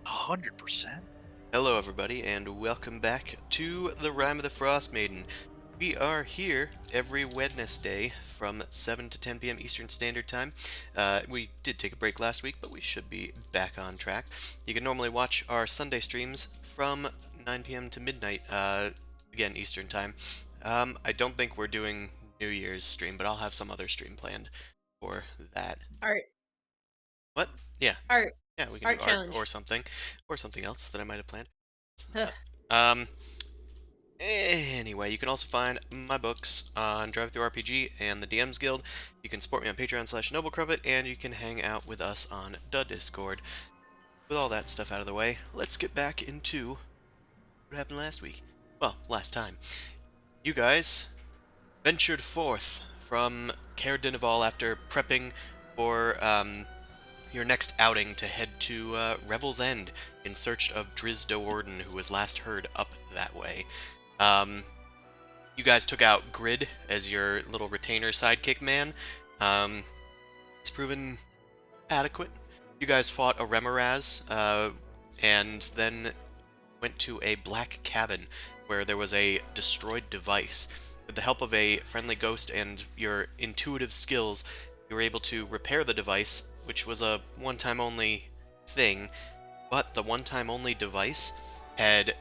100%. Hello, everybody, and welcome back to the Rime of the Frostmaiden. We are here every Wednesday from 7 to 10 p.m. Eastern Standard Time. We did take a break last week, but we should be back on track. You can normally watch our Sunday streams from 9 p.m. to midnight, again, Eastern Time. I don't think we're doing New Year's stream, but I'll have some other stream planned for that. Art, What? Yeah. art, Yeah, we can do art art challenge. or something else that I might have planned. Ugh. Um, Anyway, you can also find my books on DriveThruRPG and the DMs Guild. You can support me on Patreon/NobleCrumpet, and you can hang out with us on the Discord. With all that stuff out of the way, let's get back into what happened last week. Well, last time. You guys ventured forth from Caer Dineval after prepping for your next outing to head to Revel's End in search of Driz Do'Urden, who was last heard up that way. You guys took out Grid as your little retainer sidekick man. It's proven adequate. You guys fought a Remoraz, and then went to a black cabin where there was a destroyed device. With the help of a friendly ghost and your intuitive skills, you were able to repair the device, which was a one-time only thing, but the one-time only device had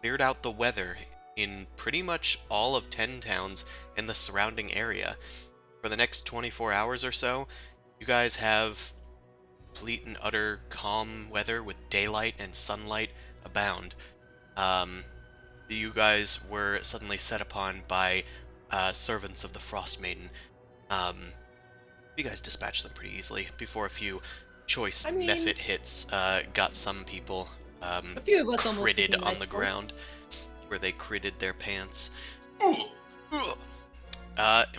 cleared out the weather in pretty much all of 10 towns and the surrounding area. For the next 24 hours or so, you guys have complete and utter calm weather with daylight and sunlight abound. Um, you guys were suddenly set upon by servants of the Frostmaiden. You guys dispatched them pretty easily before a few choice mephit hits got some people a few of us almost critted became on the nice ground, where they critted their pants. And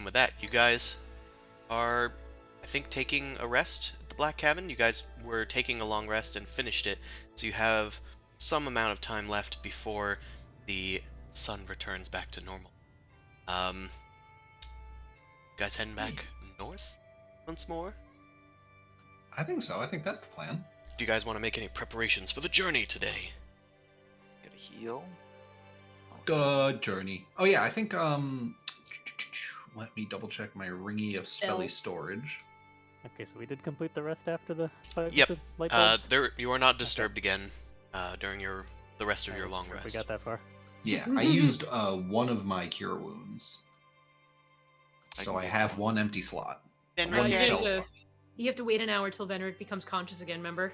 with that, you guys are, I think, taking a rest at the Black Cabin. You guys were taking a long rest and finished it, so you have some amount of time left before the sun returns back to normal. You guys heading back north once more? I think so. I think that's the plan. Do you guys want to make any preparations for the journey today? Get a heal. Journey. Oh yeah, I think let me double check my ringy of spelly Spells. storage. Okay, so we did complete the rest after the fight with Yep. the light bulbs? You are not disturbed again during the rest of your long We rest. got that far. Yeah, I used one of my cure wounds. So I have one empty slot. And Well, One you, spell have to, slot. you have to wait an hour till Venric becomes conscious again, remember?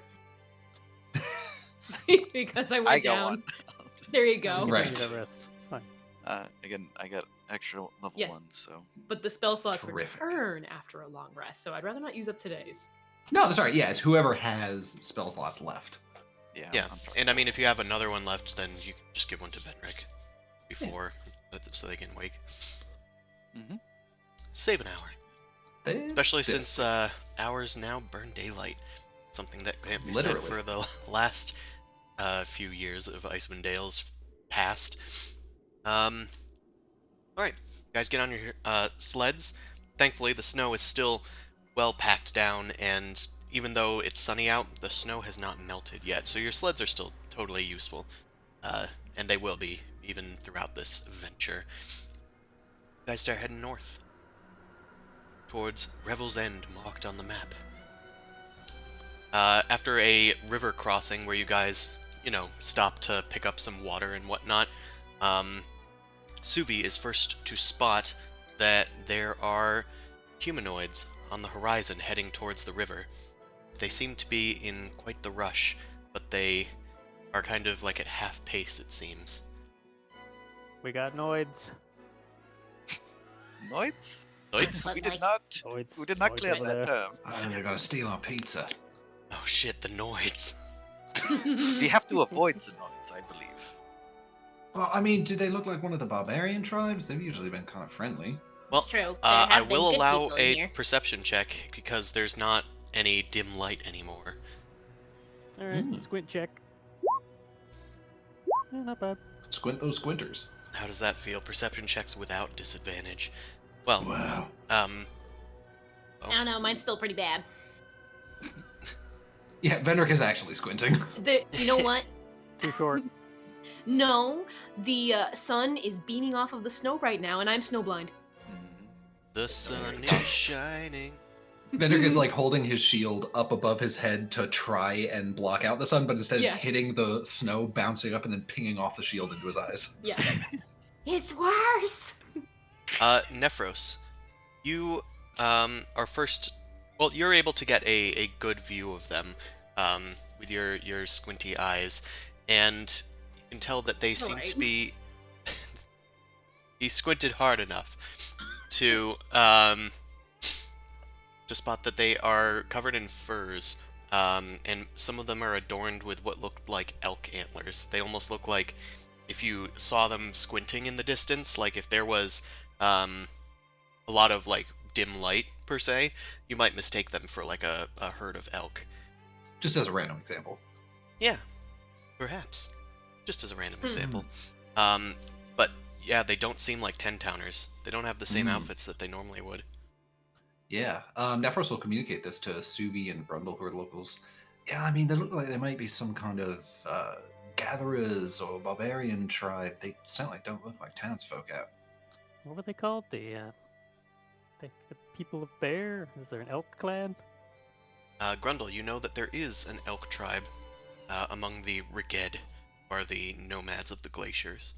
Because I went I got down. one. There you We go. can Right. do that rest. Fine. Again, I got extra level Yes. 1, so But the spell slots Terrific. return after a long rest, so I'd rather not use up today's. No, sorry. Yeah, it's whoever has spell slots left. Yeah, I'm fine. and I mean, if you have another one left, then you can just give one to Venric before, so they can wake. Mhm. Save an hour, especially since hours now burn daylight. Something that can't be said Literally. for the last few years of Icewind Dale's past. All right, guys, get on your sleds. Thankfully, the snow is still well packed down, and even though it's sunny out, the snow has not melted yet, so your sleds are still totally useful, and they will be even throughout this venture. You guys start heading north towards Revel's End, marked on the map. After a river crossing where you guys, stop to pick up some water and whatnot, Suvi is first to spot that there are humanoids on the horizon heading towards the river. They seem to be in quite the rush, but they are kind of like at half pace, it seems. We got noids. Noids? Noids? But We did like- not. Noids. We did not Noids clear over that there. term. They're gonna steal our pizza. Oh shit, the Noids. We have to avoid the noids, I believe. Well, I mean, do they look like one of the barbarian tribes? They've usually been kind of friendly. Well, It's true. I will allow a perception check because there's not any dim light anymore. Alright, Hmm. squint check. Yeah, not bad. Squint those squinters. How does that feel? Perception checks without disadvantage. Well, Wow. I don't know, mine's still pretty bad. Yeah, Venric is actually squinting. You know what? Too short. No, the sun is beaming off of the snow right now, and I'm snowblind. Mhm. the sun is shining. Venric is like holding his shield up above his head to try and block out the sun, but instead Yeah. it's hitting the snow, bouncing up, and then pinging off the shield into his eyes. Yeah. It's worse. Nephros, you are first. Well, you're able to get a good view of them with your squinty eyes, and you can tell that they seem to Alright. be. He squinted hard enough to spot that they are covered in furs, and some of them are adorned with what looked like elk antlers. They almost look like if you saw them squinting in the distance, like if there was a lot of like dim light per se, you might mistake them for like a herd of elk. Just as a random example. Yeah, perhaps. Just as a random Hmm. example. But yeah, they don't seem like 10-towners. They don't have the same Hmm. outfits that they normally would. Yeah. Nephros will communicate this to Suvi and Grundle, who are locals. Yeah, I mean, they look like they might be some kind of gatherers or barbarian tribe. They certainly don't look like townsfolk out. What were they called? The people of Bear? Is there an elk clan? Grundle, you know that there is an elk tribe among the Reghed. are the nomads of the glaciers.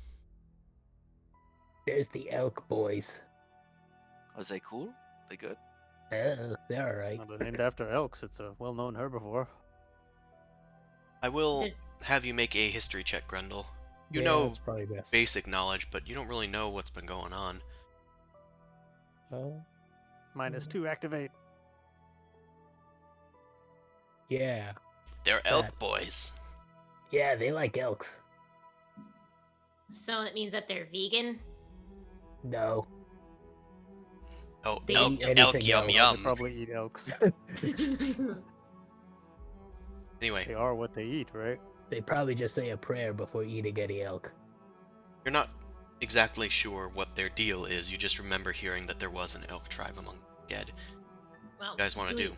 There's the elk boys. Was they cool? They good? They're alright. Well, they're named after elks. It's a well-known herbivore. I will Did- have you make a history check, Grendel. You Yeah, know that's probably best. basic knowledge, but you don't really know what's been going on. -2, activate. Yeah. They're elk boys. Yeah, they like elks. So that means that they're vegan? No. Oh, They elk, eat elk anything yum else. They yum. probably eat elks. Anyway, They are what they eat, right? They probably just say a prayer before eating any elk. you're not exactly sure what their deal is. You just remember hearing that there was an elk tribe among Reghed. Well, You guys want to do?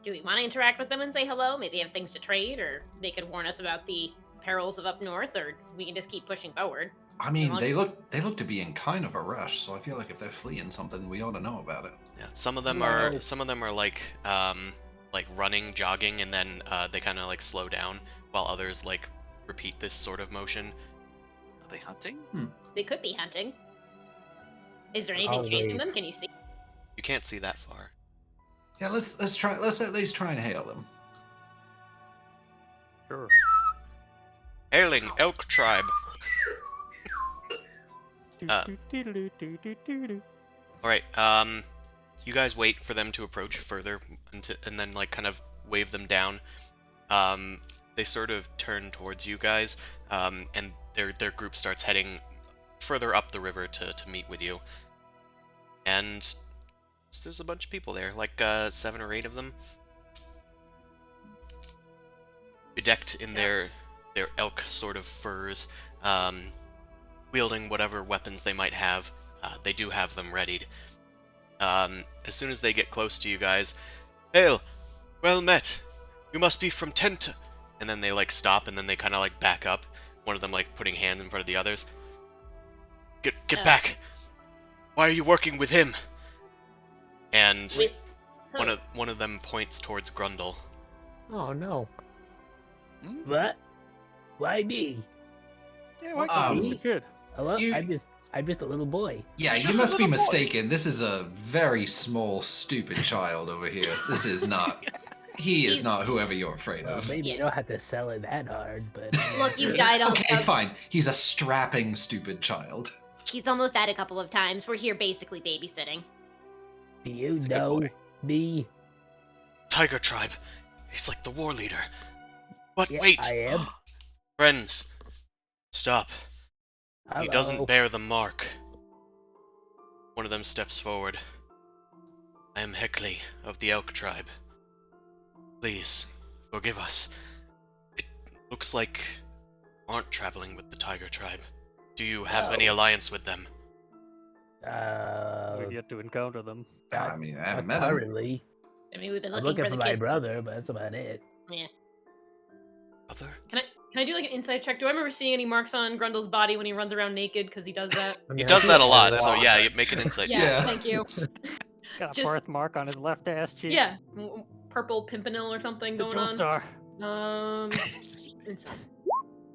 Do we want to interact with them and say hello? Maybe have things to trade, or they could warn us about the perils of up north, or we can just keep pushing forward. I mean, Well, they look to be in kind of a rush, so I feel like if they're fleeing something, we ought to know about it. Yeah, some of them No. are like running, jogging, and then they kind of like slow down, while others like repeat this sort of motion. Are they hunting? They could be hunting. Is there anything chasing them? Always. Can you see? You can't see that far. Yeah, let's at least try and hail them. Sure. Hailing elk tribe. Do-do-do-do-do-do-do. All right. You guys wait for them to approach further, and then like kind of wave them down. They sort of turn towards you guys, and their group starts heading further up the river to meet with you. And there's a bunch of people there, like 7 or 8 of them, bedecked in their elk sort of furs, wielding whatever weapons they might have. They do have them readied. As soon as they get close to you guys, "Hail! Well met! You must be from Tent..." And then they like stop, and then they kind of like back up. One of them like putting hand in front of the others. Get back! Why are you working with him? And With one of them points towards Grundle. Oh no. Hmm? What? Why me? Yeah, why Um, He's a kid. Hello? You- I'm just a little boy. Yeah, He's you just a must be little boy. mistaken. This is a very small, stupid child over here. This is not. He is He's- not whoever you're afraid Well, of. maybe you Yeah. don't have to sell it that hard, but Look, you've died all Okay, fine. He's a strapping, stupid child. He's almost died a couple of times. We're here basically babysitting. do you He's a good know boy. me? Tiger tribe. He's like the war leader. But Yeah, wait! I am. Friends, stop. He Hello. doesn't bear the mark. One of them steps forward. I am Heckley of the Elk tribe. Please, forgive us. It looks like you aren't traveling with the Tiger tribe. Do you have any No. alliance with them? We've yet to encounter them. I mean, I not haven't met him. currently. I mean, we've been I'm looking, looking for for the my kids. brother, but that's about it. Yeah. Brother? Can I do like an insight check? Do I remember seeing any marks on Grundle's body when he runs around naked? Because he does that. I He mean, does I that a feel lot, like so lot. yeah, you make an insight check. Yeah. Thank you. Got a Just- birthmark on his left ass cheek. Yeah, purple pimpernel or something The going Joe on. Star. It's,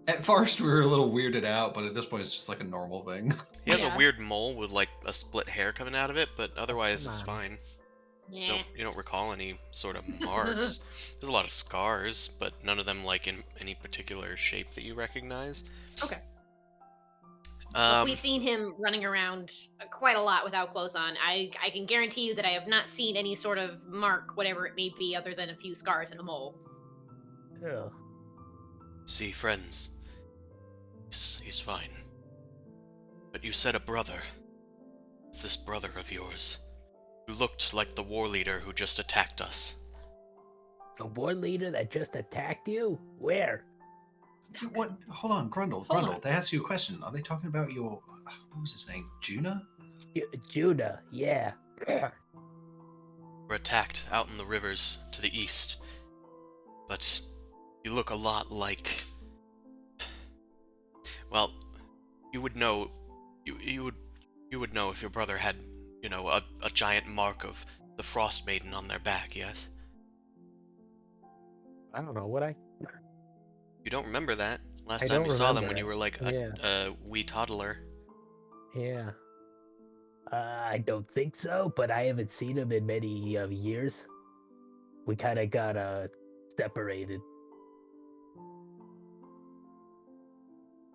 At first, we were a little weirded out, but at this point, it's just like a normal thing. He has Yeah. a weird mole with like a split hair coming out of it, but otherwise Come it's on. fine. yeah. You don't recall any sort of marks. There's a lot of scars, but none of them like in any particular shape that you recognize. Okay. Um, We've seen him running around quite a lot without clothes on. I can guarantee you that I have not seen any sort of mark, whatever it may be, other than a few scars and a mole. Ugh. see, friends. He's fine. But you said a brother. It's this brother of yours, who looked like the war leader who just attacked us. The war leader that just attacked you? Where? What? Hold on, Grundle. Hold Grundle. on. They asked you a question. Are they talking about your? What was his name? Juna? Judah, yeah. Were attacked out in the rivers to the east. But you look a lot like. Well, you would know. You would know if your brother had, you know, a giant mark of the Frostmaiden on their back. Yes. I don't know what I. You don't remember that? Last I time don't you saw them remember when you it. were like Yeah. a wee toddler. Yeah. I don't think so, but I haven't seen him in many years. We kind of got separated.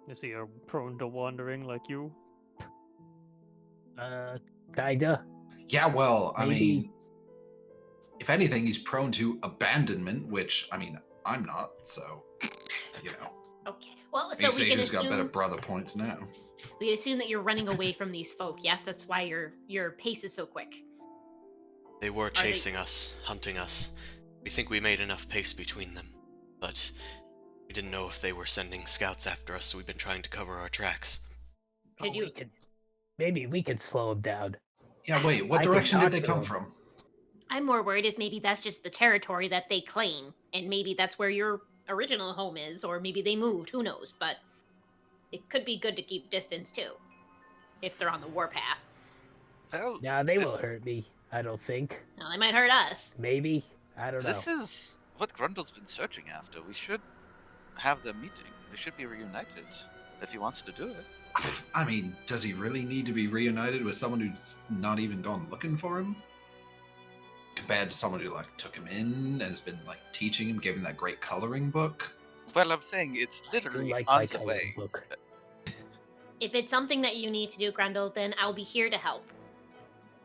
Is he prone to wandering like you? Kinda. Yeah, well, I Maybe. mean, if anything, he's prone to abandonment, which, I mean, I'm not, so, you know. Okay. Well, You so we say can who's got better assume brother points now. that you're running away from these folk. Yes, that's why your pace is so quick. They were they- chasing us, hunting us. We think we made enough pace between them, but we didn't know if they were sending scouts after us, so we've been trying to cover our tracks. Could you? Maybe we could slow him down. Yeah, wait, what I can direction did talk they to come him. from? I'm more worried if maybe that's just the territory that they claim, and maybe that's where your original home is, or maybe they moved. Who knows? But it could be good to keep distance too, if they're on the warpath. Well, Nah, they if won't hurt me. I don't think. Now they might hurt us. Maybe. I don't know. this is what Grundle's been searching after. We should have them meeting. They should be reunited if he wants to do it. I mean, does he really need to be reunited with someone who's not even gone looking for him? Compared to someone who, like, took him in and has been, like, teaching him, gave him that great coloring book? Well, I'm saying it's I do literally like on my the coloring way. book. If it's something that you need to do, Grundle, then I'll be here to help.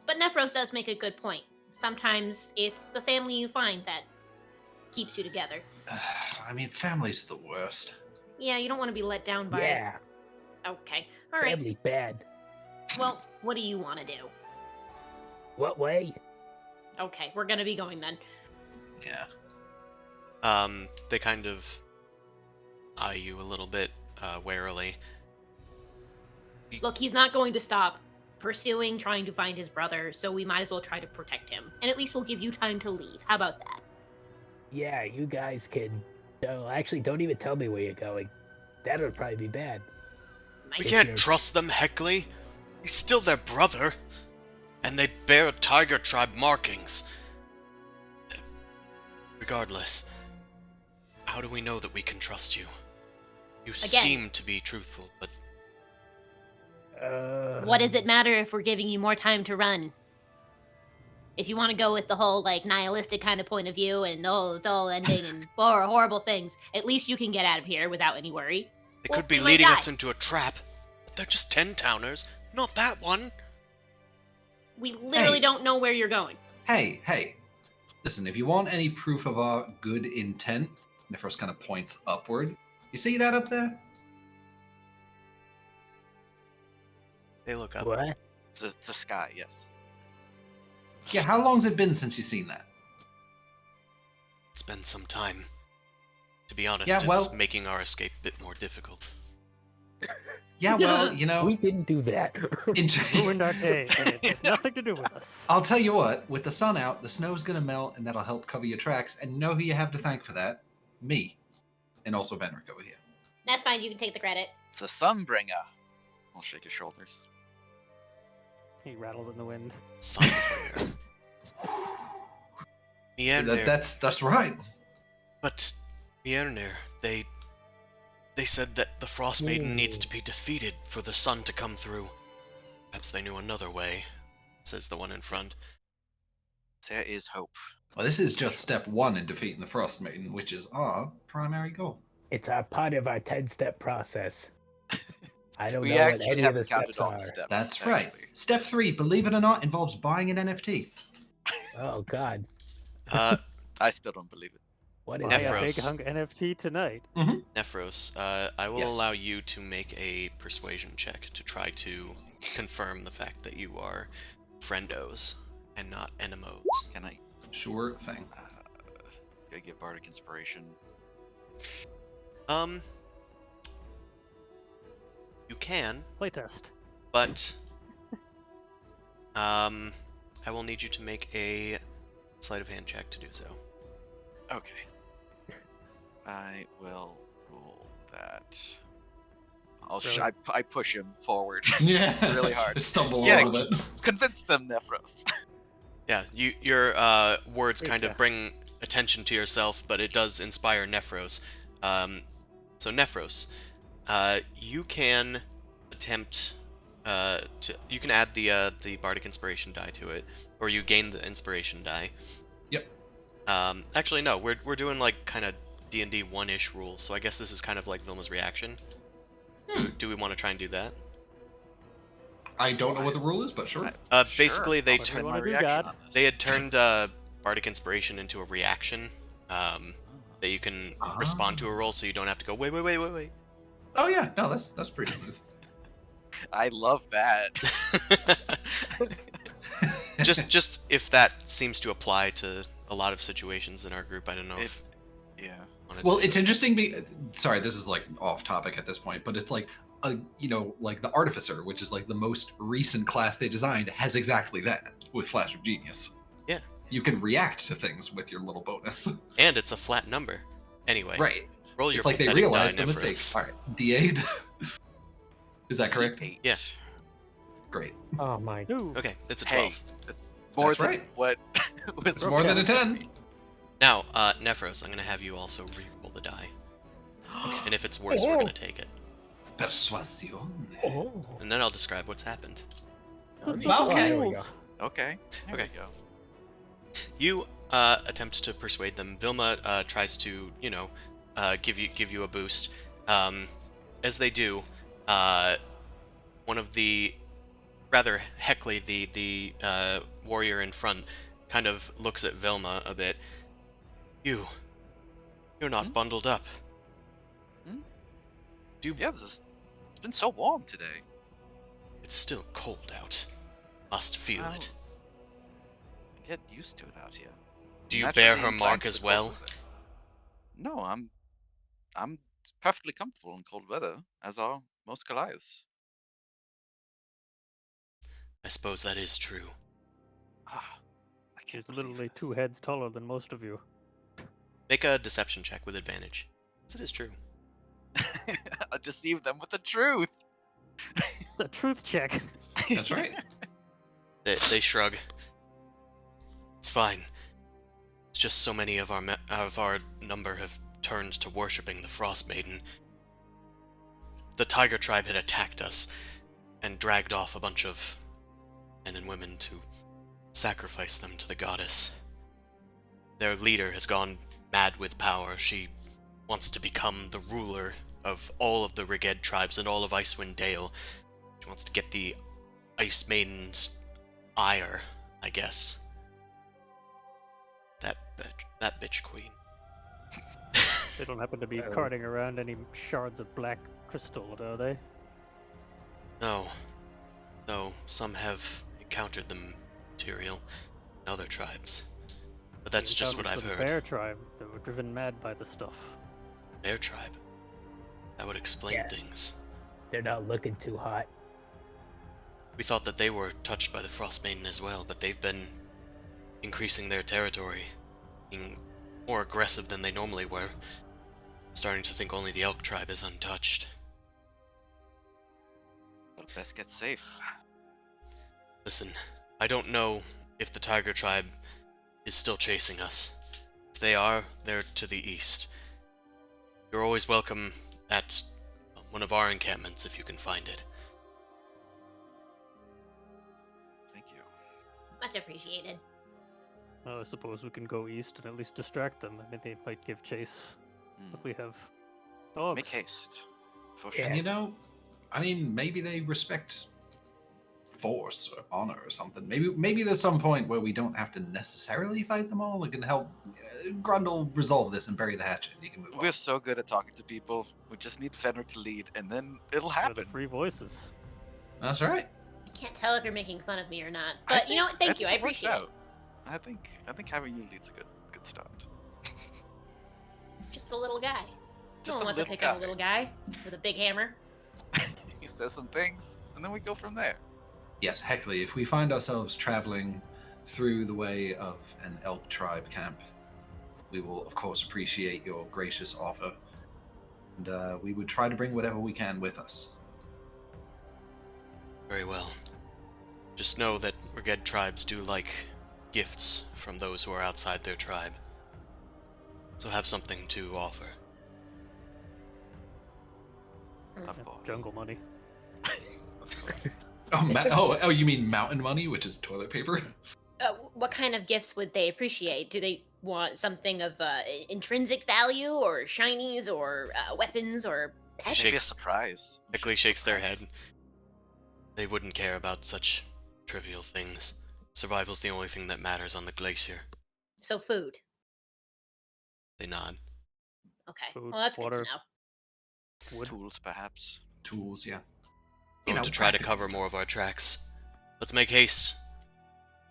But Nephros does make a good point. Sometimes it's the family you find that keeps you together. I mean, family's the worst. Yeah, you don't want to be let down by. Yeah, Okay. All right. family bad. Well, what do you want to do? What way? Okay, we're gonna be going then. Yeah. They kind of eye you a little bit, warily. Look, he's not going to stop pursuing, trying to find his brother, so we might as well try to protect him. And at least we'll give you time to leave. How about that? Yeah, you guys can. No, actually, don't even tell me where you're going. That would probably be bad. We Nice. can't you're- trust them, Heckley. He's still their brother. And they bear Tiger Tribe markings. Regardless, how do we know that we can trust you? You seem to be truthful, but What does it matter if we're giving you more time to run? If you want to go with the whole, like, nihilistic kind of point of view and the whole dull ending and horrible things, at least you can get out of here without any worry. they Well, could be we might leading die. us into a trap. But they're just 10-towners, not that one. We literally Hey. don't know where you're going. Hey. Listen, if you want any proof of our good intent, Nephros kind of points upward. You see that up there? They look up. What? It's the sky, yes. Yeah, how long's it been since you've seen that? It's been some time. To be honest, Yeah, it's well- making our escape a bit more difficult. Yeah, well, you know, We didn't do that. Ruined our day, and it has nothing to do with us. I'll tell you what, with the sun out, the snow's gonna melt, and that'll help cover your tracks. And you know who you have to thank for that? Me. And also Venric over here. That's fine, you can take the credit. It's a sunbringer. I'll shake his shoulders. He rattles in the wind. Sunfire. Mjolnir. That's right. But Mjolnir, they said that the Frostmaiden needs to be defeated for the sun to come through. Perhaps they knew another way, says the one in front. There is hope. Well, this is just step one in defeating the Frostmaiden, which is our primary goal. It's a part of our 10-step process. I don't We know what actually any of the haven't counted steps all are. the steps. That's right. actually. Step 3, believe it or not, involves buying an NFT. Oh God, I still don't believe it. what is Buy that? a big Nephros. hunk NFT tonight. Nephros, I will Yes. allow you to make a persuasion check to try to confirm the fact that you are friendos and not enemos. Can I? Sure thing. It's gotta give Bardic Inspiration. You can, Playtest. but I will need you to make a sleight of hand check to do so. Okay. I will roll that. Really? I push him forward. Yeah. Really hard. Stumble Yeah, a little bit. Convince them, Nephros. Yeah, your words Great kind of job. bring attention to yourself, but it does inspire Nephros. So Nephros, you can attempt you can add the bardic inspiration die to it, or you gain the inspiration die. Yep. Actually, no, we're doing like kind of D&D 1-ish rules, so I guess this is kind of like Vilma's reaction. Do we want to try and do that? I don't know what the rule is, but sure. Basically, Sure. they I'll What do you turn wanna my do, reaction God? on this. They had turned bardic inspiration into a reaction that you can respond to a roll, so you don't have to go wait. Oh yeah, no, that's pretty smooth. I love that. just if that seems to apply to a lot of situations in our group, I don't know if. Yeah. wanted Well, to- it's interesting. Sorry, this is like off topic at this point, but it's like like the artificer, which is like the most recent class they designed, has exactly that with Flash of Genius. Yeah. You can react to things with your little bonus. And it's a flat number. Anyway, Right. roll your It's like they pathetic realized die, the mistake. Nephros. All right, D8. Is that correct? 8. Yeah. Great. Oh my. Ooh. Okay, it's a Hey, 12. it's more That's than right. what was It's more than a 10. Now, Nephros, I'm gonna have you also re-roll the die, and if it's worse, we're Oh. gonna take it, Persuasión. Oh. and then I'll describe what's happened. Let's Okay. look at the There we rules. go. Okay. There Okay. we go. You attempt to persuade them. Vilma tries to, give you a boost. As they do, one of the rather Heckley, the warrior in front, kind of looks at Vilma a bit. You're not bundled up. Yeah, it's been so warm today. It's still cold out. Must feel Oh. it. Get used to it out here. Do you Naturally bear her inclined mark to as the cold well? weather. No, I'm perfectly comfortable in cold weather, as are most Goliaths. I suppose that is true. Ah, I She's can't believe literally this. 2 heads taller than most of you. Make a deception check with advantage. Yes, it is true. I deceived them with the truth. The truth check. That's right. They shrug. It's fine. It's just so many of our number have turned to worshipping the Frostmaiden. The Tiger Tribe had attacked us and dragged off a bunch of men and women to sacrifice them to the goddess. Their leader has gone mad with power. She wants to become the ruler of all of the Reghed tribes and all of Icewind Dale. She wants to get the Ice Maiden's ire, I guess. That bitch queen. They don't happen to be Oh. carting around any shards of black crystal, do they? No. Though some have encountered the material in other tribes. But that's We just found what it I've for the heard. Bear tribe that were driven mad by the stuff. Their tribe. That would explain Yeah. things. They're not looking too hot. We thought that they were touched by the Frostmaiden as well, but they've been increasing their territory, being more aggressive than they normally were. Starting to think only the Elk tribe is untouched. But best get safe. Listen, I don't know if the Tiger tribe is still chasing us. If they are, they're to the east. You're always welcome at one of our encampments if you can find it. Thank you. Much appreciated. I suppose we can go east and at least distract them. I mean, they might give chase. But we have dogs. Make haste. For Yeah. And I mean, maybe they respect force or honor or something. Maybe there's some point where we don't have to necessarily fight them all. It can help Grundle resolve this and bury the hatchet. You can move We're on. so good at talking to people. We just need Fenrir to lead, and then it'll They're happen. the free voices. That's right. I can't tell if you're making fun of me or not. I But you know what? Thank you. I think it works appreciate it. out. I think having you lead's a good start. Just a little guy. Just No a one wants to little pick on guy. a little guy with a big hammer. He says some things, and then we go from there. Yes, Heckley, if we find ourselves traveling through the way of an elk tribe camp, we will, of course, appreciate your gracious offer. And we would try to bring whatever we can with us. Very well. Just know that Reghed tribes do like gifts from those who are outside their tribe. So have something to offer. Of Yeah, course. jungle money. Of course. Oh, you mean mountain money, which is toilet paper? What kind of gifts would they appreciate? Do they want something of intrinsic value, or shinies, or weapons, or pets? Should be a Shakes- surprise. Quickly shakes their head. They wouldn't care about such trivial things. Survival's the only thing that matters on the glacier. So food. They nod. Okay. Food, Well, that's water. good to know. Wood. Tools, perhaps. Tools, yeah. Going to try to practical cover stuff. more of our tracks. Let's make haste.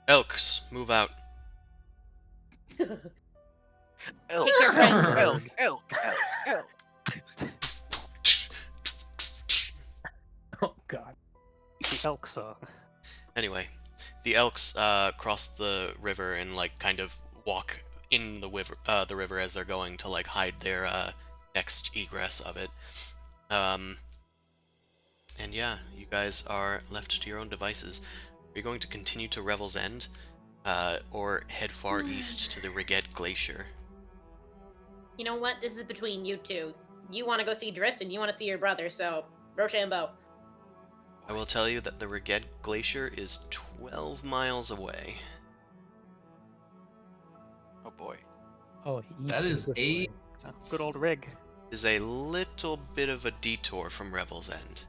Elks, move out. Elk, Take care, friends. elk. Oh God. The elk song. Anyway, the elks cross the river and like kind of walk in the river as they're going to like hide their next egress of it. And yeah, you guys are left to your own devices. Are you going to continue to Revel's End, or head far east to the Reghed Glacier? You know what? This is between you two. You want to go see Driss, and you want to see your brother, so Rochambeau. I will tell you that the Reghed Glacier is 12 miles away. Oh boy. Oh, That east is this a- way. Good old rig. Is a little bit of a detour from Revel's End.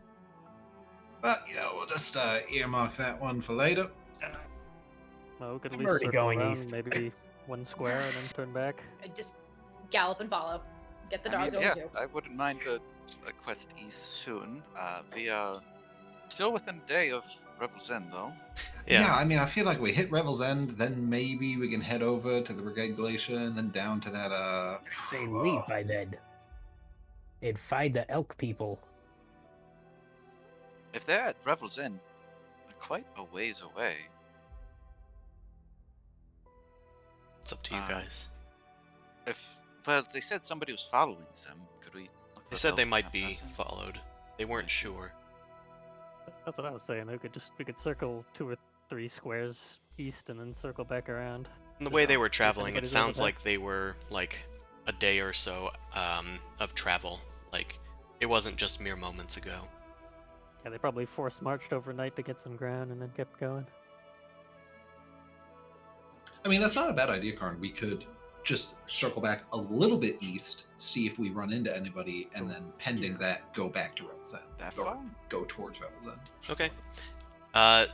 But, we'll just earmark that one for later. Well, we could at I'm least already circle going around, east. maybe one square and then turn back. Just gallop and follow. Get the dogs over yeah, too. I wouldn't mind a quest east soon. We are still within a day of Revel's End, though. Yeah. I mean, I feel like we hit Revel's End, then maybe we can head over to the Reghed Glacier and then down to that, They leave by then. And find the elk people. If they're at Revel's End, they're quite a ways away. It's up to you Uh, guys. Well, they said somebody was following them. Could we? Look They for said they Elk might that be person? followed. They weren't sure. That's what I was saying. We could circle 2 or 3 squares east and then circle back around. And the way they were if traveling, it anybody's over sounds there. like they were like a day or so of travel. Like it wasn't just mere moments ago. Yeah, they probably force marched overnight to get some ground and then kept going. I mean, that's not a bad idea, Karn. We could just circle back a little bit east, see if we run into anybody, and then pending that, go back to Revel's End. That Or far? go towards Revel's End. Okay.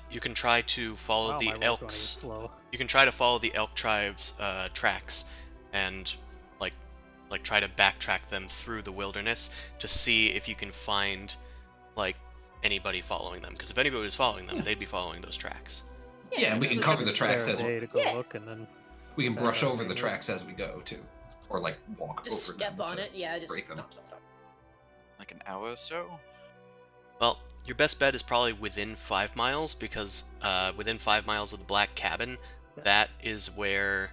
You can try to follow Wow, the my roll's going elks. slow. You can try to follow the elk tribe's tracks and like try to backtrack them through the wilderness to see if you can find like anybody following them. Because if anybody was following them, Yeah. they'd be following those tracks. Yeah, and we can so cover should- the tracks Spare a as day well. to go Yeah. look and then We can brush back over out the and tracks as we go too, or like walk Just over step them on to it. Yeah, just break them. stop. Like an hour or so? Well, your best bet is probably within 5 miles because within 5 miles of the Black Cabin, Yeah. that is where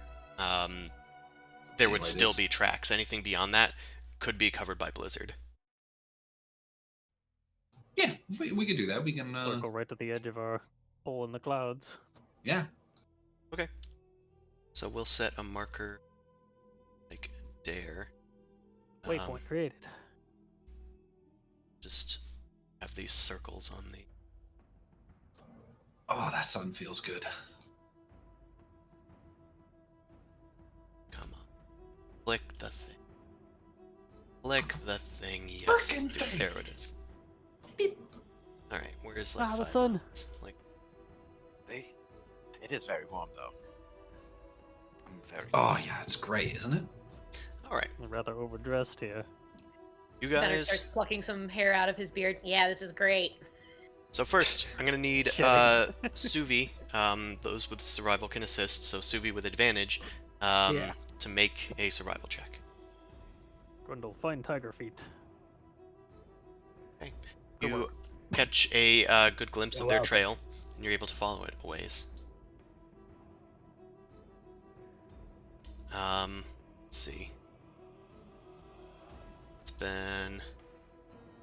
there would Daylight still is. be tracks. Anything beyond that could be covered by blizzard. Yeah, we could do that. We can. circle right to the edge of our hole in the clouds. Yeah, So we'll set a marker like there. Waypoint created. Just have these circles on the. Oh, that sun feels good. Come on. Click the thing. Click the thing. Yes. Frickin' Dude, thing. there it is. Beep. Alright, where's like Ah, the 5 sun. miles? Like, It is very warm, though. I'm very. Oh thirsty. yeah, it's great, isn't it? alright. I'm rather overdressed here. You Gunnar guys. starts plucking some hair out of his beard. Yeah, this is great. So first, I'm gonna need Shedding. Suvi. Those with survival can assist. So Suvi with advantage, Yeah. to make a survival check. Grundle, find tiger feet. Good You work. catch a good glimpse You're of their welcome. trail, and you're able to follow it a ways. Let's see. It's been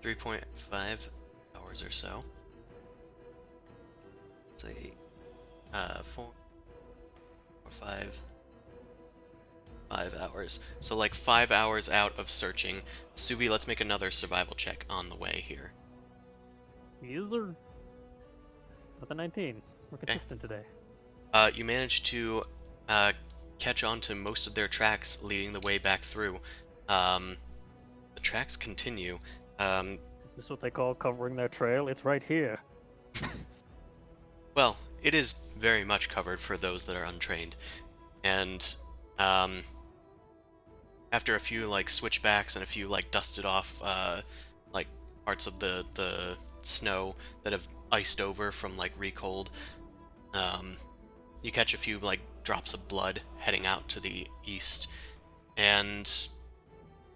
3.5 hours or so. Let's say 4 or 5. 5 hours. So like 5 hours out of searching. Suvi, let's make another survival check on the way here. User. With a 19. We're Okay. consistent today. You managed to catch on to most of their tracks leading the way back through. The tracks continue. Is this what they call covering their trail? It's right here. Well, it is very much covered for those that are untrained. And after a few like switchbacks and a few like dusted off like parts of the snow that have iced over from like recold, you catch a few like drops of blood heading out to the east, and it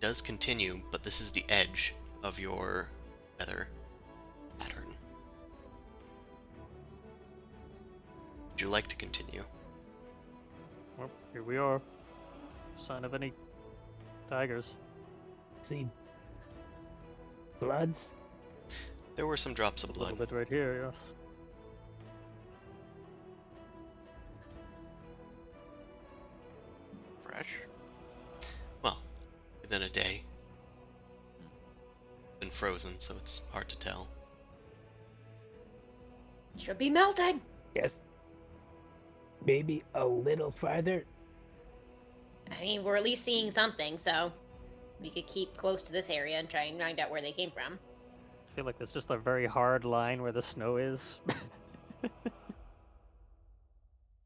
does continue, but this is the edge of your weather pattern. Would you like to continue? Well, here we are. Sign of any tigers. See bloods? There were some drops of A blood. little bit right here, yes. Fresh. Well, within a day. Been frozen, so it's hard to tell. Should be melted. Yes. Maybe a little farther. I mean, we're at least seeing something, so we could keep close to this area and try and find out where they came from. I feel like there's just a very hard line where the snow is.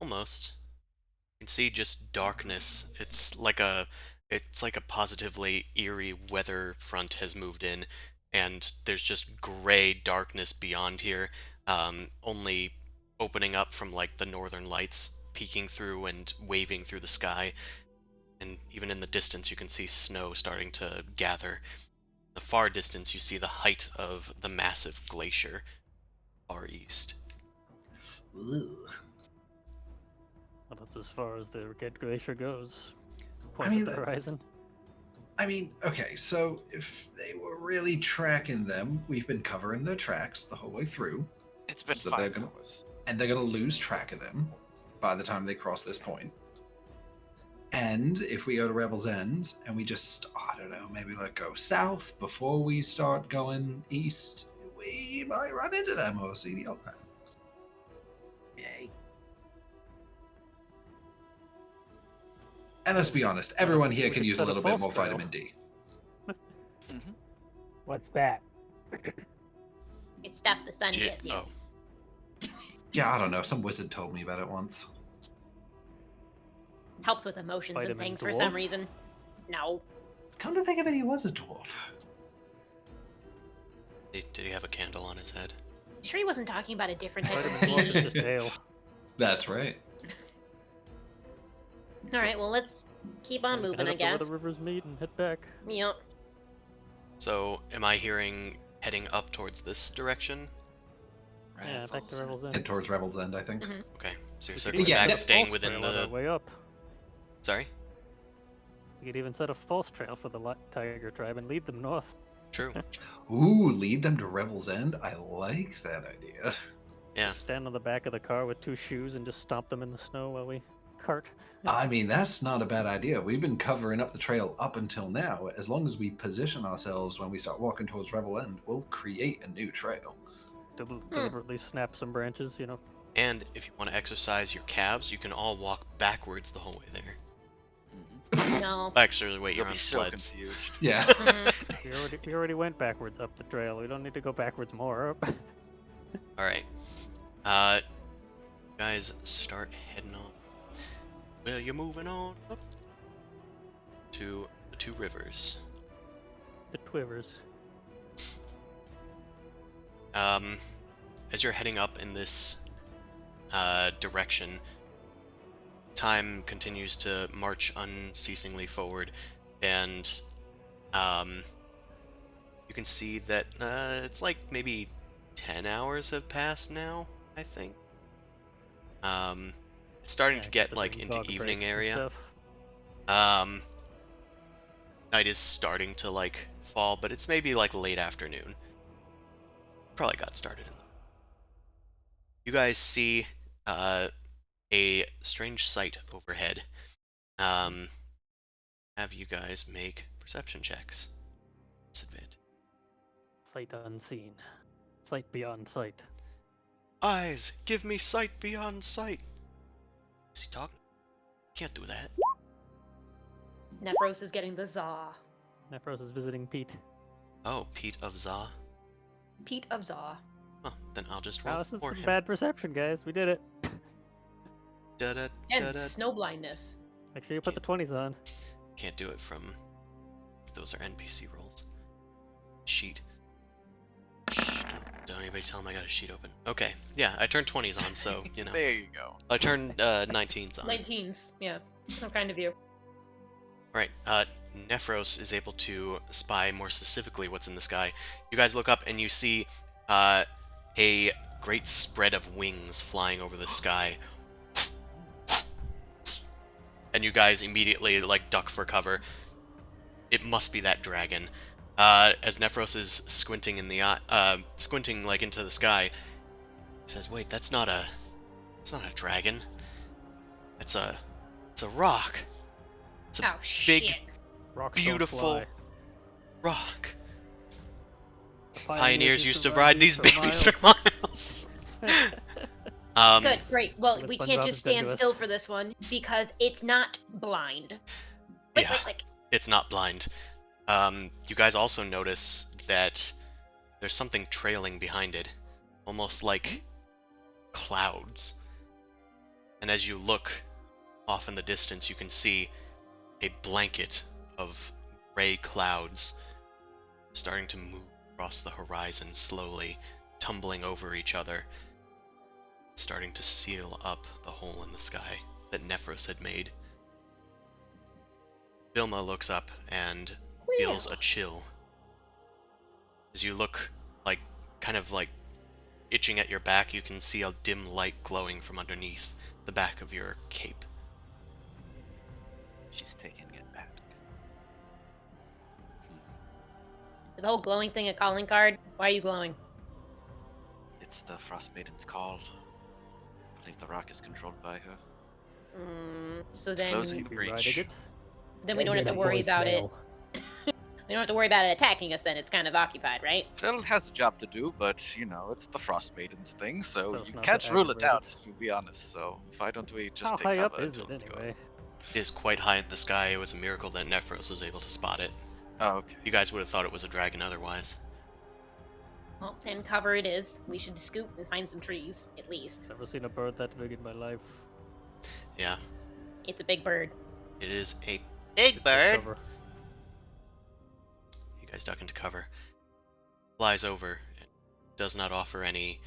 Almost. You can see just darkness. It's like a positively eerie weather front has moved in, and there's just gray darkness beyond here, only opening up from like the northern lights peeking through and waving through the sky. And even in the distance you can see snow starting to gather. In the far distance you see the height of the massive glacier far east. Ooh. Well, that's as far as the Reghed Glacier goes. I Point mean, at the that's- horizon. I mean, okay, so if they were really tracking them, we've been covering their tracks the whole way through, It's been So they're 5 gonna- hours. and they're going to lose track of them by the time they cross this point. And if we go to Rebel's End and we just, I don't know, maybe like go south before we start going east, we might run into them or see the outcome. Yay. And let's be honest, everyone here can use a little bit more vitamin D. Mm-hmm. What's that? It's stuff the sun J- gives you. oh, Yeah, I don't know. Some wizard told me about it once. Helps with emotions and Vitamin things for some dwarf? reason. No. Come to think of it, he was a dwarf. did he have a candle on his head? Sure he wasn't talking about a different type Vitamin of dwarf is tea. just ale. That's right. Alright, well, let's keep on We can moving, I head up to where guess. the rivers meet and head back. Yep. So, am I hearing heading up towards this direction? Yeah, back to Rebel's End. Head towards Rebel's End, I think. Mhm. Okay, so you're We could circling even Yeah, back, set a staying false within trail on our the... way up. Sorry? We could even set a false trail for the tiger tribe and lead them north. True. Ooh, lead them to Rebel's End? I like that idea. Yeah. Stand on the back of the car with two shoes and just stomp them in the snow while we cart. I mean, that's not a bad idea. We've been covering up the trail up until now. As long as we position ourselves when we start walking towards Rebel End, we'll create a new trail. Deliberately snap some branches, you know. And if you want to exercise your calves, you can all walk backwards the whole way there. Mm-hmm. No. Actually, wait, you're You'll on be so sleds. confused. Yeah. Mhm. We already went backwards up the trail. We don't need to go backwards more. Alright. Guys, start heading on. Well, you're moving on up to the two rivers. The Twivers. As you're heading up in this direction, time continues to march unceasingly forward, and you can see that it's like maybe 10 hours have passed now, I think. It's starting Yeah, to get like considering into dog evening breaks and area. stuff. Night is starting to like fall, but it's maybe like late afternoon. Probably got started in the... You guys see a strange sight overhead. have you guys make perception checks. Disadvantage. Sight unseen. Sight beyond sight. Eyes, give me sight beyond sight. Is he talking? Can't do that. Nephros is getting the Zaw. Nephros is visiting Pete. Oh, Pete of Za. Pete of Zaw. Oh, then I'll just roll Wow, this is for some him. bad perception, guys. We did it. Da-da, And da-da. snow blindness. Make sure you put the 20s on. Can't do it from... Those are NPC rolls. Sheet. Shh, don't anybody tell him I got a sheet open. Okay, yeah, I turned 20s on, so, you know. There you go. I turned 19s on. 19s, yeah. So kind of you. Right, Nephros is able to spy more specifically what's in the sky. You guys look up and you see a great spread of wings flying over the sky. And you guys immediately, like, duck for cover. It must be that dragon. As Nephros is squinting in the eye, squinting, like, into the sky, he says, wait, it's not a dragon. It's a rock. It's a Oh, big, shit. Rocks don't beautiful fly. rock. The Pioneers used to ride these babies for miles. Good, great. Well, The we SpongeBob can't has just been stand to us. still for this one because it's not blind. Yeah. Like, It's not blind. You guys also notice that there's something trailing behind it, almost like clouds. And as you look off in the distance, you can see a blanket of gray clouds starting to move across the horizon slowly, tumbling over each other, starting to seal up the hole in the sky that Nephros had made. Vilma looks up and feels a chill. As you look, like, kind of like itching at your back, you can see a dim light glowing from underneath the back of your cape. She's taking it back. the whole glowing thing a calling card. Why are you glowing? It's the Frostmaiden's call. I believe the rock is controlled by her. So It's then, closing the You riding breach. it? then we don't have to worry about it. We don't have to worry about it attacking us. Then it's kind of occupied, right? Phil has a job to do, but you know, it's the Frostmaiden's thing, so Best you not can't to rule it aggravate out, it. to be honest. So why don't we just How take high cover up is until it it's anyway? It is quite high in the sky. It was a miracle that Nephros was able to spot it. Oh, okay. You guys would have thought it was a dragon otherwise. Well, 10 cover it is. We should scoot and find some trees, at least. Never seen a bird that big in my life. Yeah, It's a big bird. it is a Good big bird. cover. You guys duck into cover. Flies over. And does not offer any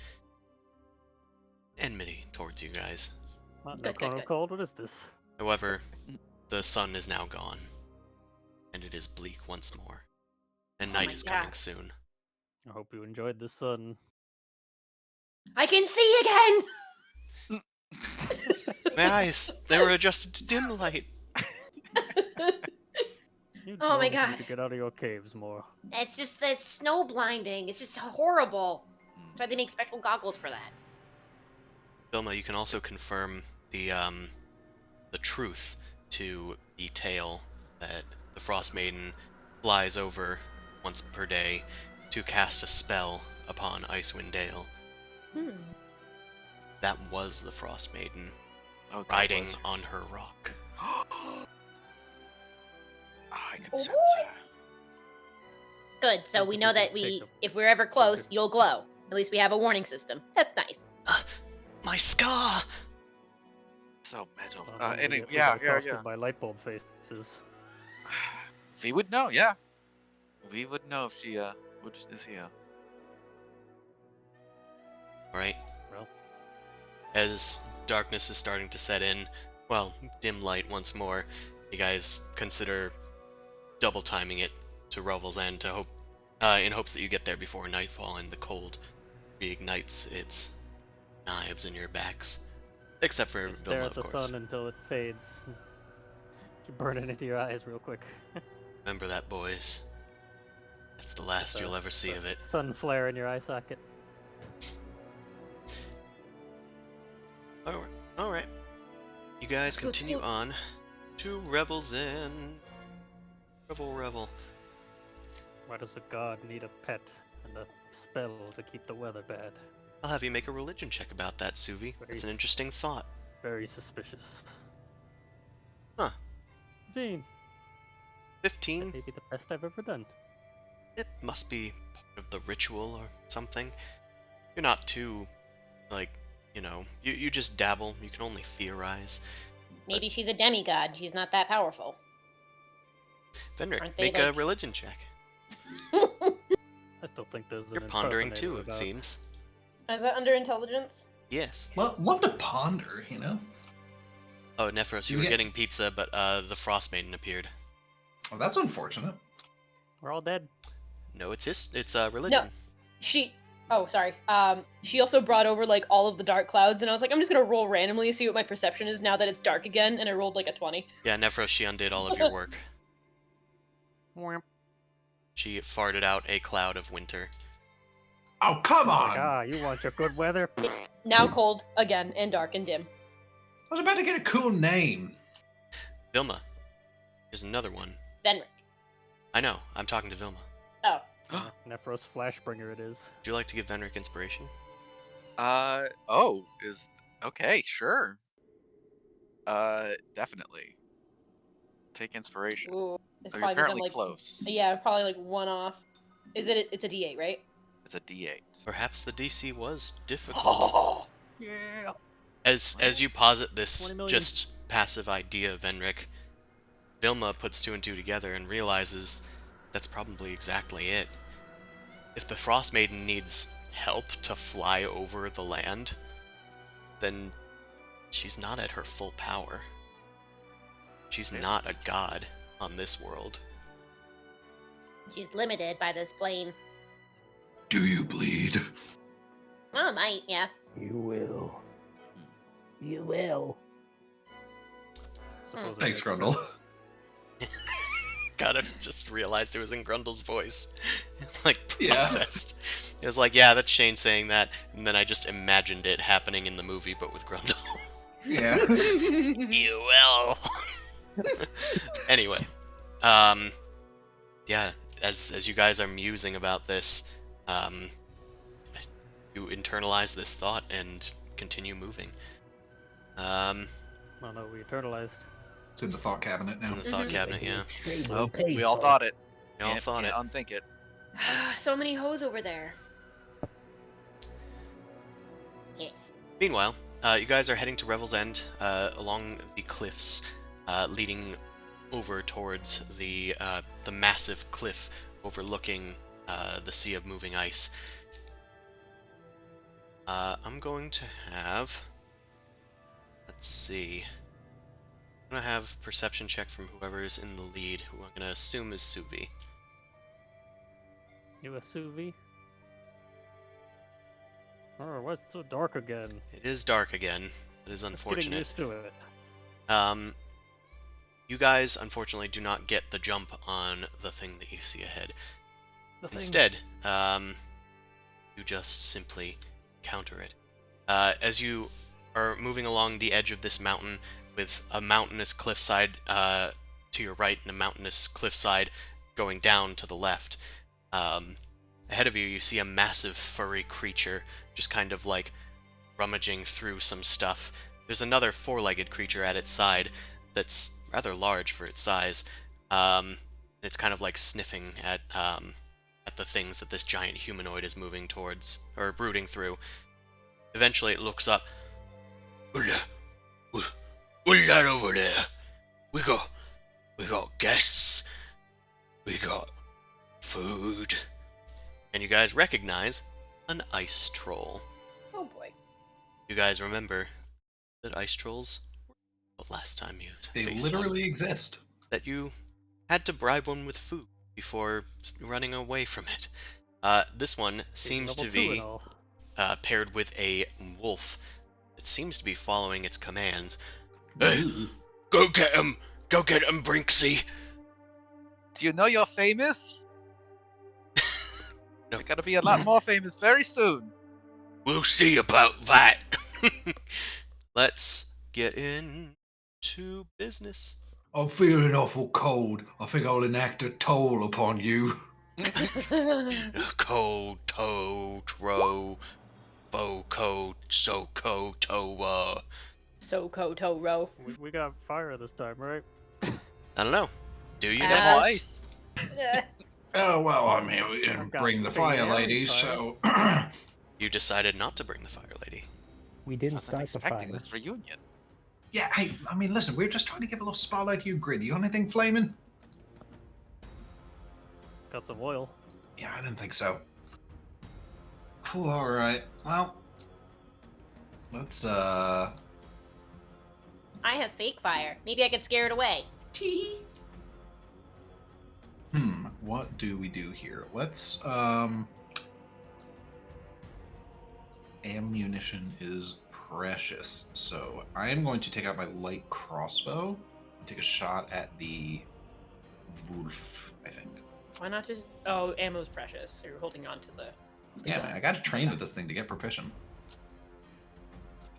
enmity towards you guys. No Good, corner good. cold. What is this? However, the sun is now gone, and it is bleak once more. And Oh night my is coming God. soon. I hope you enjoyed the sun. I can see again! My eyes, they were adjusted to dim light. You Oh my dwarves God. need to get out of your caves more. It's just that snow blinding. It's just horrible. Mm. That's why they make special goggles for that. Vilma, you can also confirm the truth to the tale that the Frostmaiden flies over once per day to cast a spell upon Icewind Dale. That was the Frostmaiden Oh, that riding was- on her rock. Oh, I could sense Boy. her. Good, so Hope we we know can that take if we're ever close, good. you'll glow. At least we have a warning system. That's nice. My scar! So metal. I'm gonna Anyway, get- we yeah, got yeah, accosted yeah. by light bulb faces. We would know, yeah. We would know if she is here. Right? Well. As darkness is starting to set in, well, dim light once more, you guys consider double timing it to Revel's End to hope, in hopes that you get there before nightfall and the cold reignites its knives in your backs. Except for Just stare Vilma, at of the course. sun until it fades. Keep burning into your eyes real quick. Remember that, boys. That's the last you'll ever see of it. Sun flare in your eye socket. Alright. You guys Scoot, continue scoot. on to Revel's End. Revel, revel. Why does a god need a pet and a spell to keep the weather bad? I'll have you make a religion check about that, Suvi. That's an Very- interesting thought. Very suspicious. Huh. 15. 15? That may be the best I've ever done. It must be part of the ritual or something. You're not too, like, you just dabble. You can only theorize. Maybe she's a demigod. She's not that powerful. Fenric, Aren't they, make a like- religion check. I still think there's an You're pondering impersonator too, it about. seems. Is that under intelligence? Yes. Well, love to ponder, Oh, Nephros, you You were get- getting pizza, but the Frostmaiden appeared. Well, that's unfortunate. We're all dead. No, it's religion. Oh, sorry. She also brought over like all of the dark clouds, and I was like, I'm just gonna roll randomly see what my perception is now that it's dark again, and I rolled like a 20. Yeah, Nephros, she undid all of your work. She farted out a cloud of winter. Oh, come Like, on! you want your good weather? Now cold again and dark and dim. I was about to get a cool name. Vilma. Here's another one. Venric. I know, I'm talking to Vilma. Oh, Nephros Flashbringer it is. Would you like to give Venric inspiration? Okay, sure. Definitely. Take inspiration. ooh, this So you're probably means I'm apparently like close. yeah, probably like one off. Is it? It's a D8, right? It's a D8. Perhaps the DC was difficult. Oh, Yeah. As you posit this 20 million. just passive idea, Venric, Vilma puts two and two together and realizes that's probably exactly it. If the Frostmaiden needs help to fly over the land, then she's not at her full power. She's not a god on this world. she's limited by this plane. Do you bleed? Oh, might, yeah. You will. You will. Suppose it Thanks, makes Grundle. sense. God, I just realized it was in Grundle's voice. Like, Yeah. processed. It was like, yeah, that's Shane saying that, and then I just imagined it happening in the movie, but with Grundle. Yeah. You will. Anyway, yeah, as you guys are musing about this, you internalize this thought and continue moving. Oh no, we eternalized. It's in the thought cabinet It's now. in the thought cabinet, yeah. Extremely Oh, we all painful. thought it. You all thought it. Unthink it. So many hoes over there. Meanwhile, you guys are heading to Revel's End along the cliffs, leading over towards the massive cliff overlooking the sea of moving ice. I'm going to have... Let's see. I'm going to have perception check from whoever is in the lead, who I'm going to assume is Suvi. You a Suvi? Oh, why it's so dark again? It is dark again. It is Getting unfortunate. used to it. You guys, unfortunately, do not get the jump on the thing that you see ahead. The thing- Instead, you just simply counter it. As you are moving along the edge of this mountain with a mountainous cliffside to your right and a mountainous cliffside going down to the left, ahead of you, you see a massive furry creature just kind of like rummaging through some stuff. There's another four-legged creature at its side that's rather large for its size. It's kind of like sniffing at the things that this giant humanoid is moving towards, or brooding through. Eventually it looks up. What's that over there? We got guests. We got food. And you guys recognize an ice troll. Oh boy. You guys remember that ice trolls were the last time you They faced literally one? exist. That you had to bribe one with food before running away from it. This one seems to Level 2 and be all. paired with a wolf. It seems to be following its commands. Hey, go get him! Go get him, Brinksy! Do you know you're famous? No. You're gonna be a lot more famous very soon. We'll see about that. Let's get into business. I'm feeling awful cold. I think I'll enact a toll upon you. Ko to tro bo ko so ko to So Kotoro. We got fire this time, right? I don't know. Do you Uh, No guys? ice. Oh, well, I mean, we I've didn't got bring the fairy fire lady, fire. so... You decided not to bring the fire lady. We didn't Wasn't start the expecting fire. this reunion. Yeah, hey, I mean, listen, we're just trying to give a little spotlight to you, Grid. You got anything flaming? Got some oil. Yeah, I didn't think so. Whew, all right. Well, let's, I have fake fire. Maybe I could scare it away. what do we do here? Let's, ammunition is precious, so I am going to take out my light crossbow and take a shot at the wolf, I think. Why not just? Oh, ammo's precious. So you're holding on to the. Yeah, man, I got to train with this thing to get proficient.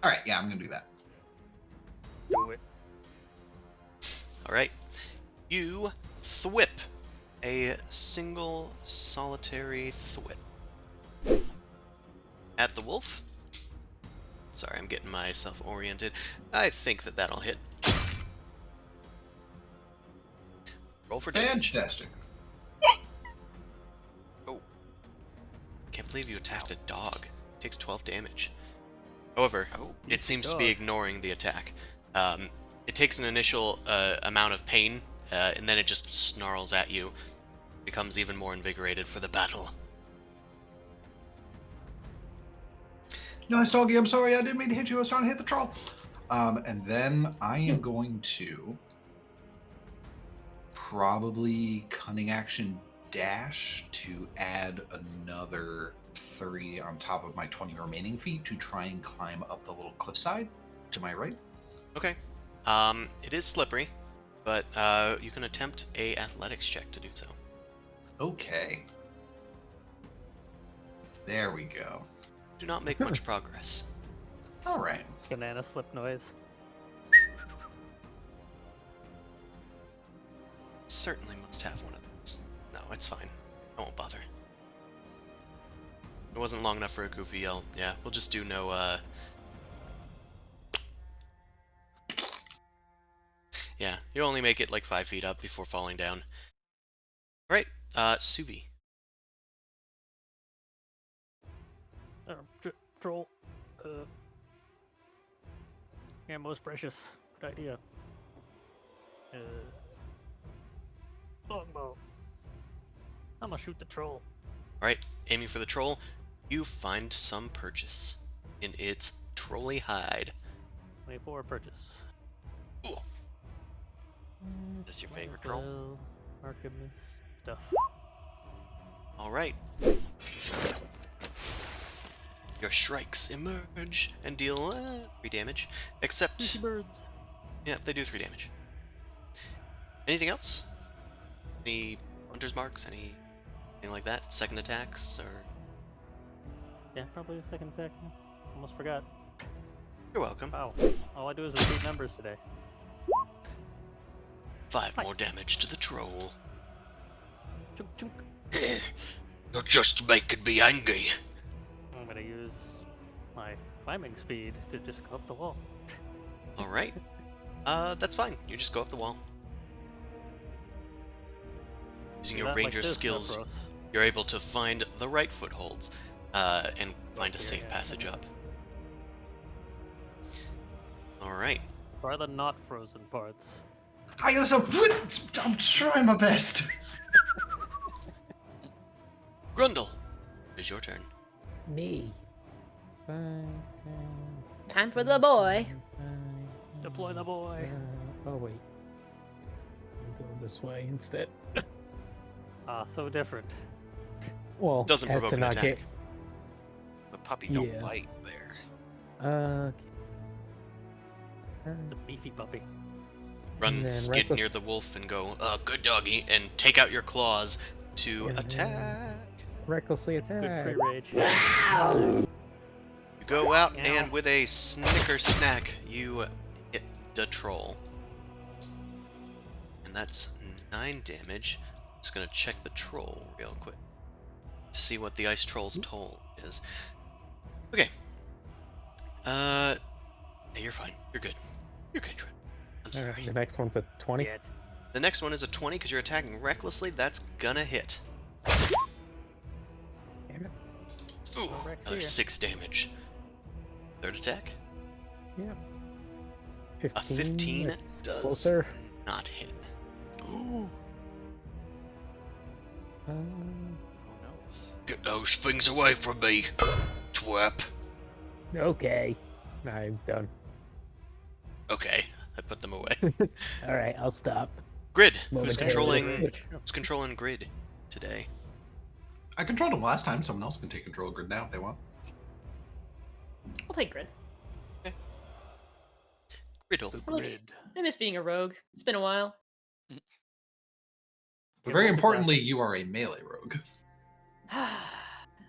All right, yeah, I'm gonna do that. Do it. All right. You thwip. A single solitary thwip. At the wolf. Sorry, I'm getting myself oriented. I think that'll hit. Roll for damage. Fantastic. Oh. Can't believe you attacked a dog. It takes 12 damage. However, it seems to be ignoring the attack. It takes an initial amount of pain, and then it just snarls at you. Becomes even more invigorated for the battle. Nice doggy, I'm sorry, I didn't mean to hit you. I was trying to hit the troll. And then I am going to probably cunning action dash to add another 30 on top of my 20 remaining feet to try and climb up the little cliffside to my right. Okay. It is slippery, but you can attempt a athletics check to do so. Okay. There we go. Do not make much progress. All right. Banana slip noise. Certainly must have one of those. No, it's fine. I won't bother. It wasn't long enough for a goofy yell. Yeah, we'll just do no, Yeah, you only make it like 5 feet up before falling down. Alright, Suvi. Troll. Ammo's precious. Good idea. Longbow. I'm gonna shoot the troll. Alright, aiming for the troll, you find some purchase in its trolly hide. 24 purchase. Ooh. Is this your favorite troll? Well, Archivist stuff. Alright. Your shrikes emerge and deal 3 damage. Except, Juicy birds. yeah, they do 3 damage. Anything else? Any hunter's marks? Anything like that? Second attacks? Or Yeah, probably the second attack. Almost forgot. you're welcome. Wow. All I do is repeat numbers today. 5 more damage to the troll. Chunk, chunk. You're just making me angry. I'm gonna use my climbing speed to just go up the wall. Alright. That's fine. You just go up the wall. Using your Not like ranger this, skills, Nepros. you're able to find the right footholds and find a here, safe yeah. passage up. Alright. Try the not frozen parts. Hi, listen, I'm trying my best. Grundle, it is your turn. Me. Time for the boy. Deploy the boy. Oh wait. I'll go this way instead. Ah, so different. Well, Doesn't as provoke to an not attack. The puppy don't Yeah. bite there. Okay. It's a beefy puppy. Run, And then skid reckless- near the wolf and go, good doggy, and take out your claws to Yeah. attack. Recklessly Good attack. pre-rage. You go out Ow. and with a snicker snack, you hit the troll. and that's 9 damage. Just gonna check the troll real quick to see what the ice troll's toll is. Okay. Yeah, you're fine. You're good. You're good, Trent. I'm All right, sorry. the next one's a 20. Yet. The next one is a 20 because you're attacking recklessly. That's gonna hit. Damn it. Ooh, Rex another here. 6 damage. Third attack. Yeah. A 15 that's does closer. not hit. Ooh. Um, Who knows? Get those things away from me, twerp. okay. I'm done. Okay, I put them away. All right, I'll stop. Grid. Who's Momentarily. controlling Grid today? I controlled him last time. Someone else can take control of Grid now if they want. I'll take Grid. Griddle. The Look. grid. I miss being a rogue. It's been a while. But very what we got. importantly, you are a melee rogue.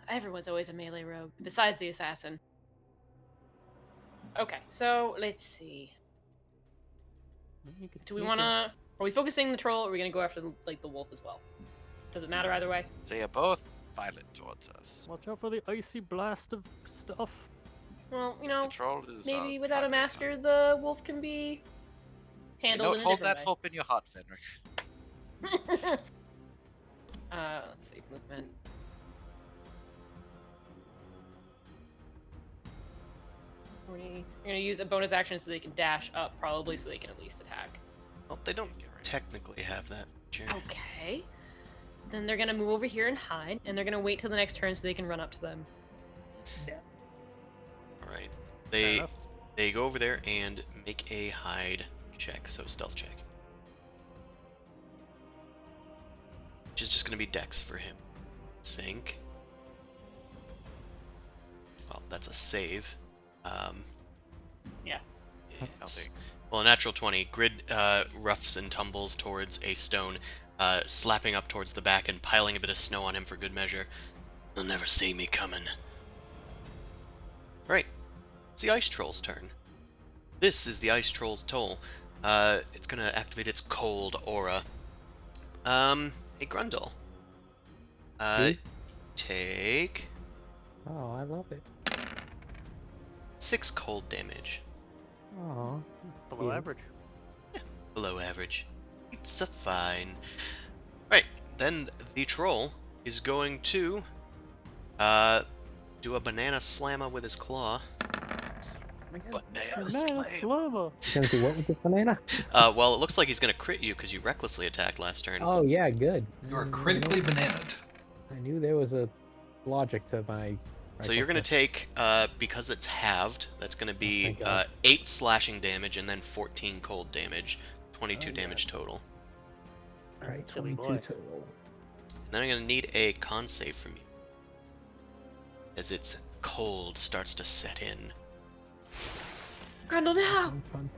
Everyone's always a melee rogue, besides the assassin. Okay, so let's see. You could Do we sneak want in. to? Are we focusing the troll, or are we gonna go after the wolf as well? Does it matter either way? They are both violent towards us. Watch out for the icy blast of stuff. Well, you The know, troll is maybe our without a primary master, the wolf can be target. handled in a Hold different that way. hope in your heart, Fenric. Let's see, movement. You're gonna use a bonus action so they can dash up, probably, so they can at least attack. Well, they don't technically have that feature. Okay. Then they're gonna move over here and hide, and they're gonna wait till the next turn so they can run up to them. All right. Fair enough. They go over there and make a hide check, so stealth check. Which is just going to be dex for him. Think. Well, that's a save. Yeah. It's, well, a natural 20. Grid roughs and tumbles towards a stone, slapping up towards the back and piling a bit of snow on him for good measure. They'll never see me coming. Right. It's the Ice Troll's turn. This is the Ice Troll's toll. It's gonna activate its cold aura. Hey Grundle. Take Oh, I love it. 6 cold damage. Oh, Below Yeah. average. Below average. It's a fine. Right, then the troll is going to do a banana slammer with his claw. Banana Banana slam. slammer. you gonna do what with this banana? Well, it looks like he's gonna crit you because you recklessly attacked last turn. Oh yeah, good. You are Mm, critically bananaed. I knew there was a logic to my. So you're gonna recklessness. take, because it's halved, that's gonna be thank God. 8 slashing damage and then 14 cold damage, 22 Oh, yeah. damage total. All right, Silly 22 boy. total. And then I'm gonna need a con save from you, as its cold starts to set in. Grundle now! Fun,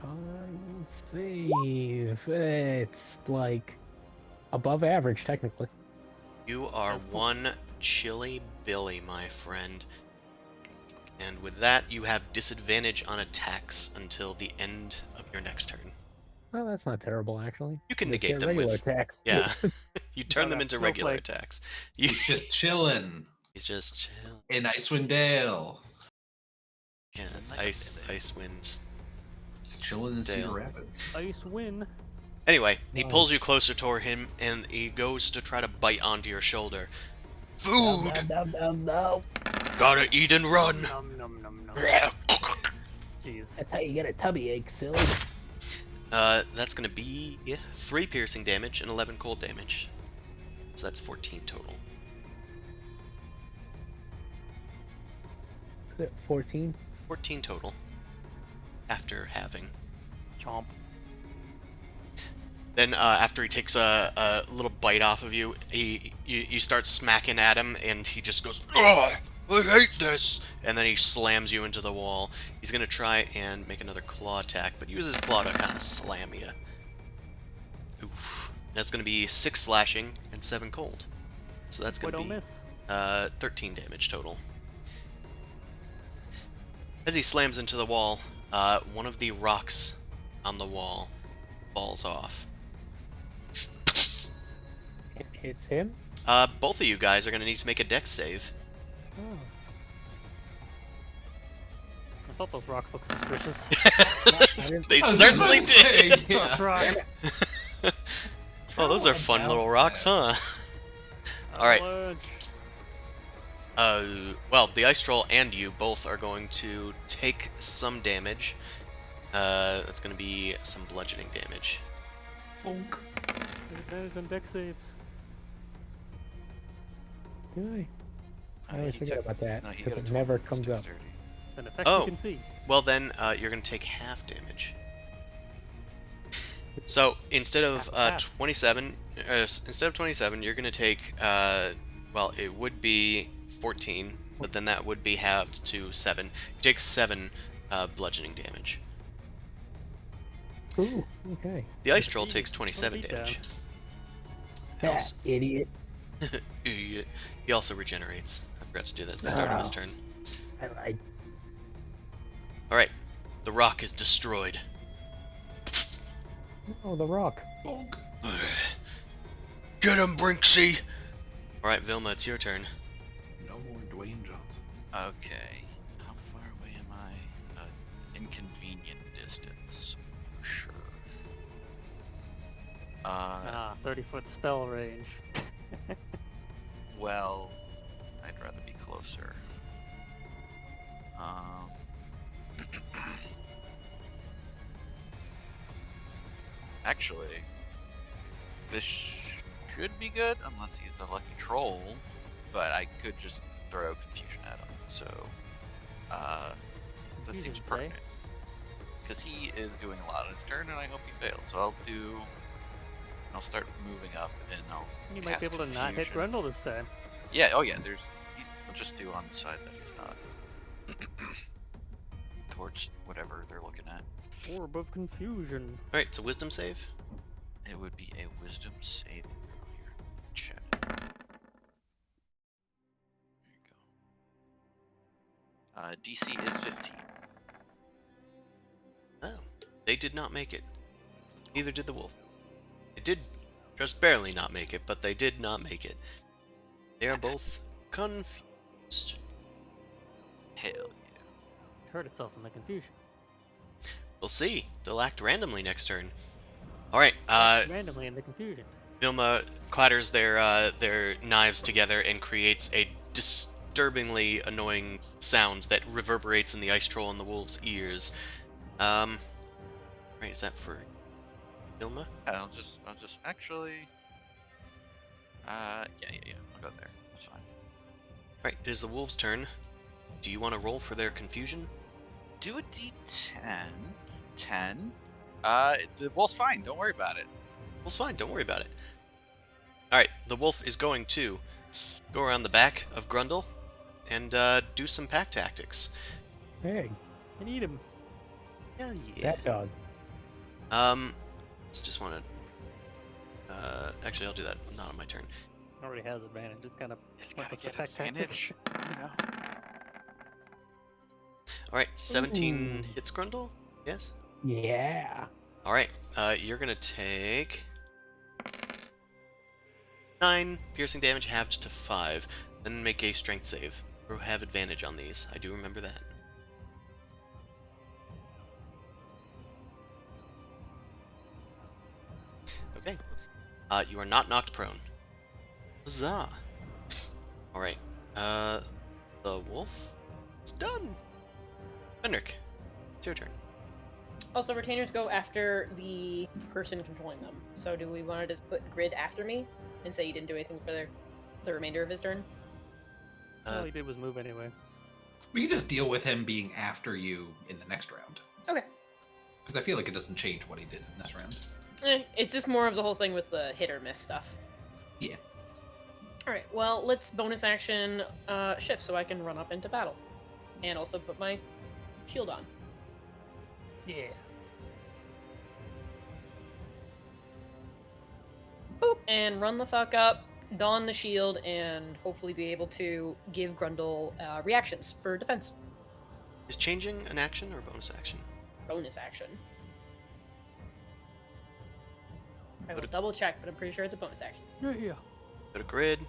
save. It's like above average technically. You are one chilly Billy, my friend. And with that, you have disadvantage on attacks until the end of your next turn. Oh, that's not terrible actually. You can Just negate get them regular with... attacks. Yeah. You turn Oh, them that into regular snowflake. attacks. You... He's just chilling He's just chill. in Icewind Dale. Yeah, Like a ice winds. He's chilling in Cedar Dale. Rapids. Ice win. Anyway, he Wow. pulls you closer toward him, and he goes to try to bite onto your shoulder. No, Food! no, no, no. Gotta eat and run! Nom nom nom nom. Jeez. That's how you get a tummy ache, silly. That's gonna be 3 piercing damage and 11 cold damage. So that's 14 total. Is it 14? 14 total. After halving. Chomp. Then, after he takes a little bite off of you, you start smacking at him, and he just goes, "Ugh, I hate this!" And then he slams you into the wall. He's gonna try and make another claw attack, but use his claw to kind of slam you. Oof. That's gonna be 6 slashing and 7 cold. So that's Boy, gonna don't be miss. 13 damage total. As he slams into the wall, one of the rocks on the wall falls off. hits him? Both of you guys are going to need to make a dex save. Oh. I thought those rocks looked suspicious. They I was certainly gonna say, did. yeah. First rock. Oh, those are fun about little rocks, that? huh? All right. Ledge. Well, the ice troll and you both are going to take some damage. That's going to be some bludgeoning damage. Bonk. Advantage on deck saves. Do I always he forget took- about that, no, he 'cause got a it never 20 on his comes up. dexterity. It's an effect Oh. you can see. Well, then you're going to take half damage. So instead of Half. 27, you're going to take. Well, it would be 14, but then that would be halved to 7. You take 7 bludgeoning damage. Ooh, okay. The ice troll Easy. takes 27 20 feet damage. That idiot. Idiot. He also regenerates. I forgot to do that at the start of his Ah. turn. I Alright, the rock is destroyed. Oh, the rock. Bonk. Get him, Brinksy! Alright, Vilma, it's your turn. No more Dwayne Johnson. Okay. How far away am I? Inconvenient distance, for sure. 30-foot spell range. Well, I'd rather be closer. Actually, this should be good unless he's a lucky troll, but I could just throw confusion at him. So, this seems Confusion, say? pertinent. Because he is doing a lot on his turn, and I hope he fails. So I'll start moving up, and I'll You might be cast able to not hit confusion. Grundle this time. Yeah, oh yeah, we'll just do on the side that he's not. Towards whatever they're looking at. Orb of confusion. Alright, it's a wisdom save. It would be a wisdom saving throw here. Chat. There you go. DC is 15. Oh, they did not make it. Neither did the wolf. They did just barely not make it, but they did not make it. They are both confused. Hell yeah. It hurt itself in the confusion. We'll see. They'll act randomly next turn. Alright, Randomly in the confusion. Vilma clatters their knives together and creates a disturbingly annoying sound that reverberates in the ice troll and the wolf's ears. Right, is that for Vilma? I'll just actually. Yeah. I'll go there. That's fine. Right, it is the wolf's turn. Do you want to roll for their confusion? Do a D10. 10. The wolf's fine. Don't worry about it. Wolf's fine, don't worry about it. Alright, the wolf is going to go around the back of Grundle and do some pack tactics. Hey, And eat him. Hell yeah. that dog. Let's just want to... actually, I'll do that. Not on my turn. Already has advantage. It's kind of It's gotta pointless to get pack tactics. advantage. You know. Alright, 17 Ooh. hits Grundle? Yes? Yeah. Alright, you're gonna take 9 piercing damage halved to 5. Then make a strength save. Or have advantage on these. I do remember that. Okay. You are not knocked prone. Huzzah! Alright. The wolf is done. Fenric, it's your turn. Also, retainers go after the person controlling them. So do we want to just put Grid after me and say he didn't do anything for the remainder of his turn? All he did was move anyway. We can just deal with him being after you in the next round. Okay. Because I feel like it doesn't change what he did in this round. It's just more of the whole thing with the hit or miss stuff. Yeah. Alright, well, let's bonus action shift so I can run up into battle. And also put my shield on. Yeah. Boop! And run the fuck up, don the shield, and hopefully be able to give Grundle reactions for defense. Is changing an action or a bonus action? Bonus action. I will But- double check, but I'm pretty sure it's a bonus action. Yeah. Go to grid.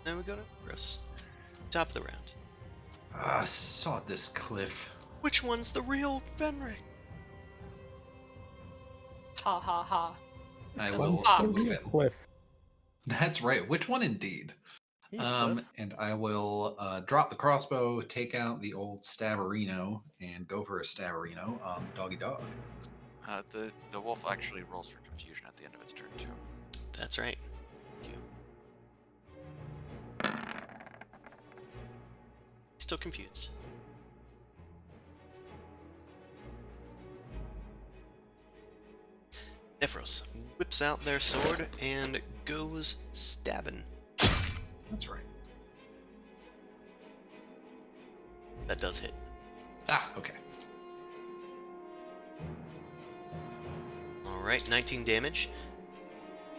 Then we go to gross. Top of the round. Sod this cliff. Which one's the real Fenric? Ha ha ha. I One's will Ah. the move real it. Cliff. That's right. Which one indeed? Hey, Cliff. And I will drop the crossbow, take out the old Stabarino, and go for a Stabarino on the doggy dog. The wolf actually rolls for confusion at the end of its turn too. That's right. Thank you. Still confused. Nephros whips out their sword and goes stabbing. That's right. That does hit. Okay. Alright, 19 damage.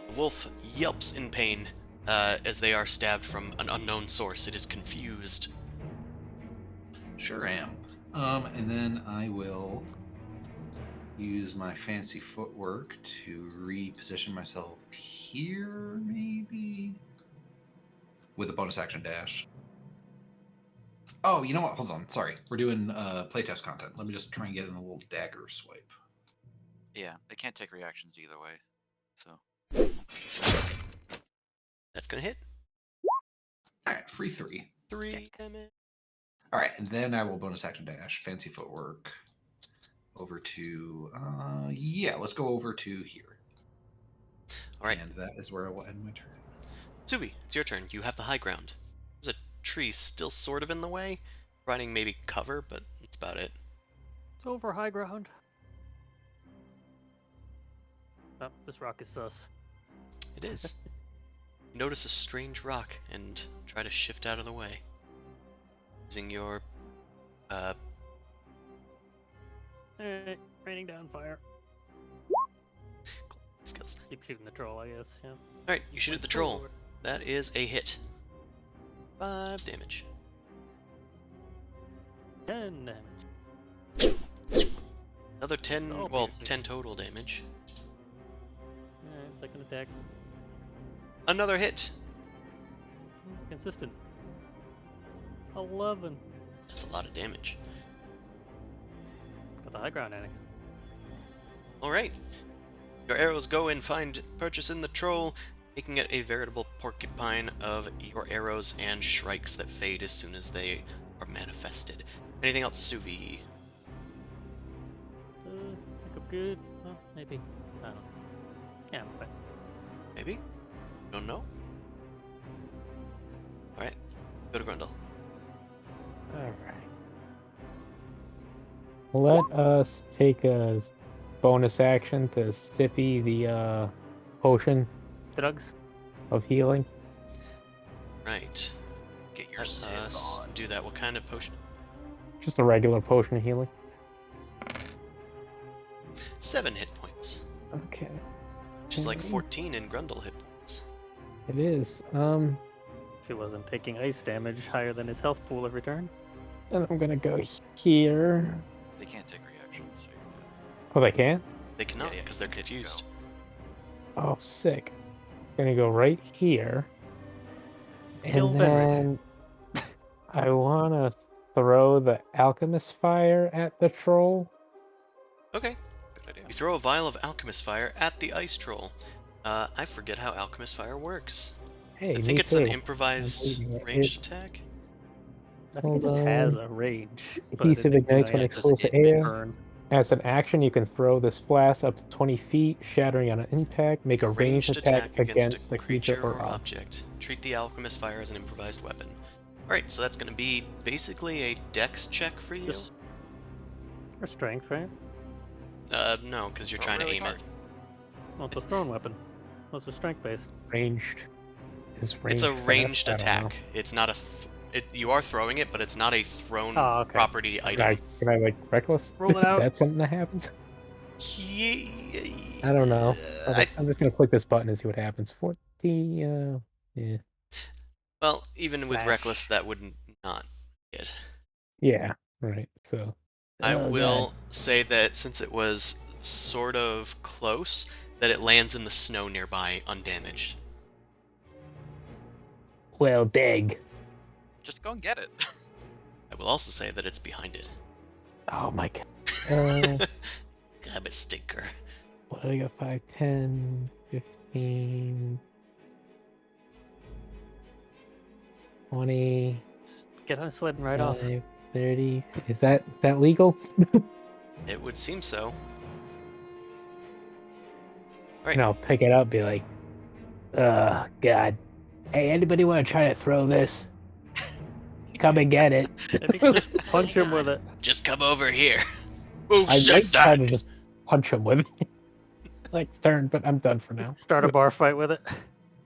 The wolf yelps in pain as they are stabbed from an unknown source. It is confused. Sure am. And then I will use my fancy footwork to reposition myself here, maybe? With a bonus action dash. Oh, you know what? Hold on. Sorry. We're doing playtest content. Let me just try and get in a little dagger swipe. Yeah, they can't take reactions either way. So That's gonna hit. All right, free 3. 3 damage. All right, and then I will bonus action dash, fancy footwork, over to, yeah, let's go over to here. Alright, And that is where I will end my turn. Suvi, it's your turn. You have the high ground. There's a tree still sort of in the way, providing maybe cover, but that's about it. It's over high ground. Oh, this rock is sus. It is. You notice a strange rock and try to shift out of the way. Using your, Raining down fire. skills. Keep shooting the troll, I guess, yeah. Alright, you shoot at the troll. That is a hit. 5 damage. 10 damage. Another 10, Oh, well, piercing. 10 total damage. Alright, second attack. Another hit. Consistent. 11. That's a lot of damage. Got the high ground, Anakin. Alright. Your arrows go and find purchase in the troll, making it a veritable porcupine of your arrows and shrikes that fade as soon as they are manifested. Anything else, Suvi? Think I'm good? Well, maybe. I don't know. Yeah, I'm fine. Maybe? Don't know? Alright. Go to Grundle. Alright. Let us take a bonus action to sippy the potion Drugs? of healing. Right. get your Let sip us on. do that. What kind of potion? Just a regular potion of healing. 7 hit points. Okay. Which is like Okay. 14 in Grundle hit points. It is. If he wasn't taking ice damage higher than his health pool every turn. And I'm gonna go here. They can't take reactions. So you're good. Oh, they can? They cannot yeah, because they're you can confused. Oh, sick. Gonna go right here. Kill And Venric. then I wanna throw the alchemist fire at the troll. Okay. Good idea. You throw a vial of alchemist fire at the ice troll. I forget how alchemist fire works. Hey, I me think it's too. an improvised reading it. ranged attack. I think it just Hold has on. a range. Adhesive it ignites when it exposed to doesn't hit air. Burn. As an action, you can throw this blast up to 20 feet, shattering on an impact. Make a ranged attack against the creature or object. object. Treat the alchemist fire as an improvised weapon. Alright, so that's going to be basically a dex check for you. Just or strength, right? No, because you're Throw trying to really aim hard. it. Well, it's a thrown weapon. Those are strength based. Ranged. Is It's a ranged ranged fast? I don't know. attack. It's not a. You are throwing it, but it's not a thrown Oh, okay. property Can item. I like reckless? Roll it Is out. that something that happens? Yeah, I don't know. I- I'm just gonna click this button and see what happens. 40. Yeah. well, even with Flash. reckless, that wouldn't not hit. Yeah. Right. So. I Oh, will God. say that since it was sort of close, that it lands in the snow nearby undamaged. Well, dang. Just go and get it. I will also say that it's behind it. Oh my god. Grab a stinker. What did I got? 5, 10, 15, 20, Just get on a sled and ride off. 30. Is that legal? It would seem so. Right. And I'll pick it up, be like, God. Hey, anybody want to try to throw this? Come and get it. I think just punch him with it. Just come over here. Who I said might try to that? just punch him with it. Like turn, but I'm done for now. Start a bar fight with it.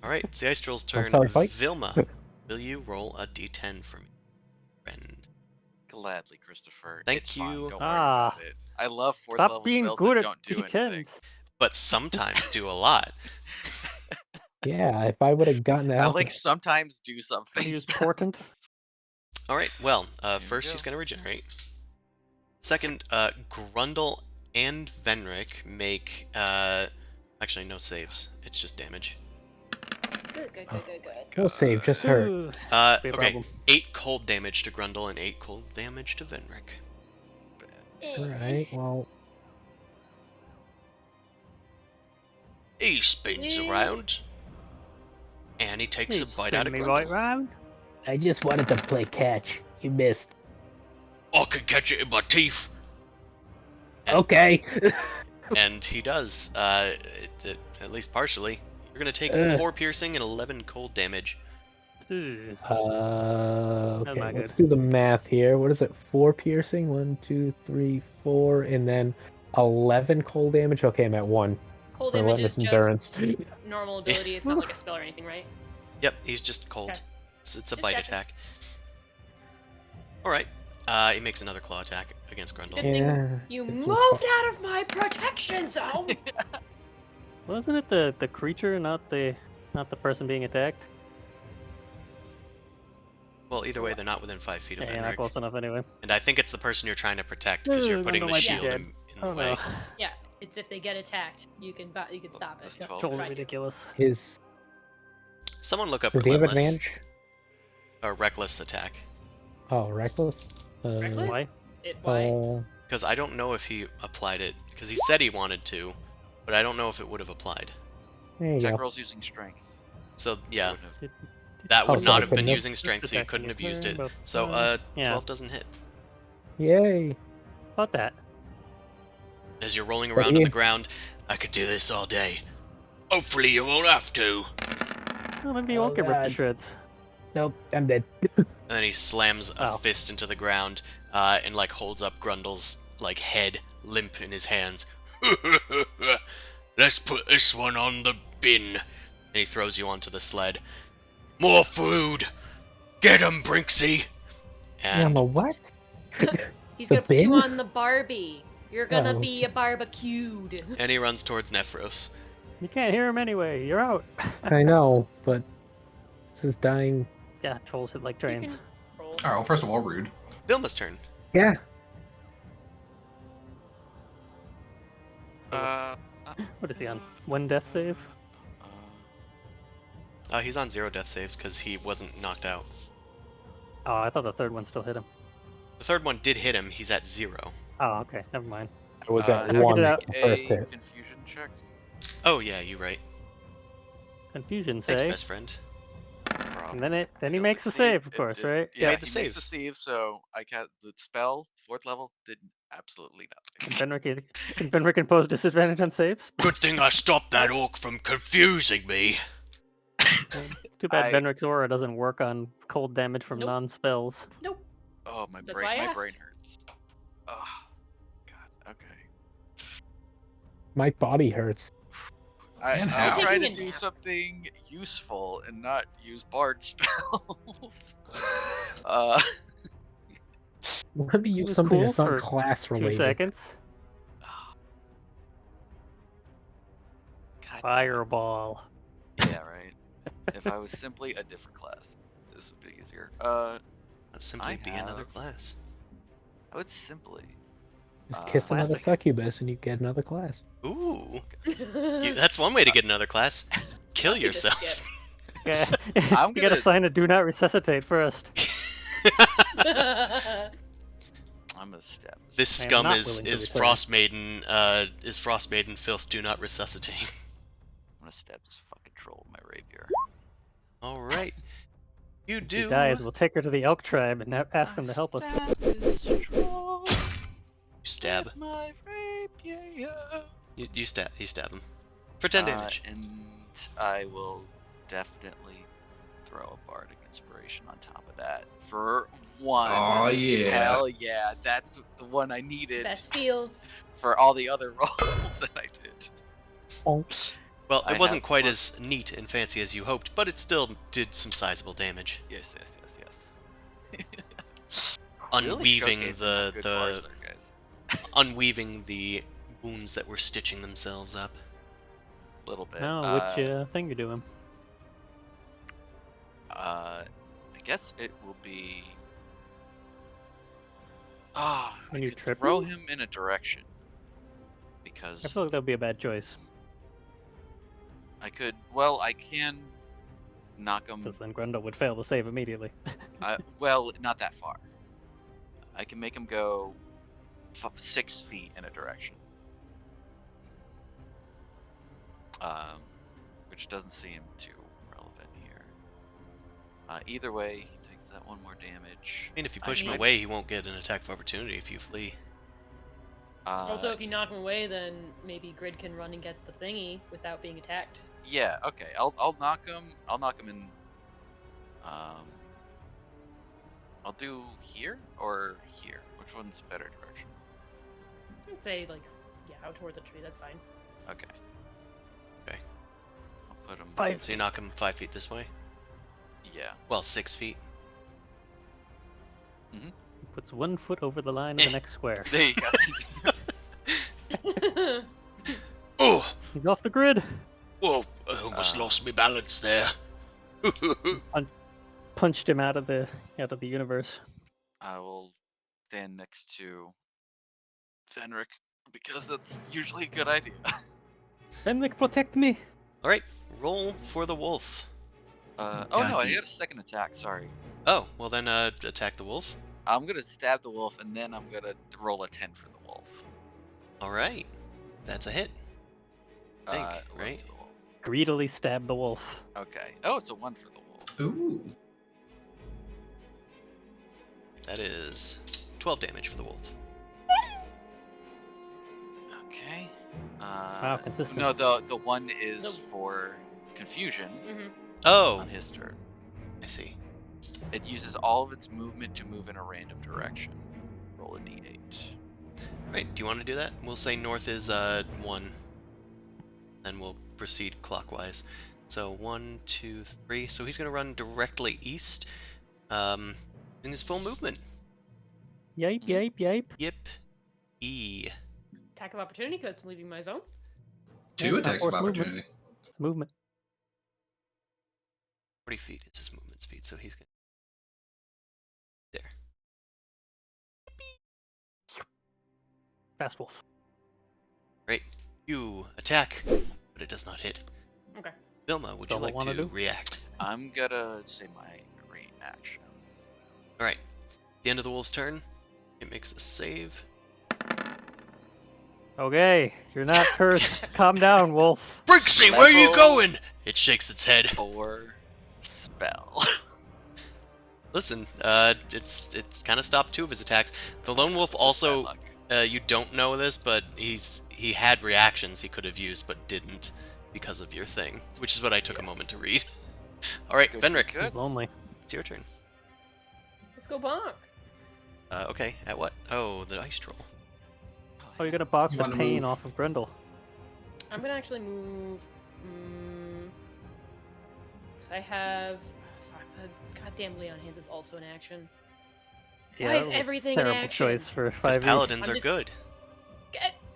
All right, it's the Ice Troll's turn. sorry, fight. Vilma, will you roll a d10 for me, friend? Gladly, Christopher. Thank It's fine, you. don't worry Ah. about it. I love 4th Stop level being spells good that at don't do anything. D10s. But sometimes do a lot. Yeah, if I would have gotten I out. like sometimes do something. Use portent. All right, well, we first he's go. going to regenerate. Second, Grundle and Venric make, actually no saves. It's just damage. Good. Go save, just hurt. Ooh, be a Okay, problem. 8 cold damage to Grundle and 8 cold damage to Venric. Alright, well, He spins Yeah. around, and he takes a Hey, bite spin out of me Grundle. right round. I just wanted to play catch. You missed. I can catch it in my teeth. And- Okay. And he does, at least partially. You're going to take Ugh. 4 piercing and 11 cold damage. Ooh. Okay, not let's good. do the math here. What is it? 4 piercing? 1, 2, 3, 4, and then 11 cold damage? Okay, I'm at 1. Cold For damage Relentless is Endurance. just normal ability. It's not like a spell or anything, right? Yep, he's just cold. Okay. It's a Just bite checking. attack. Alright, he makes another claw attack against Grundle. Good thing Yeah. you this is moved out of my protection zone. Wasn't it the creature, not the person being attacked? Well, either way, they're not within 5 feet of Yeah, not Venric. close enough anyway. And I think it's the person you're trying to protect because you're Ooh, putting Grundle the might be shield dead. in Oh the way. no. Yeah, it's if they get attacked, you can stop That's it. 12. Totally Right. ridiculous. His. Someone look up Does he have Relentless. advantage? Or Reckless attack. Oh, reckless? Reckless? Why? Why? Because I don't know if he applied it. Because he said he wanted to, but I don't know if it would have applied. There you Jack go. rolls using strength. So, yeah, Wouldn't have- that Oh, would so not I have been couldn't have- using strength, so you couldn't have used it. But, So, 12 yeah. doesn't hit. Yay. About that. As you're rolling But around on Ian- the ground, I could do this all day. Hopefully you won't have to. Well, maybe you Oh, won't get ripped to God. shreds. Nope, I'm dead. And then he slams a Oh. fist into the ground, and like holds up Grundle's like head limp in his hands. Let's put this one on the bin. And he throws you onto the sled. More food! Get 'em, Brinksy! Yeah, And I'm a what? He's The gonna put you bin? on the Barbie. You're gonna Oh. be a barbecued. and he runs towards Nephros. You can't hear him anyway. You're out. I know, but this is dying. Yeah, trolls hit like trains. Roll. All right. Well, first of all, rude. Vilma's turn. Yeah. What is he on? 1 death save? He's on 0 death saves because he wasn't knocked out. Oh, I thought the third one still hit him. The third one did hit him. He's at 0. Oh, okay. Never mind. I was I at figured 1 it out. the first A hit. confusion check. Oh yeah, you right. Confusion Thanks, save. best friend. And then he He'll makes a succeed. save, of course, right? Yeah, made the he makes save. a save, so I cast the spell, 4th level, did absolutely nothing. Can Benrick impose disadvantage on saves? Good thing I stopped that orc from confusing me. It's too bad I- Benrick's aura doesn't work on cold damage from Nope. non-spells. Nope. Oh, my That's why I brain asked. hurts. Oh, God, okay. My body hurts. And I'll how? try to Taking a do nap. something useful and not use bard spells. Let me It use was something cool that's not for class 2 related. seconds. God, Fireball. yeah, right. If I was simply a different class, this would be easier. Let's simply I be another have- class. I would simply. Just kiss another Classic. succubus and you get another class. Ooh, that's one way to get another class. Kill I'll keep this yourself. skip. Yeah. I'm You gotta gonna- sign a do not resuscitate first. I'm gonna stab this. This I am scum not is willing to return. Frostmaiden filth. Do not resuscitate. I'm gonna stab this fucking troll with my rapier. All right, you If do. he dies, we'll take her to the elk tribe and ask them to help us. You stab. With my rapier. You stab. You stab him for 10 damage. And I will definitely throw a bardic inspiration on top of that for 1. Oh yeah. Hell yeah, that's the one I needed Best feels. for all the other rolls that I did. Well, I it wasn't have quite one. as neat and fancy as you hoped, but it still did some sizable damage, Yes. unweaving Really showcasing how the good bars are, guys. unweaving the wounds that were stitching themselves up. A little bit. Oh, which thing you doing? I guess it will be. Ah, I When you could trip throw him? him in a direction I because feel like that would be a bad choice, I could. Well, I can knock him. because then Grundle would fail to save immediately. Well, not that far. I can make him go 6 feet in a direction. Which doesn't seem too relevant here. Either way, he takes that 1 more damage. I mean, if you push him might- away, he won't get an attack of opportunity if you flee. Also, if you knock him away, then maybe Grid can run and get the thingy without being attacked. Yeah, okay. I'll knock him. I'll knock him in. I'll do here or here. Which one's a better direction? I'd say, like, yeah, out toward the tree, that's fine. Okay. Okay. I'll put him. 5 So you knock him 5 feet this way? Yeah. Well, 6 feet. He puts 1 foot over the line of the next square. There you go. Oh! He's off the grid. Whoa! I almost lost my balance there. Punched him out of the universe. I will stand next to Fenric because that's usually a good idea. Fenric, protect me. All right, roll for the wolf. Oh Yeah, no, I he- got a second attack. Sorry. Oh, well then attack the wolf. I'm gonna stab the wolf and then I'm gonna roll a 10 for the wolf. All right, that's a hit. Think, 11 right? for the wolf. Greedily stab the wolf. Okay. Oh, it's a 1 for the wolf. Ooh. That is 12 damage for the wolf. Okay. Wow, consistent. No, the 1 is The- for confusion Mm-hmm. Oh, on his turn. I see. It uses all of its movement to move in a random direction. Roll a d8. Right, do you want to do that? We'll say north is 1. Then we'll proceed clockwise. So 1, 2, 3. So he's going to run directly east. In his full movement. Yipe, yipe, yipe. Yip. E. Attack of opportunity because it's leaving my zone. 2 It's not attacks of forced movement. opportunity. It's movement. 40 feet is his movement speed, so he's going to... There. Fast wolf. Right. You attack, but it does not hit. Okay. Vilma, would you Vilma like wanna to do? react? I'm gonna say my reaction. Alright. The end of the wolf's turn. It makes a save. Okay, you're not cursed. Calm down, wolf. Brixie, where are you Level- going? It shakes its head. 4 spell. Listen, it's kind of stopped 2 of his attacks. The lone wolf also, Bad luck. you don't know this, but he had reactions he could have used but didn't because of your thing, which is what I took a Yes. moment to read. All right, Good, Fenric, good. He's lonely. it's your turn. Let's go bonk. Okay, at what? Oh, the dice roll. Oh, you're gonna balk You the wanna pain move? off of Grendel. I'm gonna actually move. 'Cause I have. Fuck, the goddamn Leon Hands is also an action. Why that is was everything a an terrible action? choice for Because 5e. paladins I'm are just- good.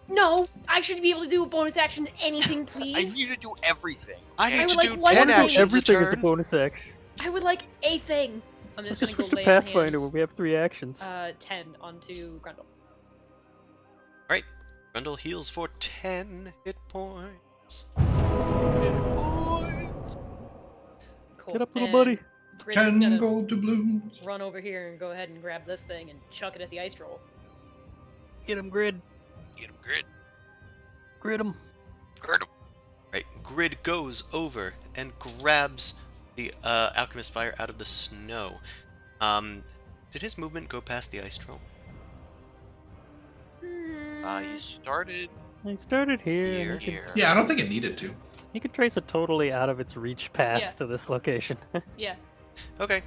No, I should be able to do a bonus action anything, please. I need you to do everything. I okay? need would to like do one 10 thing. actions a Everything is a turn. bonus action. I would like a thing. I'm Let's just just gonna switch go to lay on Pathfinder hands. where we have 3 actions. 10 onto Grundle. Right, Grundle heals for 10 hit points. Cool. Get up, little And buddy. Grid is 10 gonna gold doubloons. run over here and go ahead and grab this thing and chuck it at the ice troll. Get him, Grid. Get him, Grid. Grid him. Grid him. Right, Grid goes over and grabs the alchemist fire out of the snow. Did his movement go past the ice troll? He started He started here. Here. And here. Yeah, I don't think it needed to. he can trace it totally out of its reach path Yeah. to this location. Yeah, Okay.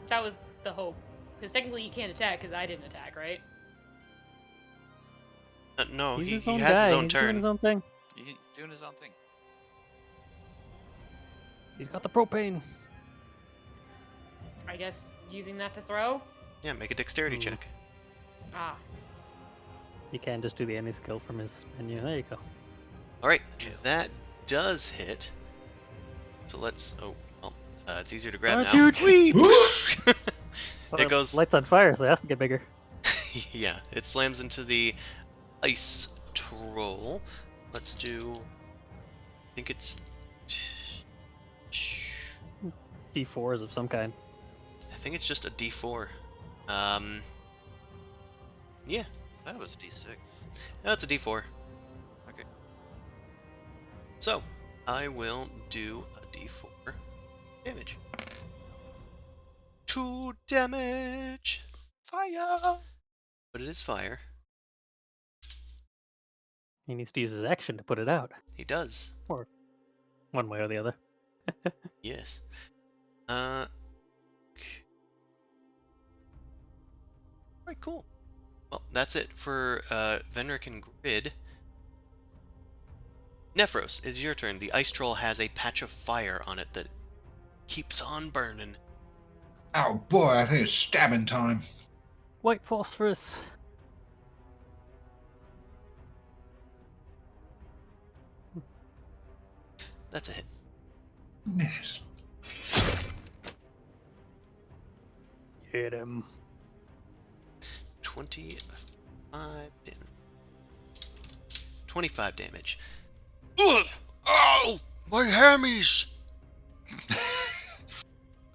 that was the hope. Because technically you can't attack because I didn't attack, right? No, He's he his own has guy. his own He's doing turn. his own thing. He's doing his own thing. He's got the propane. I guess using that to throw? Yeah, make a dexterity Ooh. check. Ah. You can just do the any skill from his menu. There you go. Alright, that does hit. So let's... Oh, well, it's easier to grab That's now. huge. It Well, goes... Light's on fire, so it has to get bigger. Yeah, it slams into the ice troll. Let's do... I think it's... D4s of some kind. I think it's just a D4. Yeah, That was a D6. that's a D4. Okay. So, I will do a D4 damage. 2 damage! Fire! But it is fire. He needs to use his action to put it out. He does. Or one way or the other. Yes. Alright, cool. Well, that's it for Venric and Grid. Nephros, it's your turn. The ice troll has a patch of fire on it that keeps on burning. Oh boy, I think it's stabbing time. White phosphorus. That's a hit. Yes. Hit him. 25 damage. 25 damage. Ugh! Ow! My hammies!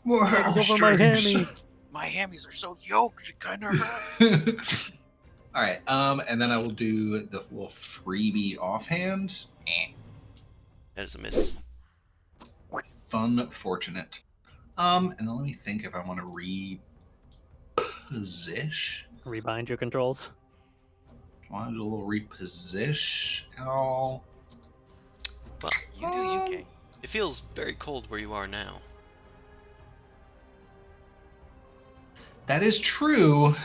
More Hands over my hamstrings. hammy. My hammies are so yoked, it kind of hurt. All right, and then I will do the little freebie offhand. That is a miss. Fun, fortunate. And then let me think if I want to reposition. Rebind your controls. Want to do a little reposition at all? Well, You do you, King. it feels very cold where you are now. That is true.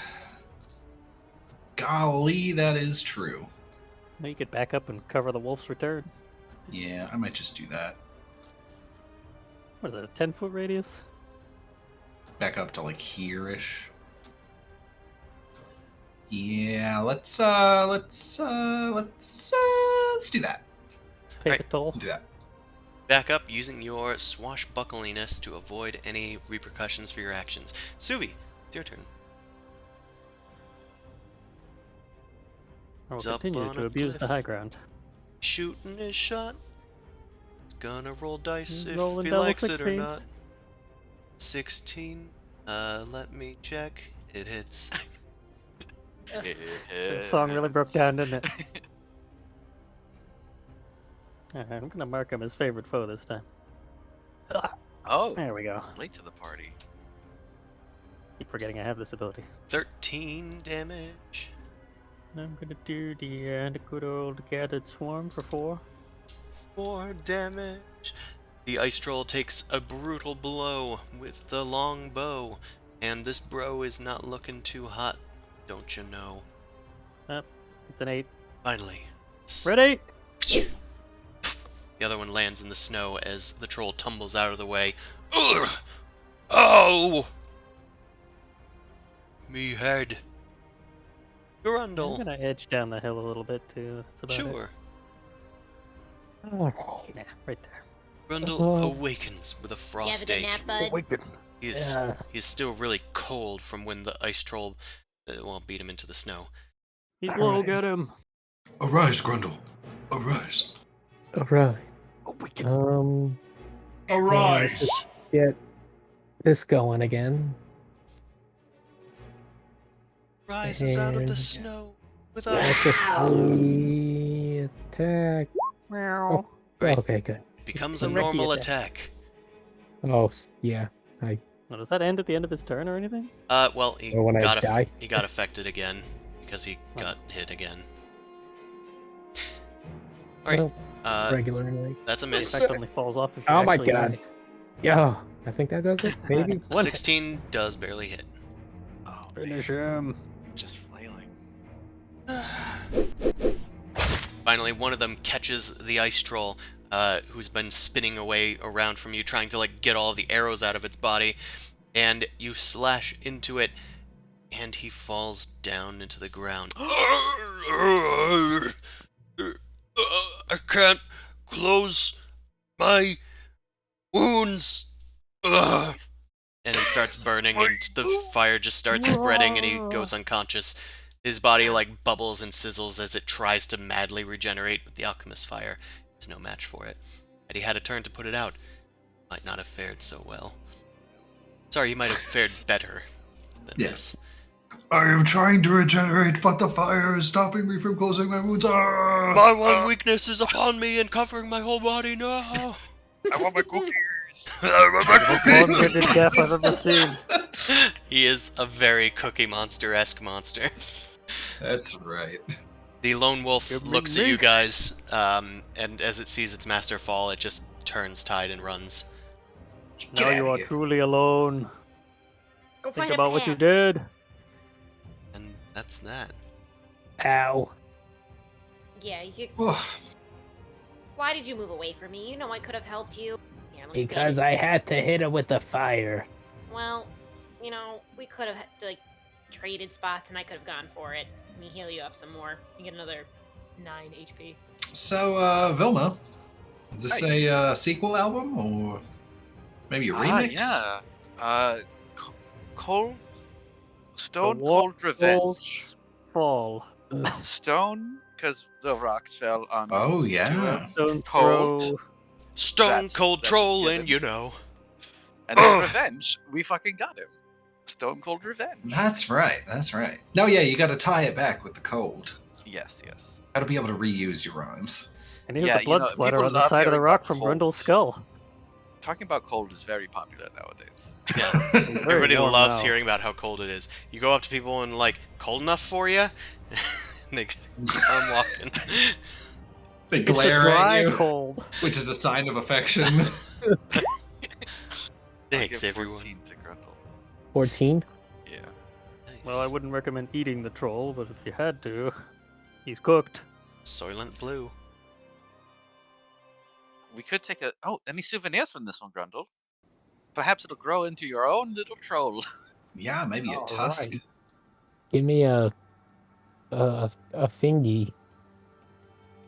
Golly, that is true. Well, you could back up and cover the wolf's return. Yeah, I might just do that. What is it, a 10-foot radius? Back up to like here-ish. Yeah, let's do that. Pay Right. the toll. Do that. Back up using your swashbuckliness to avoid any repercussions for your actions. Suvi, it's your turn. I will He's up continue on to a abuse the cliff. high ground. Shooting his shot. He's gonna roll dice if Rolling he double likes it or 16s. not. 16. Let me check. It hits. The song really broke down, didn't it? Alright, I'm gonna mark him as favorite foe this time. Ugh, Oh, there we go. late to the party. Keep forgetting I have this ability. 13 damage. I'm gonna do the good old gathered swarm for 4. 4 damage. The ice troll takes a brutal blow with the long bow, and this bro is not looking too hot, don't you know? It's an 8. Finally. Ready? The other one lands in the snow as the troll tumbles out of the way. Ugh! Oh! Me head. I'm Grundle. gonna edge down the hill a little bit too. That's about Sure. it. Yeah, right there. Grundle awakens with a You have a frost good ache. nap, bud? He's Yeah. he's still really cold from when the ice troll beat him into the snow. He's low, Alright. get him. Arise, Grundle. Arise. All right. Awaken. Arise! Get this going again. Rises out of the And- snow with a... Accuracy attack. Meow. Right. Okay, good. Becomes a a Reghed normal attack. attack. Oh, yeah. Now, does that end at the end of his turn or anything? Well, he Or when I die? he got affected again because he got hit again. All right. Well, regularly. That's a The miss. effect only falls off if you Oh my actually god. die. Yeah, I think that does it. Maybe. A 16 does barely hit. Oh, Finish man. him. Just flailing. Finally, one of them catches the ice troll, who's been spinning away around from you, trying to like get all the arrows out of its body, and you slash into it, and he falls down into the ground. I can't close my wounds. Ugh. And he starts burning, and the fire just starts spreading, and he goes unconscious. His body like bubbles and sizzles as it tries to madly regenerate, but the alchemist fire is no match for it. Had he had a turn to put it out, might not have fared so well. Sorry, he might have fared better than this. I am trying to regenerate, but the fire is stopping me from closing my wounds. My one weakness is upon me and covering my whole body now. I want my cookies! Long-headed death I've ever seen. He is a very Cookie Monster-esque monster. That's right. The lone wolf Give me looks at you meat. guys, and as it sees its master fall, it just turns tide and runs. Now you are truly alone. Go Think find a about what you path. did. And that's that. Ow. Yeah, you. Oh, Why did you move away from me? You know I could have helped you. Here, let me Because get I had to hit him with the fire. it. Well, you know, we could have like traded spots, and I could have gone for it. Let me heal you up some more. You get another 9 HP. so, Vilma, is this Hi. a sequel album or maybe a remix? Yeah. Cold. Stone The Cold walls Revenge. Fall. Stone, because the rocks fell on. Oh to yeah. him. Don't Cold. throw. Stone cold that's trolling, given. you know. And then Revenge, we fucking got him. Stone Cold Revenge. That's right. That's right. No, yeah, you got to tie it back with the cold. Yes, yes. Got to be able to reuse your rhymes. And here's Yeah, the blood you know, splatter people on the love side of the hearing rock about from cold. Brundle's skull. Talking about cold is very popular nowadays. Yeah. Very Everybody warm loves now. hearing about how cold it is. You go up to people and like, cold enough for you? And they keep on walking. They It's a glare dry at you, cold. which is a sign of affection. Thanks, I'll give everyone. 14 to Grundle. 14? Yeah. Well, I wouldn't recommend eating the troll, but if you had to, he's cooked. Soylent Blue. We could take a. Oh, any souvenirs from this one, Grundle? Perhaps it'll grow into your own little troll. Yeah, maybe a All tusk. right. Give me a thingy.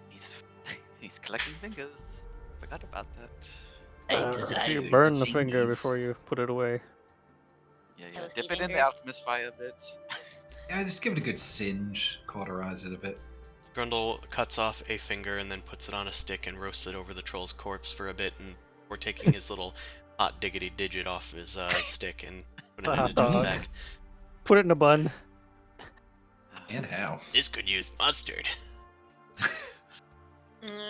He's collecting fingers. Forgot about that. You burn the finger before you put it away. Yeah, Toasty Dip it in finger. the alchemist fire a bit. Yeah, just give it a good singe, cauterize it a bit. Grundle cuts off a finger and then puts it on a stick and roasts it over the troll's corpse for a bit, and we're taking his little hot diggity digit off his stick and putting it Hot into his dog. bag. Put it in a bun. And how? This could use mustard.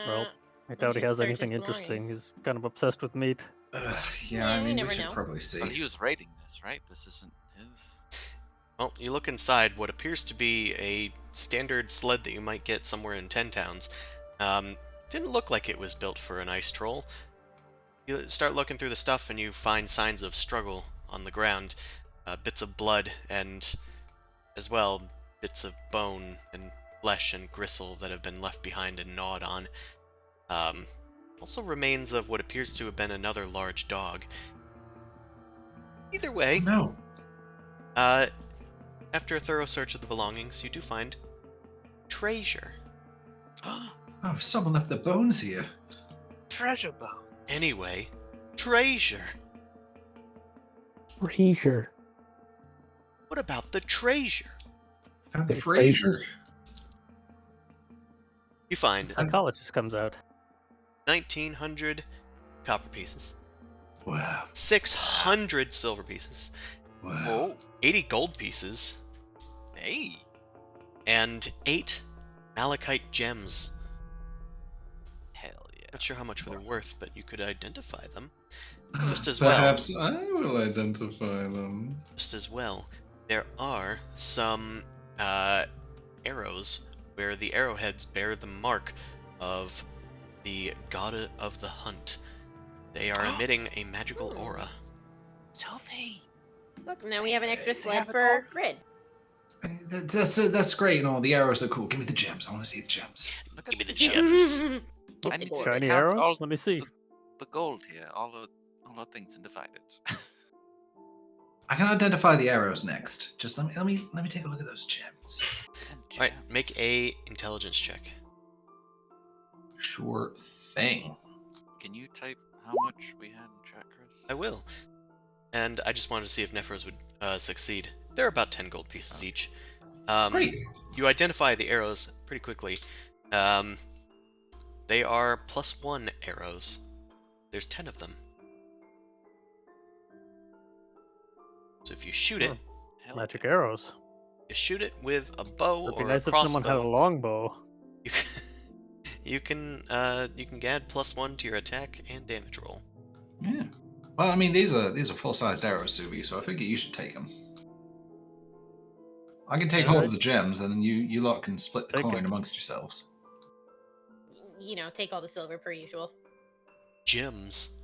Well, I doubt he has anything interesting. He's kind of obsessed with meat. Yeah, Yeah, I you mean, we never should know. probably see. Well, he was raiding this, right? This isn't his. Well, you look inside what appears to be a standard sled that you might get somewhere in 10 towns. Didn't look like it was built for an ice troll. You start looking through the stuff and you find signs of struggle on the ground. Bits of blood and, as well, bits of bone and flesh and gristle that have been left behind and gnawed on. Also remains of what appears to have been another large dog. Either way, No. after a thorough search of the belongings, you do find treasure. Oh, someone left the bones here. Treasure bone. Anyway, treasure. Frazier. What about the treasure? Found The Fraser. You find Psychologist comes out. 1,900 copper pieces. Wow. 600 silver pieces, Wow. Whoa. 80 gold pieces, Hey. and 8 malachite gems. Hell yeah. Not sure how much they're worth, but you could identify them. Just as well. Perhaps I will identify them. Just as well, there are some arrows where the arrowheads bear the mark of the god of the hunt. They are emitting a magical aura. Sophie. Look, now we have an extra They sled have it for all. Grid. That's great and all. The arrows are cool. Give me the gems. I want to see the gems. Look Give me at the gems. I need to Shiny count arrows? all Let me see. the gold here. All the things and divide it. I can identify the arrows next. Just let me take a look at those gems. All right, make a intelligence check. Sure thing. Can you type how much we had in chat, Chris? I will. And I just wanted to see if Nephros would succeed. They're about 10 gold pieces each. Great. You identify the arrows pretty quickly. They are +1 arrows. There's 10 of them. So if you shoot it, Hell Magic yeah. arrows. you shoot it with a bow It'd be or nice a if someone had a crossbow. longbow. You can add +1 to your attack and damage roll. Yeah. Well, I mean, these are full-sized arrows, Suvi, so I figure you should take them. I can take hold of the gems, and then you lot can split the Take coin it. amongst yourselves. You know, take all the silver per usual. Gems.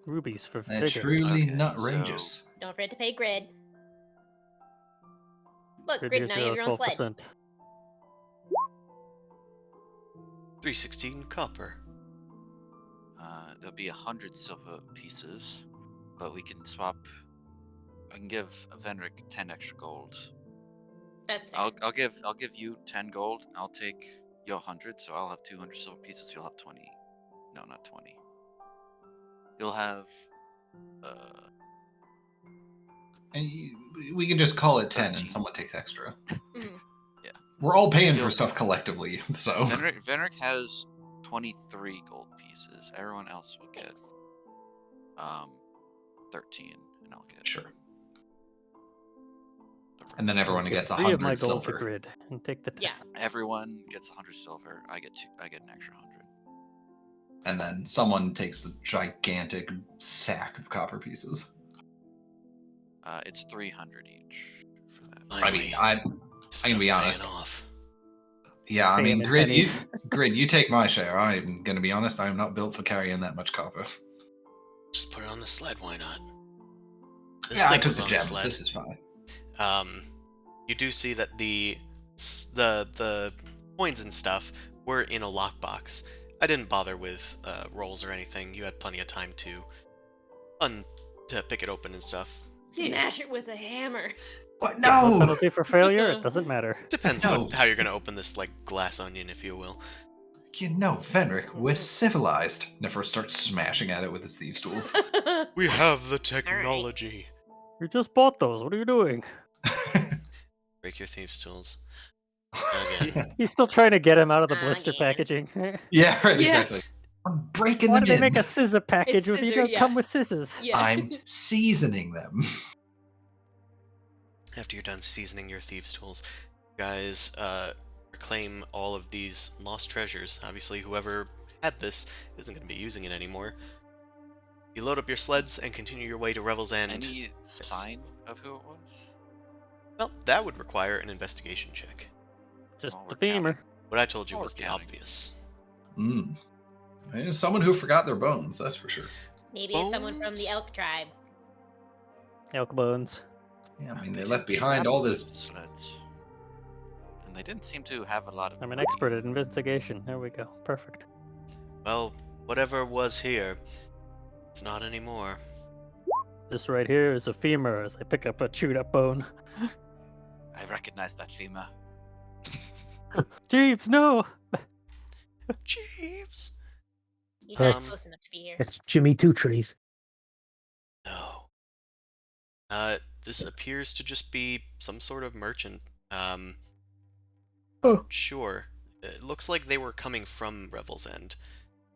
Rubies for They're digging. truly Okay, nutrageous. Don't forget to pay Grid. Look, Grid, Grid, here's now you have your own sled. 12%. 316 copper. There'll be 100 silver pieces, but we can swap. I can give Venric 10 extra gold. That's fair. I'll give you 10 gold. I'll take your 100, so I'll have 200 silver pieces. You'll have 20. No, not 20. You'll have. And we can just call it 10 13. and someone takes extra. Mhm. Yeah. We're all paying for You'll- stuff collectively, so. Venric has 23 gold pieces. Everyone else will get 13, and I'll get. Sure. the And then everyone Give gets 3 of my 100 gold silver. to Grid and take the 10. Yeah. Everyone gets 100 silver. I get an extra 100. And then someone takes the gigantic sack of copper pieces. It's 300 each for that. I mean, I'm gonna be Stuff's honest. paying off. Yeah, I Pay mean, him in Grid, pennies. Grid, you take my share. I'm gonna be honest. I am not built for carrying that much copper. Just put it on the sled, why not? This Yeah, I thing took was the on a gems. sled. This is fine. You do see that the coins and stuff were in a lockbox. I didn't bother with rolls or anything. You had plenty of time to pick it open and stuff. Smash it with a hammer. What? No No. penalty for failure? It doesn't matter. Depends No. how you're gonna open this like glass onion, if you will. You know, Venric, we're civilized. Nefer starts smashing at it with his thieves' tools. We have the technology. You just bought those. What are you doing? Break your thieves' tools. Again. He's still trying to get him out of the blister Again. packaging. Yeah, right, Yeah. exactly. I'm breaking Why them did they in. make a scissor package It's when you scissor, don't yeah. come with scissors? Yeah. I'm seasoning them. After you're done seasoning your thieves' tools, you guys reclaim all of these lost treasures. Obviously, whoever had this isn't going to be using it anymore. You load up your sleds and continue your way to Revel's End. Any sign of who it was? Well, that would require an investigation check. Just Well, the we're femur. What I told you Oh, was we're the counting. obvious. Someone who forgot their bones, that's for sure. Maybe it's someone from the Bones? elk tribe. Elk bones. Yeah, I mean, they did left behind trap all this. sleds. And they didn't seem to have a lot of. I'm an money. expert at investigation. There we go. Perfect. Well, whatever was here, it's not anymore. This right here is a femur as I pick up a chewed up bone. I recognize that femur. Jeeves, no! Jeeves! He's not Um, close enough to be here. It's Jimmy Two Trees. No. This appears to just be some sort of merchant. Oh. Sure. It looks like they were coming from Revel's End,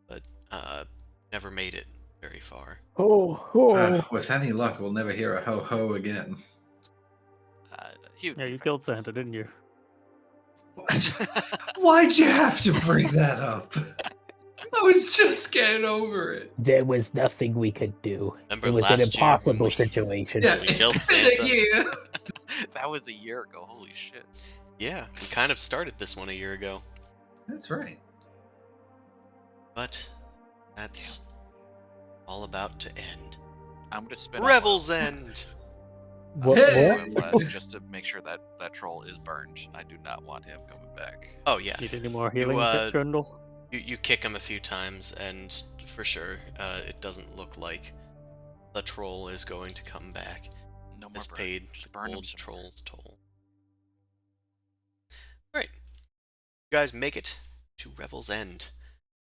but never made it very far. With any luck, we'll never hear a ho-ho again. He would Yeah, be you right. killed Santa, didn't you? Why'd you have to bring that up? I was just getting over it. There was nothing we could do. Remember It was an last year when impossible we- situation. Yeah, We killed it's been a Santa. year. That was a year ago. Holy shit. Yeah, we kind of started this one a year ago. That's right. But that's all about to end. I'm gonna spin Revel's End! What? Hey! what? just to make sure that that troll is burned. I do not want him coming back. Oh, yeah. Need any more healing, Grundle? You kick him a few times, and for sure, it doesn't look like the troll is going to come back. No more Has burn. paid Just the burn him old some more. troll's toll. Alright. You guys make it to Revel's End.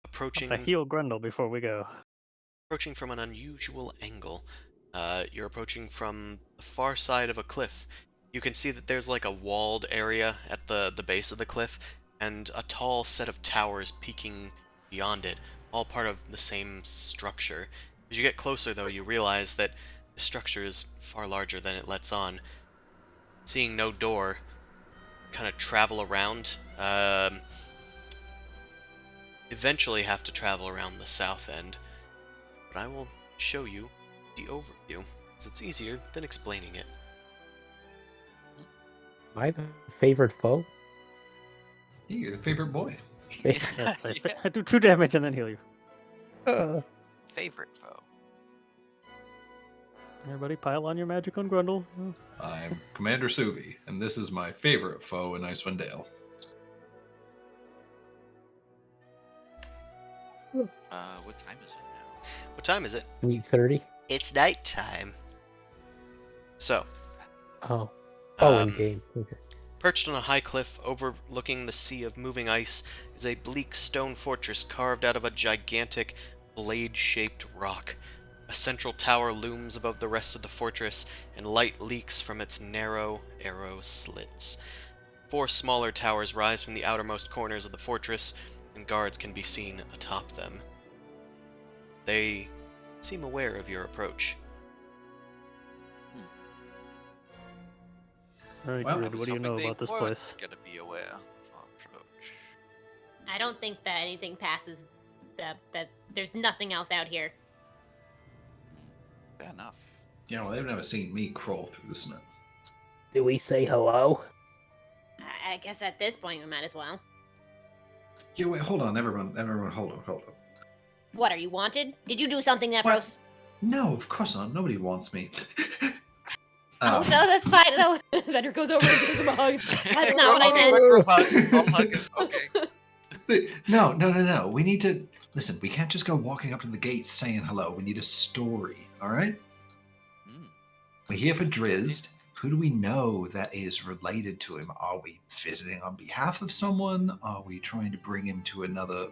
Approaching I heal Grundle before we go. from an unusual angle. You're approaching from the far side of a cliff. You can see that there's like a walled area at the base of the cliff, and a tall set of towers peeking beyond it, all part of the same structure. As you get closer, though, you realize that the structure is far larger than it lets on. Seeing no door, kind of travel around. Eventually have to travel around the south end, but I will show you the overview, because it's easier than explaining it. My favorite foe? You're the favorite boy. Yes, I do 2 damage and then heal you. Favorite foe. Everybody pile on your magic on Grundle. I'm Commander Suvi, and this is my favorite foe in Icewind Dale. What time is it now? What time is it? 8:30? It's nighttime. So, Oh. Um, In game. Okay. perched on a high cliff overlooking the sea of moving ice is a bleak stone fortress carved out of a gigantic blade-shaped rock. A central tower looms above the rest of the fortress, and light leaks from its narrow arrow slits. 4 smaller towers rise from the outermost corners of the fortress, and guards can be seen atop them. They seem aware of your approach. Alright, Well, Grid, what do you know about this place? Gonna be aware of our approach. I don't think that anything passes that there's nothing else out here. Fair enough. Yeah, well, they've never seen me crawl through the snow. Do we say hello? I guess at this point we might as well. Yeah, wait, hold on, everyone, hold on. What, are you wanted? Did you do something, Nephros? What? No, of course not. Nobody wants me. Oh, no, that's fine. No. Vendor goes over and gives him a hug. That's not what I meant. I'll hug him. Okay. No. We need to listen. We can't just go walking up to the gates saying hello. We need a story. All right. We're here for Drizzt. Who do we know that is related to him? Are we visiting on behalf of someone? Are we trying to bring him to another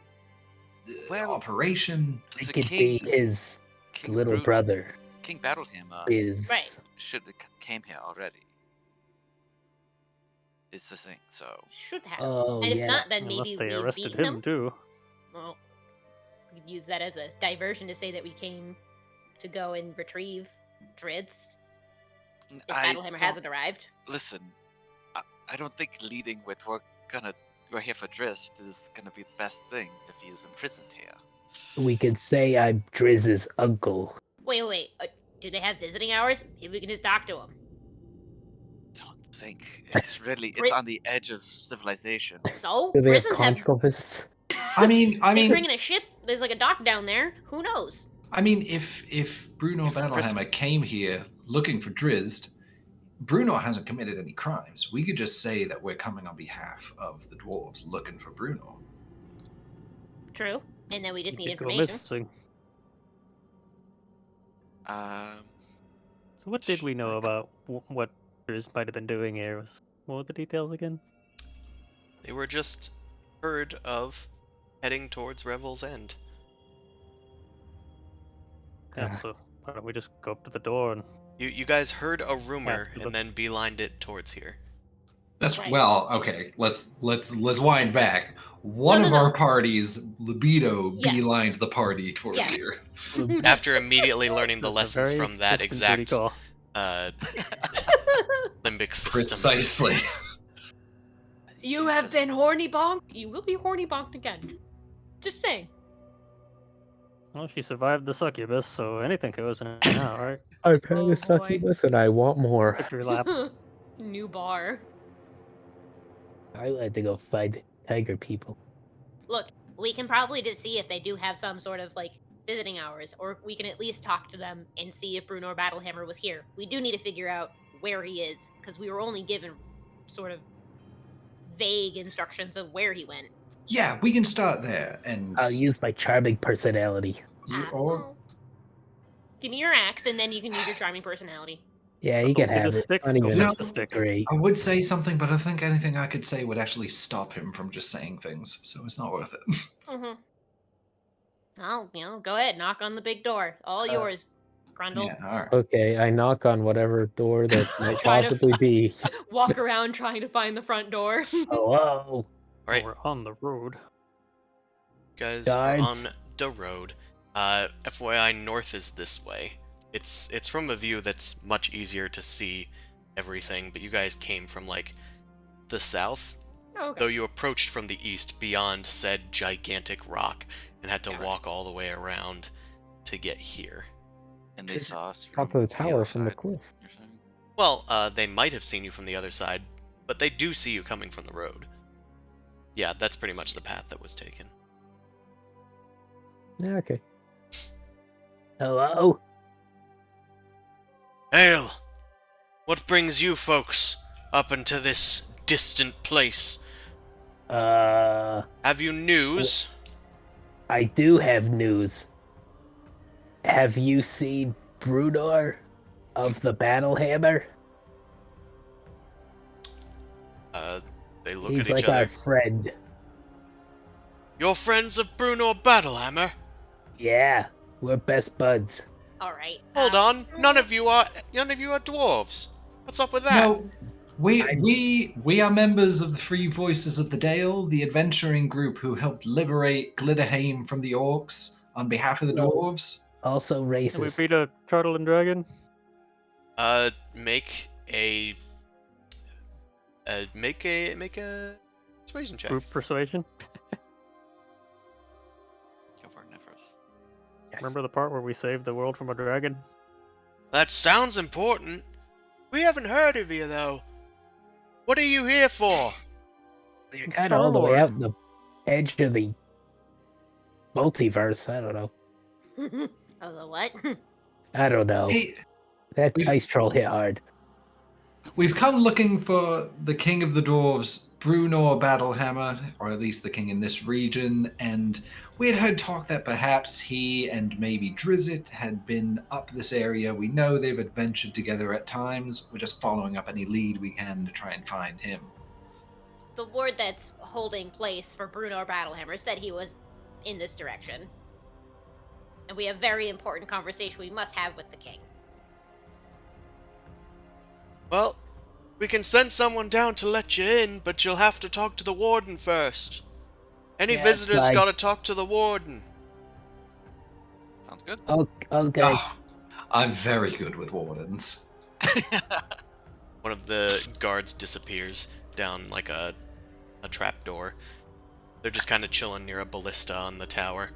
operation? It could be his little brother. King battled him. Is Right. Should have came here already. It's the thing. So Should have. Oh, and if yeah. not, then Unless maybe they we've arrested beaten him too. Well, we could use that as a diversion to say that we came to go and retrieve Drizzt. If Battlehammer hasn't arrived. Listen, I don't think leading with we're here for Drizzt is gonna be the best thing if he is imprisoned here. we could say I'm Drizz's uncle. Wait. Do they have visiting hours? Maybe we can just talk to him. Don't think it's on the edge of civilization. So? Do they have Prisons have... conjugal visits? I mean, They bring in a ship. There's like a dock down there. Who knows? I mean, if Bruno If the Battlehammer prisoners- came here looking for Drizzt, Bruno hasn't committed any crimes. We could just say that we're coming on behalf of the dwarves looking for Bruno. True. And then we just He need could go information. missing. So So what did we know about what Driz might have been doing here? What were the details again? They were just heard of heading towards Revel's End. Yeah, so why don't we just go up to the door and You guys heard a rumor Ask them. and then beelined it towards here. That's Right. well, okay. Let's wind back. One No, of no, our no. parties, libido, Yes. beelined the party towards Yes. here. After immediately learning the That's a lessons very from that distant booty exact call. limbic system. Precisely. You have been horny bonked. You will be horny bonked again. Just saying. Well, she survived the succubus, so anything goes now, right? I've had Oh, a boy. succubus and I want more. Victory lap. New bar. I like to go fight tiger people. Look, we can probably just see if they do have some sort of like visiting hours, or we can at least talk to them and see if Bruno Battlehammer was here. We do need to figure out where he is, because we were only given sort of vague instructions of where he went. Yeah, we can start there. And I'll use my charming personality. or Give me your axe, and then you can use your charming personality. Yeah, you can See the have it. stick? It's not Go even fetch the stick. great. I would say something, but I think anything I could say would actually stop him from just saying things, so it's not worth it. Mm-hmm. Oh, go ahead, knock on the big door. All yours, Grundle. Yeah, all right. Okay, I knock on whatever door that might Try to possibly be. Walk around trying to find the front door. Hello? Right. We're on the road. Guys are Guards. on the road. FYI, north is this way. It's from a view that's much easier to see everything, but you guys came from, like, the south, Okay. though you approached from the east beyond said gigantic rock and had to Yeah. walk all the way around to get here. And they saw us Top from of the tower other from the side, cliff. you're saying? Well, they might have seen you from the other side, but they do see you coming from the road. Yeah, that's pretty much the path that was taken. Yeah, okay. Hello? Hail! What brings you folks up into this distant place? Have you news? I do have news. Have you seen Brunor of the Battlehammer? They look He's at each like other. our friend. You're friends of Bruno Battlehammer? Yeah, we're best buds. All right. Hold on, none of you are dwarves. What's up with that? No, we are members of the Free Voices of the Dale, the adventuring group who helped liberate Glitterheim from the orcs on behalf of the No. dwarves. Also Can we racist. beat a turtle and dragon? Make a persuasion check. Group persuasion? Go for it, Nephros. Yes. Remember the part where we saved the world from a dragon? That sounds important. We haven't heard of you though. What are you here for? You're kind of all the way Star-Lord. out in the edge of the multiverse. I don't know. Oh, the what? I don't know. Hey, That we've- ice troll hit hard. we've come looking for the king of the dwarves, Bruno Battlehammer, or at least the king in this region, and we had heard talk that perhaps he and maybe Drizzt had been up this area. We know they've adventured together at times. We're just following up any lead we can to try and find him. The ward that's holding place for Bruno Battlehammer said he was in this direction. And we have very important conversation we must have with the king. Well, we can send someone down to let you in, but you'll have to talk to the warden first. Any Yeah, visitors fine. gotta talk to the warden. Sounds good. Okay. Oh, I'm very good with wardens. One of the guards disappears down like a trapdoor. They're just kind of chilling near a ballista on the tower.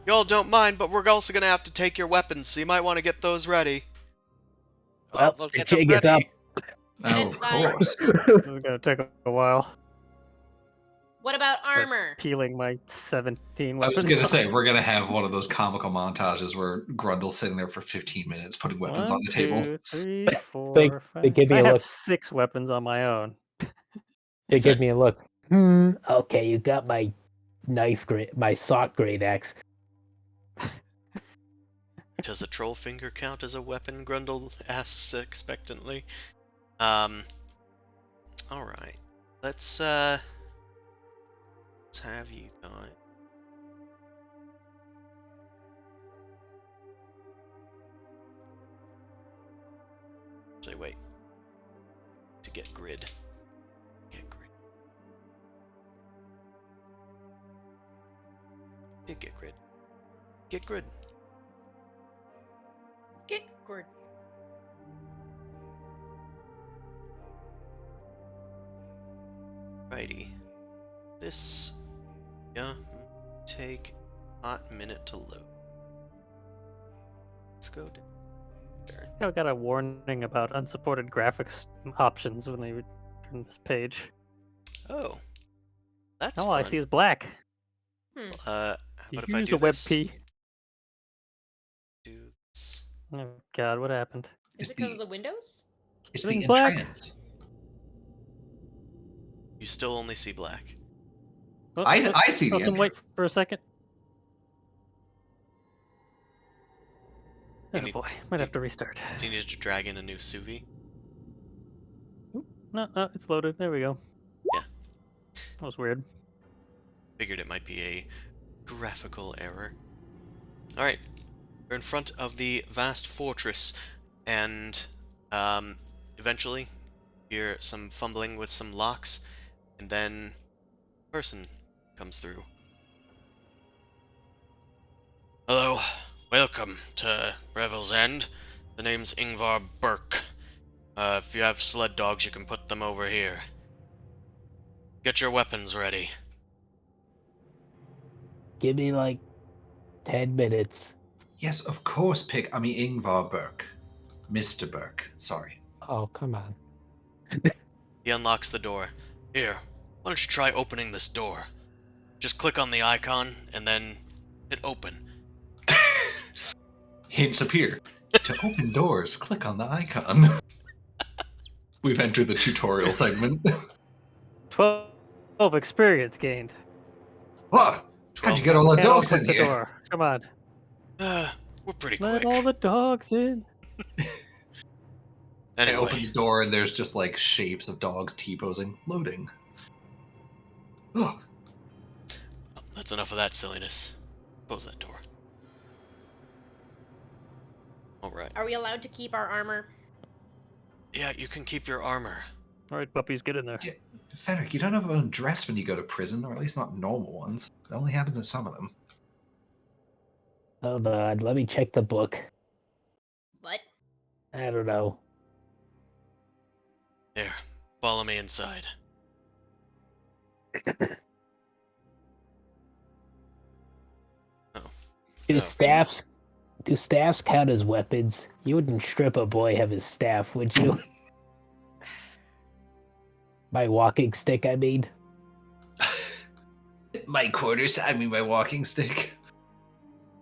Y'all don't mind, but we're also gonna have to take your weapons, so you might want to get those ready. Well, they'll the get them jig is up. ready. Oh, of Fine. course. This is gonna take a while. What about Start armor? Peeling my 17 I weapons. was going to say, off. we're going to have one of those comical montages where Grundle's sitting there for 15 minutes putting weapons on the table. 1, 2, 3, 4, They 5. give me I a have look. 6 weapons on my own. They Is give that- me a look. Okay, you got my my sock grade axe. Does a troll finger count as a weapon? Grundle asks expectantly. Alright. Let's have you guys. Actually, wait. to get grid. Get grid. Did get grid. Get grid. Get good. Righty. This, take a hot minute to load. Let's go down there. I got a warning about unsupported graphics options when I return this page. Oh, that's All fun. I see is black. What You if I use do a web this? key. Do this. Oh God, what happened? Is it because of the windows? It's Everything's the black. entrance. You still only see black. Oh, I see the Wait entrance. for a second. You Oh need- boy, might have to restart. Do you need to drag in a new sous vide? No, it's loaded. There we go. Yeah. That was weird. Figured it might be a graphical error. Alright. We're in front of the vast fortress, and eventually hear some fumbling with some locks, and then a person comes through. Hello, welcome to Revel's End. The name's Ingvar Burke. If you have sled dogs, you can put them over here. Get your weapons ready. Give me like 10 minutes. Yes, of course, Ingvar Burke. Mr. Burke, sorry. Oh, come on. He unlocks the door. Here, why don't you try opening this door? Just click on the icon, and then hit open. Hints appear. To open doors, click on the icon. We've entered the tutorial segment. 12 experience gained. What? How'd you get all the Can't dogs open in the here? door. Come on. We're pretty Let quick. all the dogs in. I open Anyway, the door and there's just like shapes of dogs T-posing. Loading. Oh, that's enough of that silliness. Close that door. Alright. Are we allowed to keep our armor? Yeah, you can keep your armor. All right, puppies, get in there. yeah. Fenric, you don't have a dress when you go to prison, or at least not normal ones. It only happens at some of them. Hold on, let me check the book. What? I don't know. There, follow me inside. Do Oh. staffs count as weapons? You wouldn't strip a boy of his staff, would you? My walking stick, I mean. My my walking stick.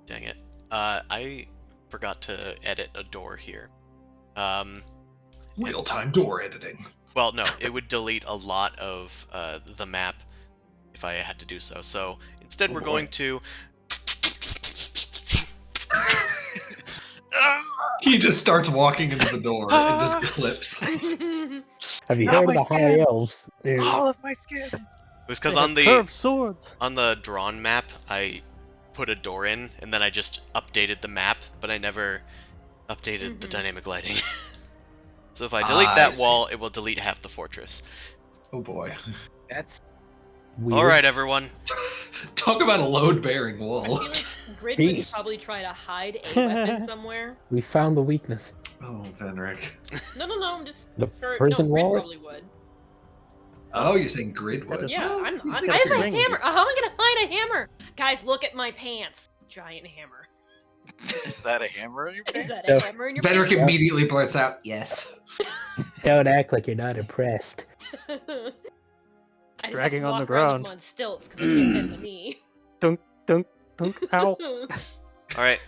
Dang it. I forgot to edit a door here. Real-time door editing. Well, no, it would delete a lot of the map if I had to do so. So instead, Oh we're boy. going to. He just starts walking into the door and just clips. Have you Not heard of my the skin. High Elves? They're- All of my skin. It was because They on have the curved swords. drawn map, I put a door in, and then I just updated the map, but I never updated the dynamic lighting. So if I delete I that see. wall, it will delete half the fortress. Oh boy. That's weird. All right, everyone. Talk about a load-bearing I wall. feel like Grid would Jeez. probably try to hide a weapon somewhere. We found the weakness. Oh, Venric. No, I'm just The for prison no, Grid wall? probably would. Oh, you're saying Grid would? Yeah, Well, I'm. he's I got have a experience. hammer. How am I gonna hide a hammer? Guys, look at my pants. Giant hammer. Is that a hammer in your Is pants? that a hammer in your Venric pants? immediately blurts out, yes. Don't act like you're not impressed. I just dragging have to on the walk around with ground. them on stilts because I can't bend the knee. Dunk, dunk, dunk. Ow. All right.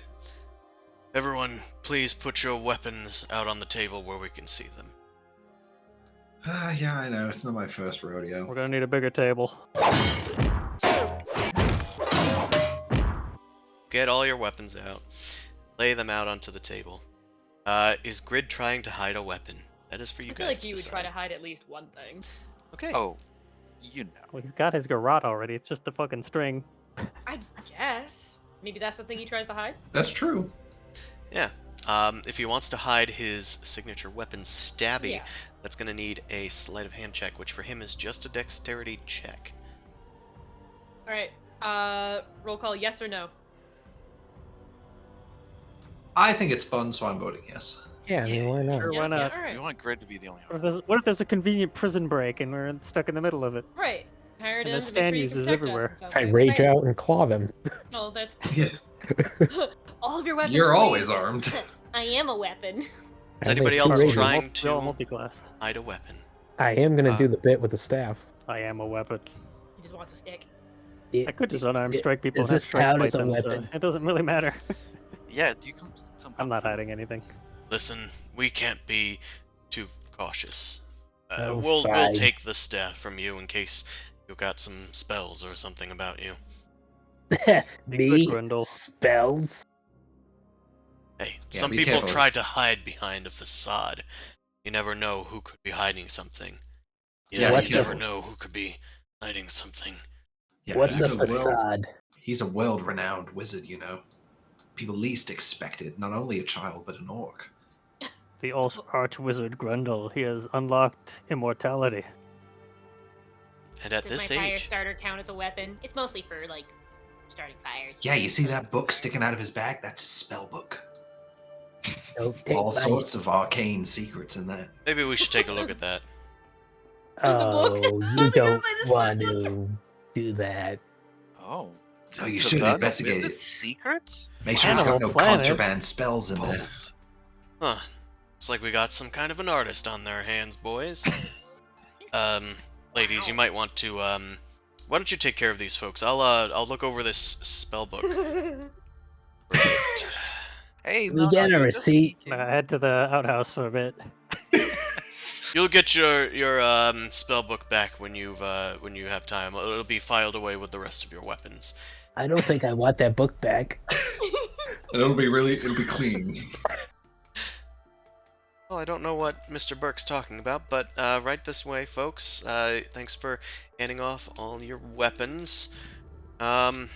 Everyone, please put your weapons out on the table where we can see them. Yeah, I know. It's not my first rodeo. We're gonna need a bigger table. Get all your weapons out. Lay them out onto the table. Is Grid trying to hide a weapon? That is for you I feel guys like to you would try to decide. hide at least one thing. Okay. Oh, you know. Well, he's got his garrote already. It's just a fucking string. I guess. Maybe that's the thing he tries to hide. That's true. Yeah. If he wants to hide his signature weapon, Stabby, Yeah. that's going to need a sleight of hand check, which for him is just a dexterity check. All right. Roll call. Yes or no? I think it's fun, so I'm voting yes. Yeah, I mean, why not? Sure, Yeah, why not? Yeah, all We right. want Grid to be the only What one. if there's a convenient prison break and we're stuck in the middle of it? Right. Hired And him there's to make sure stand you can users protect us everywhere. in some I way. rage Right. out and claw them. Oh, that's Yeah. all of your weapons. You're please. always armed. I am a weapon. Is I have anybody two else rages. trying We're all to multi-class. hide a weapon? I am gonna Uh, do the bit with the staff. I am a weapon. He just wants a stick. I could just unarmed strike people Does and have this strike count fight as a them, so weapon? it doesn't really matter. Yeah, do you come some I'm not kung fu? hiding anything. Listen, we can't be too cautious. Oh, We'll fine. take the staff from you in case you got some spells or something about you. Me? Grundle. Spells? Hey, Yeah, some be people careful. try to hide behind a facade. You never know who could be hiding something. Yeah, What's you never a- know who could be hiding something. Yeah, What's he's a world, facade? he's a world-renowned wizard, you know. People least expected, not only a child, but an orc. The arch wizard Grundle. He has unlocked immortality. And at Does this my fire age, starter count as a weapon? It's mostly for like starting fires. Yeah, you see that book sticking out of his bag? That's his spell book. Don't take All my- sorts of arcane secrets in that. maybe we should take a look at that. The book? Oh, I you was gonna don't play this want book. to do that. Oh. No, you So should none of investigate Wizard's it. secrets? Make sure he's got Animal no Planet. contraband spells in there. Bold. Huh. Looks like we got some kind of an artist on their hands, boys. Ladies, you might want to, why don't you take care of these folks? I'll look over this spell book. Hey, We get a you're receipt. just I head to the outhouse for a bit. You'll get your spell book back when you have time. It'll be filed away with the rest of your weapons. I don't think I want that book back. And it'll be clean. Well, I don't know what Mr. Burke's talking about, but right this way, folks. Thanks for handing off all your weapons. Let's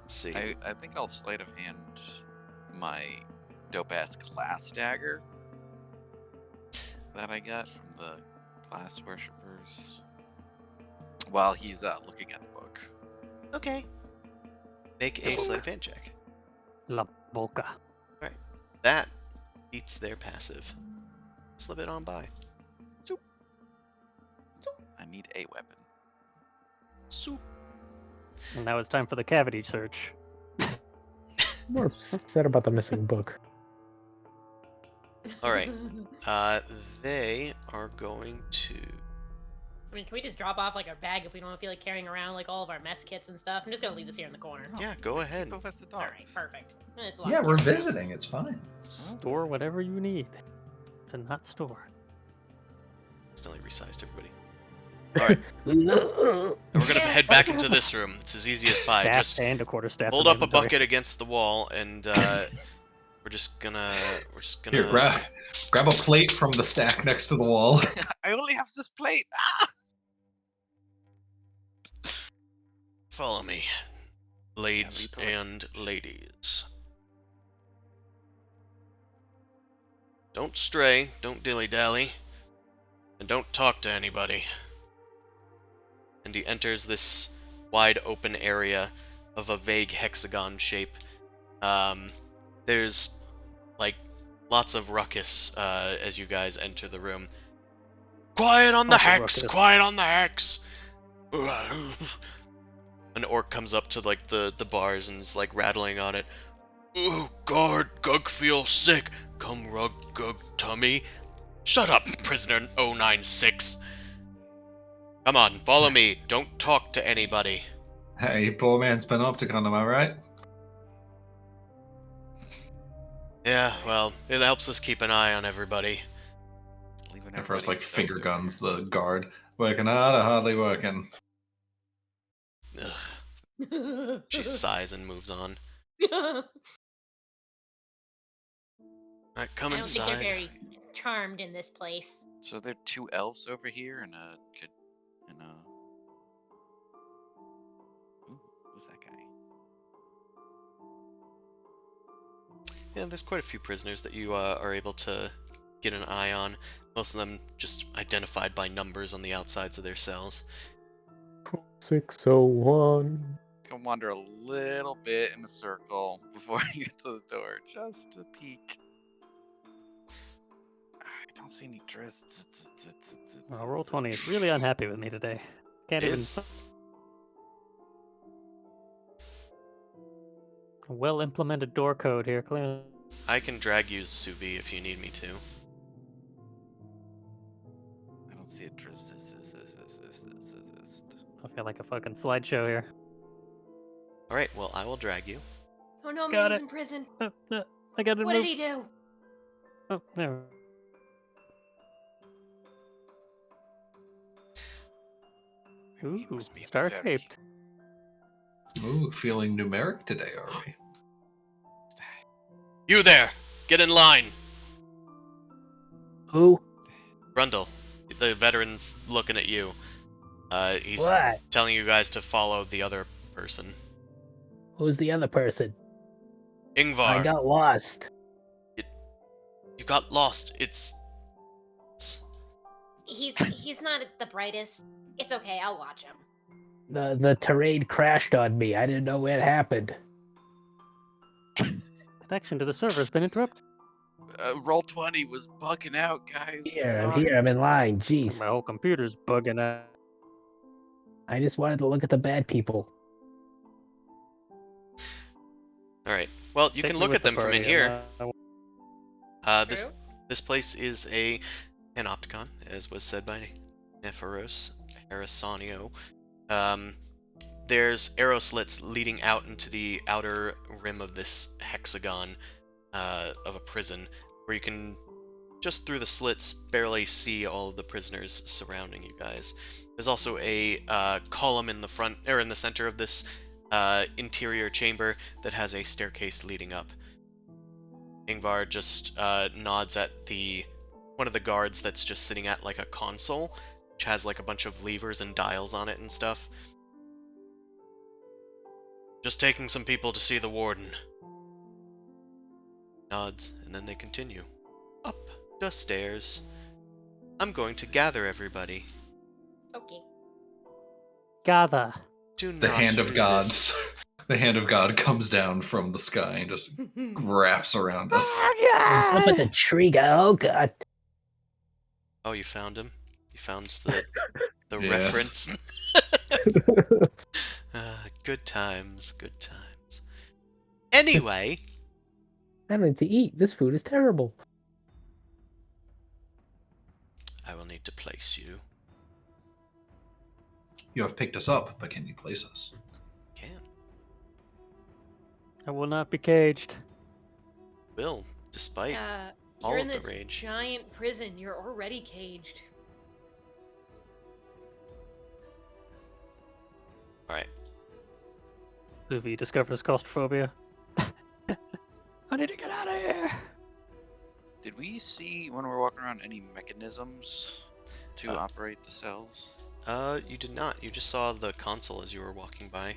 see. I think I'll sleight of hand my dope ass class dagger that I got from the class worshippers while he's looking at the book. Okay. Make a sleight of hand check. La boca. That beats their passive. Slip it on by. I need a weapon. Soup. And now it's time for the cavity search. More upset about the missing book. All right. They are going to. I mean, can we just drop off like our bag if we don't feel like carrying around like all of our mess kits and stuff? I'm just gonna leave this here in the corner. Yeah, go ahead. Go fetch the All dogs. right, perfect. It's a lot Yeah, we're easier. visiting. It's fine. Store whatever you need. To not store. Instantly resized everybody. All right. And we're gonna Yes. head back into this room. It's as easy as pie. Staff Just and a quarter staff. hold in up a inventory. bucket against the wall, and we're just gonna. Here, grab a plate from the stack next to the wall. I only have this plate. Follow me, ladies lead the way. and ladies. Don't stray, don't dilly-dally, and don't talk to anybody. And he enters this wide open area of a vague hexagon shape. There's, like, lots of ruckus as you guys enter the room. Quiet on the Lots of hex! ruckus. Quiet on the hex! An orc comes up to, like, the bars and is, like, rattling on it. Oh, guard, Gug feels sick. Come rug, Gug, tummy. Shut up, prisoner 096. Come on, follow me. Don't talk to anybody. Hey, poor man's panopticon, am I right? Yeah, well, it helps us keep an eye on everybody. Leaving And first, everybody like, finger dusted guns here. the guard. Working hard or hardly working? Ugh. She sighs and moves on. Alright, come I don't think they're inside. very charmed in this place. So there are two elves over here and a kid and a. Ooh, who's that guy? Yeah, there's quite a few prisoners that you are able to get an eye on. Most of them just identified by numbers on the outsides of their cells. 601. Can wander a little bit in a circle before I get to the door, just to peek. I don't see any trysts. Roll 20 is really unhappy with me today. Can't even. Is A well-implemented door code here, clearly. I can drag you Suvi if you need me to. I don't see a tryst. I feel like a fucking slideshow here. Alright, well, I will drag you. Oh no, Got Manny's it. in prison. I got to What move. did he do? Oh, there. Ooh, must be star-shaped. Ooh, feeling numeric today, are we? You there! Get in line! Who? Brundle, the veteran's looking at you. He's What? telling you guys to follow the other person. Who's the other person? Ingvar, I got lost. you got lost. It's He's not the brightest. It's okay, I'll watch him. The terrain crashed on me. I didn't know what happened. Connection to the server has been interrupted. Roll 20 was bugging out, guys. Here, I'm in line. Jeez. My whole computer's bugging out. I just wanted to look at the bad people. alright. Well, you Take can me look with at the them from in party, here. This True. this place is a panopticon, as was said by Nephoros Harrisonio. There's arrow slits leading out into the outer rim of this hexagon of a prison, where you can, just through the slits, barely see all of the prisoners surrounding you guys. There's also a column in the front, or in the center of this interior chamber that has a staircase leading up. Ingvar just nods at one of the guards that's just sitting at like a console, which has like a bunch of levers and dials on it and stuff. Just taking some people to see the warden. Nods, and then they continue. Up the stairs. I'm going to gather everybody. Okay. Gather. Do not The hand of resist. God. The hand of God comes down from the sky and just wraps around us. Up at the tree guy. Oh god. Oh, you found him? You found the Yes. reference? Good times, good times. Anyway, I need to eat. This food is terrible. I will need to place you. You have picked us up, but can you place us? Can. I will not be caged. Will, despite all You're of in the this rage. giant prison. You're already caged. Alright. Luffy discovers claustrophobia. I need to get out of here. Did we see, when we were walking around, any mechanisms to operate the cells? You did not. You just saw the console as you were walking by.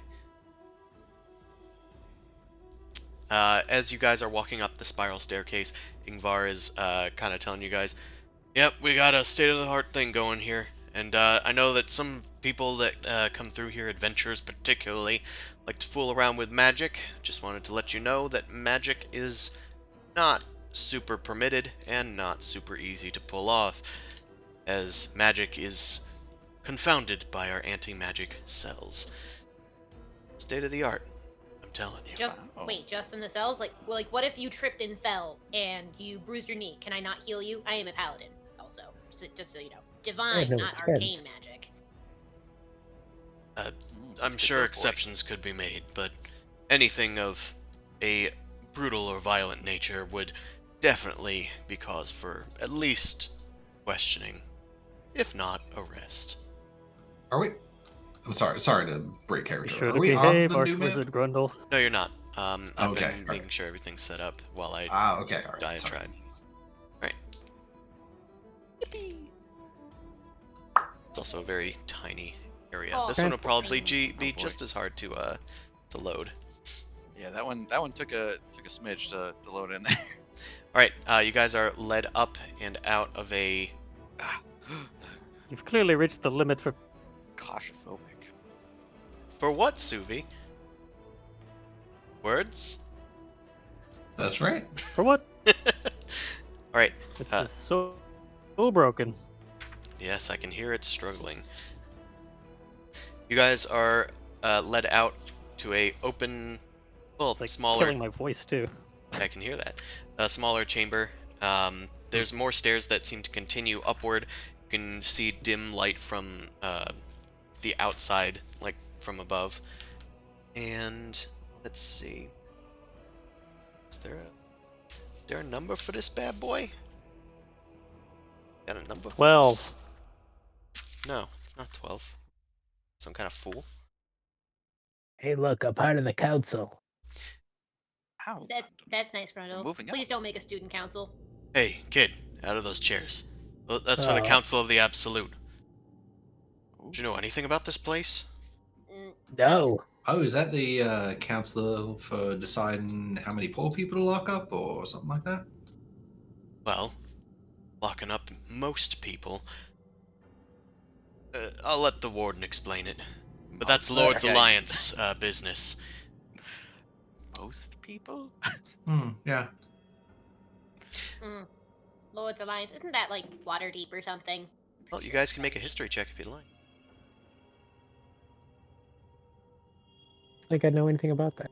As you guys are walking up the spiral staircase, Ingvar is kind of telling you guys, yep, we got a state-of-the-art thing going here. And I know that some people that come through here, adventurers particularly, like to fool around with magic. Just wanted to let you know that magic is not super permitted and not super easy to pull off, as magic is confounded by our anti-magic cells. State-of-the-art, I'm telling you. Just Wow. wait, just in the cells? Like what if you tripped and fell and you bruised your knee? Can I not heal you? I am a paladin, also. Just so you know. Divine, no not expense. arcane magic. That's I'm good sure though, boy. exceptions could be made, but anything of a brutal or violent nature would definitely be cause for at least questioning, if not arrest. Are we? I'm sorry to break Be character. sure Are to we on behave, the new map? Archwizard Grundle. No, you're not. I've Okay, been alright. making sure everything's set up while I Okay, all right. Sorry. diatribe. Right. Yippee! It's also a very tiny area. Oh, This one will that's probably tiny. be Oh, boy. just as hard to load. Yeah, that one took a smidge to load in there. Alright, you guys are led up and out of a... You've clearly reached the limit for. Claustrophobic. For what, Suvi? Words? That's right. For what? Alright, This is so broken. yes, I can hear it struggling. You guys are led out to a open, well, Like smaller... killing my voice too. I can hear that. A smaller chamber. There's more stairs that seem to continue upward. You can see dim light from the outside, like from above. And let's see. Is there a number for this bad boy? Got a number for 12. this? No, it's not 12. Some kind of fool. Hey, look, I'm part of the council. Ow. That's nice, Grundle. Moving Please up. don't make a student council. Hey, kid, out of those chairs. Well, that's for the Oh. Council of the Absolute. Do you know anything about this place? Mm, No. Oh, is that the council for deciding how many poor people to lock up or something like that? Well, locking up most people. I'll let the warden explain it. But that's Lord's Okay. Alliance business. Most people? Yeah. Lord's Alliance, isn't that like Waterdeep or something? Well, you guys can make a history check if you'd like. I think I know anything about that.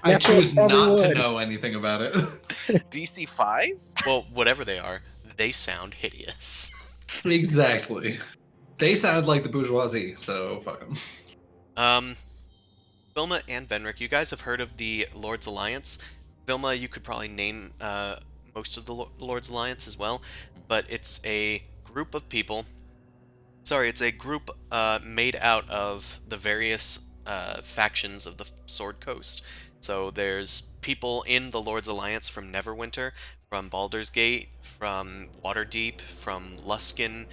I Yeah, choose probably not to would. know anything about it. DC 5? Well, whatever they are, they sound hideous. Exactly. They sound like the bourgeoisie, so fuck them. Vilma and Venric, you guys have heard of the Lord's Alliance. Vilma, you could probably name most of the Lord's Alliance as well, but it's a group of people. Sorry, it's a group made out of the various factions of the Sword Coast. So there's people in the Lord's Alliance from Neverwinter, from Baldur's Gate, from Waterdeep, from Luskan,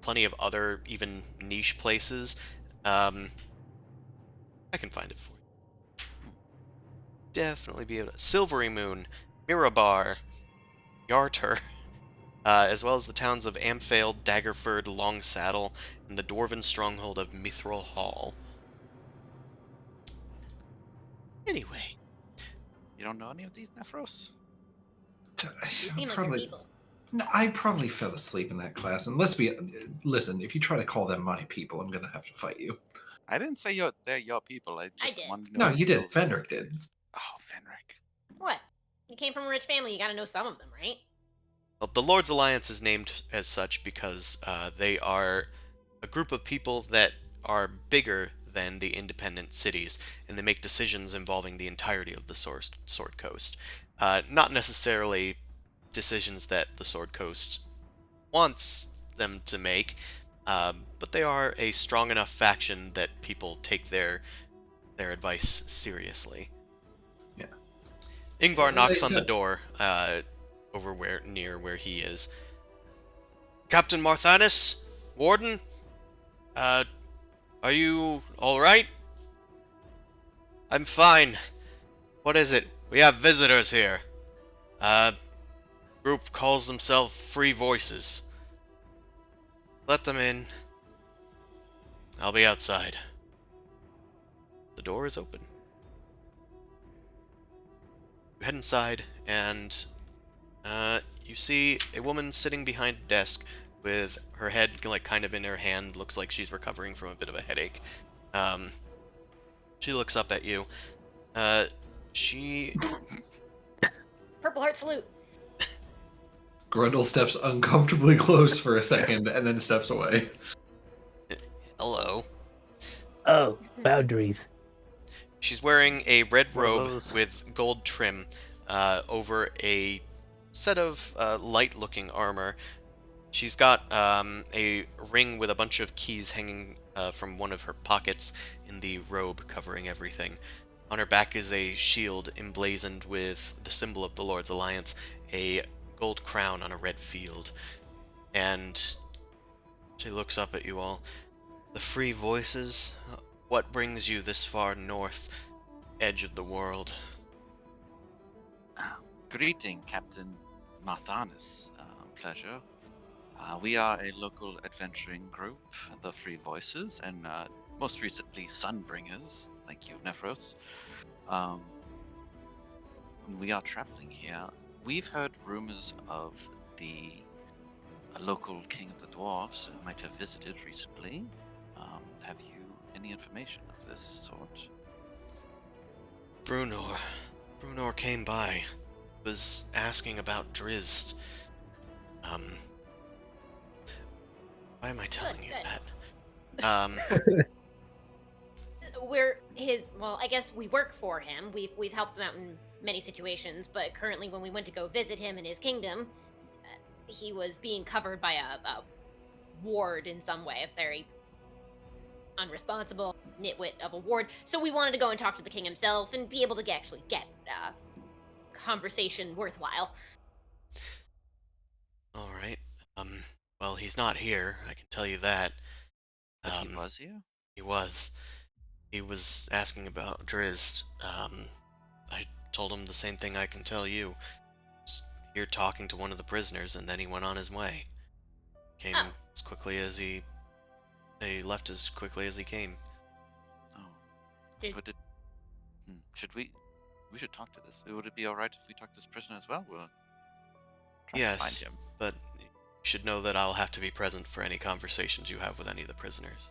plenty of other even niche places. I can find it for you. Definitely be able to. Silvery Moon, Mirabar, Yarter, as well as the towns of Amphale, Daggerford, Longsaddle, and the dwarven stronghold of Mithril Hall. Anyway, You don't know any of these Nephros? You seem like your people. No, I probably fell asleep in that class. And listen, if you try to call them my people, I'm gonna have to fight you. I didn't say they're your people. I just did. wanted to know. No, if you did. those- Fendrick did. Oh, Fenric. What? You came from a rich family, you gotta know some of them, right? well, the Lord's Alliance is named as such because they are a group of people that are bigger than the independent cities, and they make decisions involving the entirety of the Sword Coast. Not necessarily decisions that the Sword Coast wants them to make, but they are a strong enough faction that people take their advice seriously. Yeah. Ingvar Well, knocks they on the said- door over near where he is. Captain Marthanis, Warden, are you all right? I'm fine. What is it? We have visitors here. Group calls themselves Free Voices. Let them in. I'll be outside. The door is open. You head inside, and you see a woman sitting behind a desk with her head like kind of in her hand. Looks like she's recovering from a bit of a headache. She looks up at you. She Purple Heart salute. Grundle steps uncomfortably close for a second and then steps away. hello. Oh, boundaries. She's wearing a red One of robe those. with gold trim over a set of light-looking armor. She's got a ring with a bunch of keys hanging from one of her pockets in the robe covering everything. On her back is a shield emblazoned with the symbol of the Lord's Alliance, a gold crown on a red field. And she looks up at you all. The Free Voices? what brings you this far north, edge of the world? Greeting, Captain Marthanis. Pleasure. We are a local adventuring group, the Free Voices, and most recently Sunbringers. Thank you, Nephros. We are traveling here. We've heard rumors of a local king of the dwarves who might have visited recently. Have you any information of this sort? Brunor came by. Was asking about Drizzt. Why am I telling you Good. that? We're his. Well, I guess we work for him. We've helped him out in many situations, but currently, when we went to go visit him in his kingdom, he was being covered by a ward in some way, a very unresponsible nitwit of a ward. So we wanted to go and talk to the king himself and be able to actually get conversation worthwhile. All right. Well, he's not here. I can tell you that. But he was here? He was. He was asking about Drizzt. I told him the same thing I can tell you. Just here talking to one of the prisoners, and then he went on his way. Came as quickly as he left as quickly as he came. Oh. Would it... Should we... We should talk to this. Would it be alright if we talk to this prisoner as well? We're trying Yes, to find him. but you should know that I'll have to be present for any conversations you have with any of the prisoners.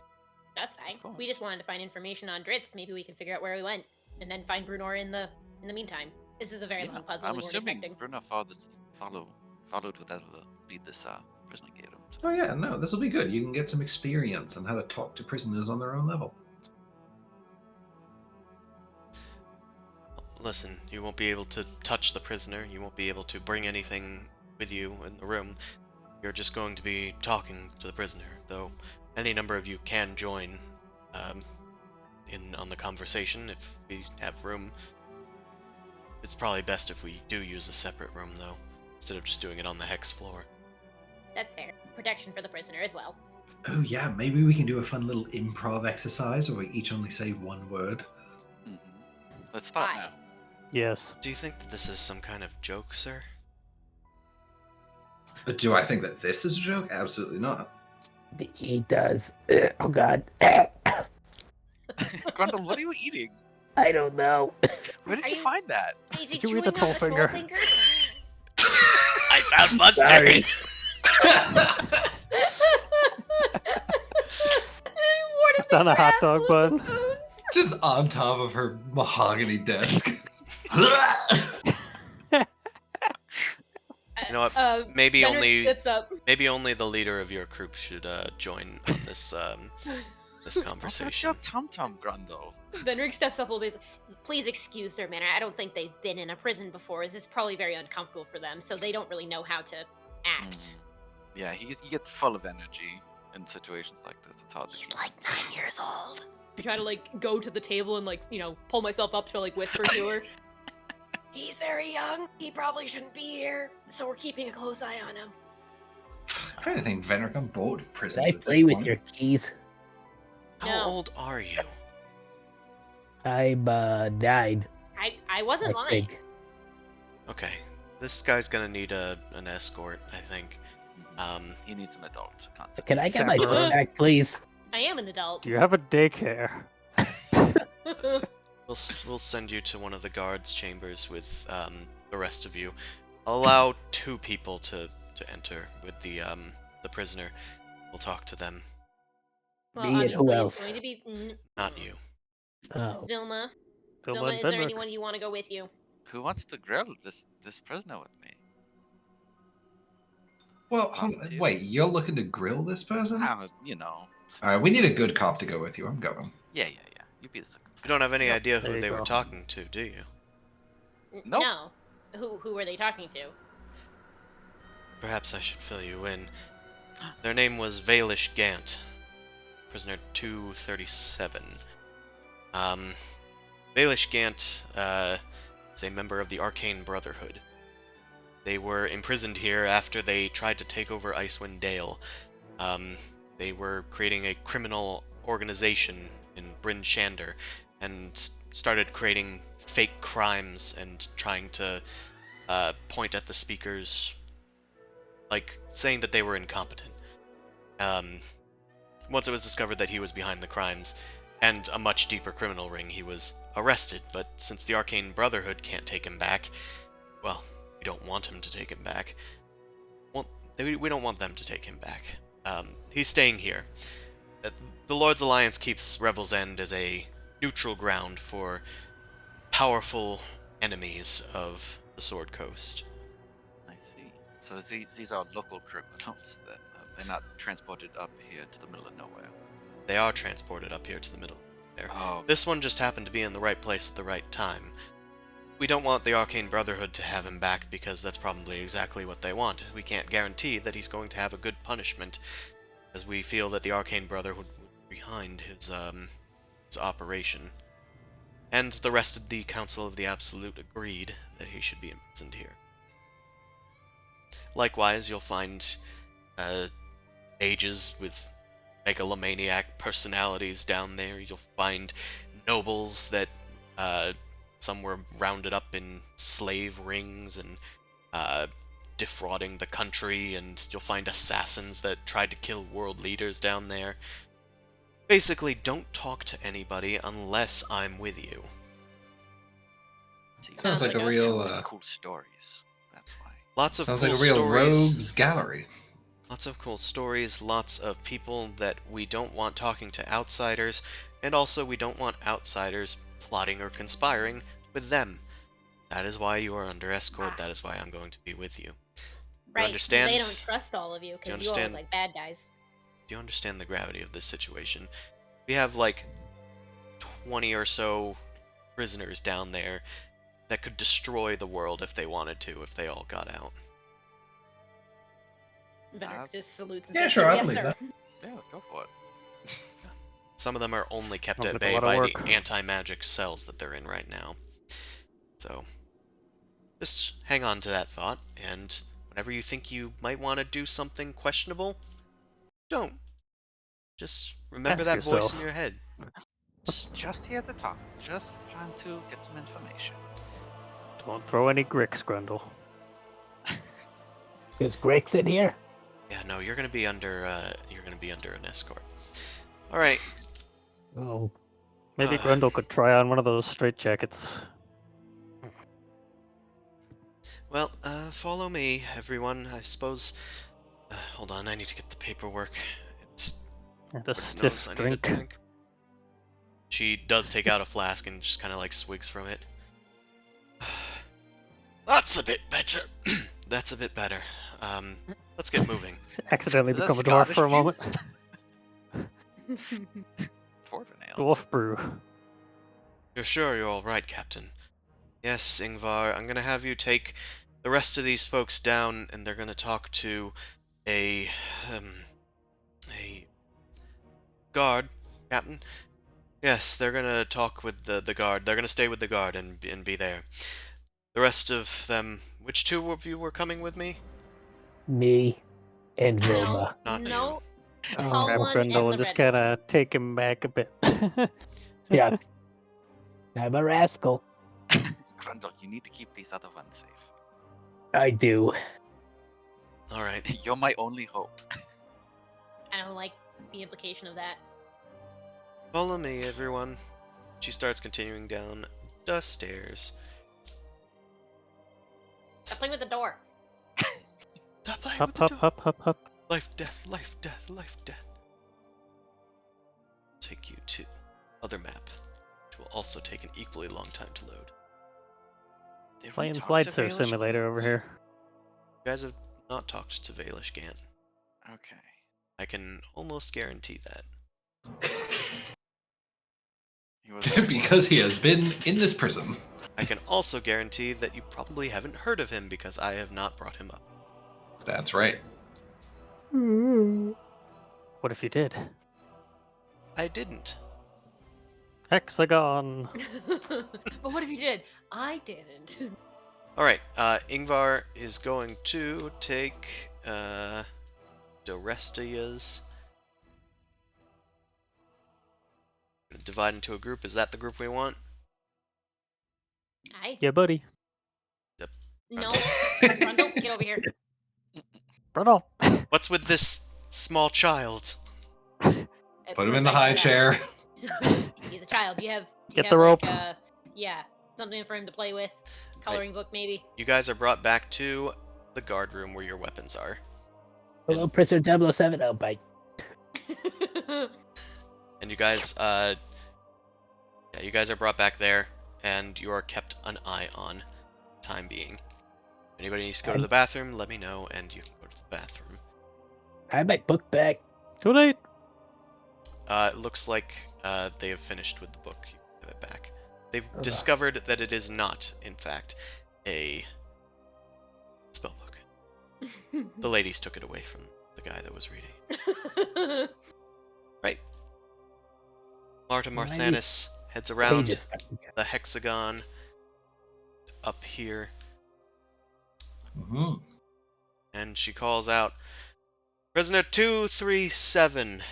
That's fine. course. We just wanted to find information on Drizzt. Maybe we can figure out where he went, and then find Brunor in the meantime. This is a very long puzzle. I'm we weren't assuming expecting. Bruno followed whatever lead this prisoner gave him. So. Oh yeah, no, this will be good. You can get some experience on how to talk to prisoners on their own level. Listen, you won't be able to touch the prisoner. You won't be able to bring anything with you in the room. You're just going to be talking to the prisoner, though any number of you can join on the conversation if we have room. It's probably best if we do use a separate room, though, instead of just doing it on the hex floor. That's fair. Protection for the prisoner as well. Oh yeah, maybe we can do a fun little improv exercise where we each only say one word. Mm-hmm. Let's start Aye. now. Yes. Do you think that this is some kind of joke, sir? But do I think that this is a joke? Absolutely not. He does. Oh God. Grundle, what are you eating? I don't know. Where did Are you you- find that? Is he Did you eat chewing the on troll the troll finger? finger? I found mustard! Sorry. What Just on a hot dog bun. Just on top of her mahogany desk. You know what? Maybe Benrick only steps up. maybe only the leader of your group should join on this this What's conversation. your tum-tum, Grundle? Benrick steps up a little bit. Please excuse their manner. I don't think they've been in a prison before. This is probably very uncomfortable for them, so they don't really know how to act. Yeah, he gets full of energy in situations like this. It's hard to He's keep like him. 9 years old. I try to like go to the table and like pull myself up to like whisper to her. He's very young. He probably shouldn't be here, so we're keeping a close eye on him. If anything, Venric, I'm bored of Can prisons I at this play with point. your keys? How No. old are you? I'm 9. I wasn't I lying. think. Okay, this guy's gonna need an escort, I think. He needs an adult. Constantly. Can I get my Chaperone. phone back, please? I am an adult. Do you have a daycare? We'll send you to one of the guards' chambers with the rest of you. I'll allow 2 people to enter with the prisoner. We'll talk to them, Well, Me and who obviously else? It's going to be not you. Oh, Vilma. Vilma Vilma, and is there Benrick. anyone you want to go with you? Who wants to grill this prisoner with me? Well, hold on, Volunteers. wait, you're looking to grill this person? All All right, we need a good cop to go with you. I'm going. Yeah. You be the second. You don't have any Yep, idea there who you they were go. talking to, do you? Nope. No. Who were they talking to? Perhaps I should fill you in. Their name was Valish Gant, prisoner 237. Valish Gant is a member of the Arcane Brotherhood. They were imprisoned here after they tried to take over Icewind Dale. They were creating a criminal organization in Bryn Shander and started creating fake crimes and trying to point at the speakers, like saying that they were incompetent. Once it was discovered that he was behind the crimes and a much deeper criminal ring, he was arrested, but since the Arcane Brotherhood can't take him back, well, we don't want him to take him back. Well, we don't want them to take him back. He's staying here. The Lord's Alliance keeps Revel's End as a neutral ground for powerful enemies of the Sword Coast. I see. So these are local criminals then? They're not transported up here to the middle of nowhere? They are transported up here to the middle there. Oh, This one just happened to be in the right place at the right time. We don't want the Arcane Brotherhood to have him back because that's probably exactly what they want. We can't guarantee that he's going to have a good punishment, as we feel that the Arcane Brotherhood was behind his operation. And the rest of the Council of the Absolute agreed that he should be imprisoned here. Likewise, you'll find mages with megalomaniac personalities down there. You'll find nobles that some were rounded up in slave rings and defrauding the country, and you'll find assassins that tried to kill world leaders down there. Basically, don't talk to anybody unless I'm with you. see, Sounds like a a real really cool stories. That's why. Lots of sounds cool like a real stories. rogues gallery. Lots of cool stories, lots of people that we don't want talking to outsiders, and also we don't want outsiders plotting or conspiring with them. That is why you are under escort, that is why I'm going to be with you. Right. understand? They don't trust all of you Do you because you all look understand? like bad guys. Do you understand the gravity of this situation? We have like 20 or so prisoners down there that could destroy the world if they wanted to, if they all got out. Venex just salutes and Yeah, says, sure, I yes, believe sir. that. Yeah, go for it. Some of them are only kept Sounds at like a bay lot of by work. the anti-magic cells that they're in right now. So, just hang on to that thought, and whenever you think you might want to do something questionable, don't. Just remember Ask that voice yourself. in your head. Just here to talk. Just trying to get some information. Don't throw any gricks, Grundle. Is Grix in here? Yeah, no, you're gonna be under an escort. All right. Oh, Maybe Uh. Grundle could try on one of those straitjackets. Well, follow me, everyone. I suppose. Hold on, I need to get the paperwork. It's And a Lord stiff knows I need a drink. She does take out a flask and just kind of like swigs from it. That's a bit better. That's a bit better. Let's get moving. Accidentally Is that become a dwarf Scottish for a moment. juice? Dwarven ale. Dwarf brew. You're sure you're all right, Captain? Yes, Ingvar. I'm gonna have you take the rest of these folks down, and they're gonna talk to a guard, Captain. Yes, they're gonna talk with the guard. They're gonna stay with the guard and be there. The rest of them. Which two of you were coming with me? me and No, Vilma. Not no. Oh, Tall Grab one Grundle and and the just red kind of take him back a bit. yeah. I'm a rascal. Grundle, you need to keep these other ones safe. I do. All right. You're my only hope. I don't like the implication of that. Follow me, everyone. She starts continuing down the stairs. Stop playing with the door. Stop playing Hop, with the hop, door. hop, hop, hop. Life, death, life, death, life, death. Take you to other map, which will also take an equally long time to load. Did we Playing talk Slide to Surf Baelish Simulator over Gant? here. You guys have not talked to Baelish Gant. Okay. I can almost guarantee that. He was Because he has been in this prison. I can also guarantee that you probably haven't heard of him because I have not brought him up. That's right. What if you did? I didn't. Hexagon. But what if you did? I didn't. Alright, Ingvar is going to take Dorestia's divide into a group. Is that the group we want? Aye. Yeah, buddy. No. Brundle, get over here. Brundle. What's with this small child? Put him in the high chair. He's a child. Do you have Get the rope. Yeah, something for him to play with. Coloring book, maybe. You guys are brought back to the guard room where your weapons are. Hello, Prisoner 007. Oh, bye. And you guys, you guys are brought back there, and you are kept an eye on, time being. If anybody needs to go to the bathroom, let me know, and you can go to the bathroom. I have my book back. Too late. It looks like they have finished with the book. You can have it back. They've discovered that it is not, in fact, a spellbook. The ladies took it away from the guy that was reading. Right. Marta Marthanis heads around Pages. the hexagon up here, Mm-hmm. and she calls out, "Prisoner 237."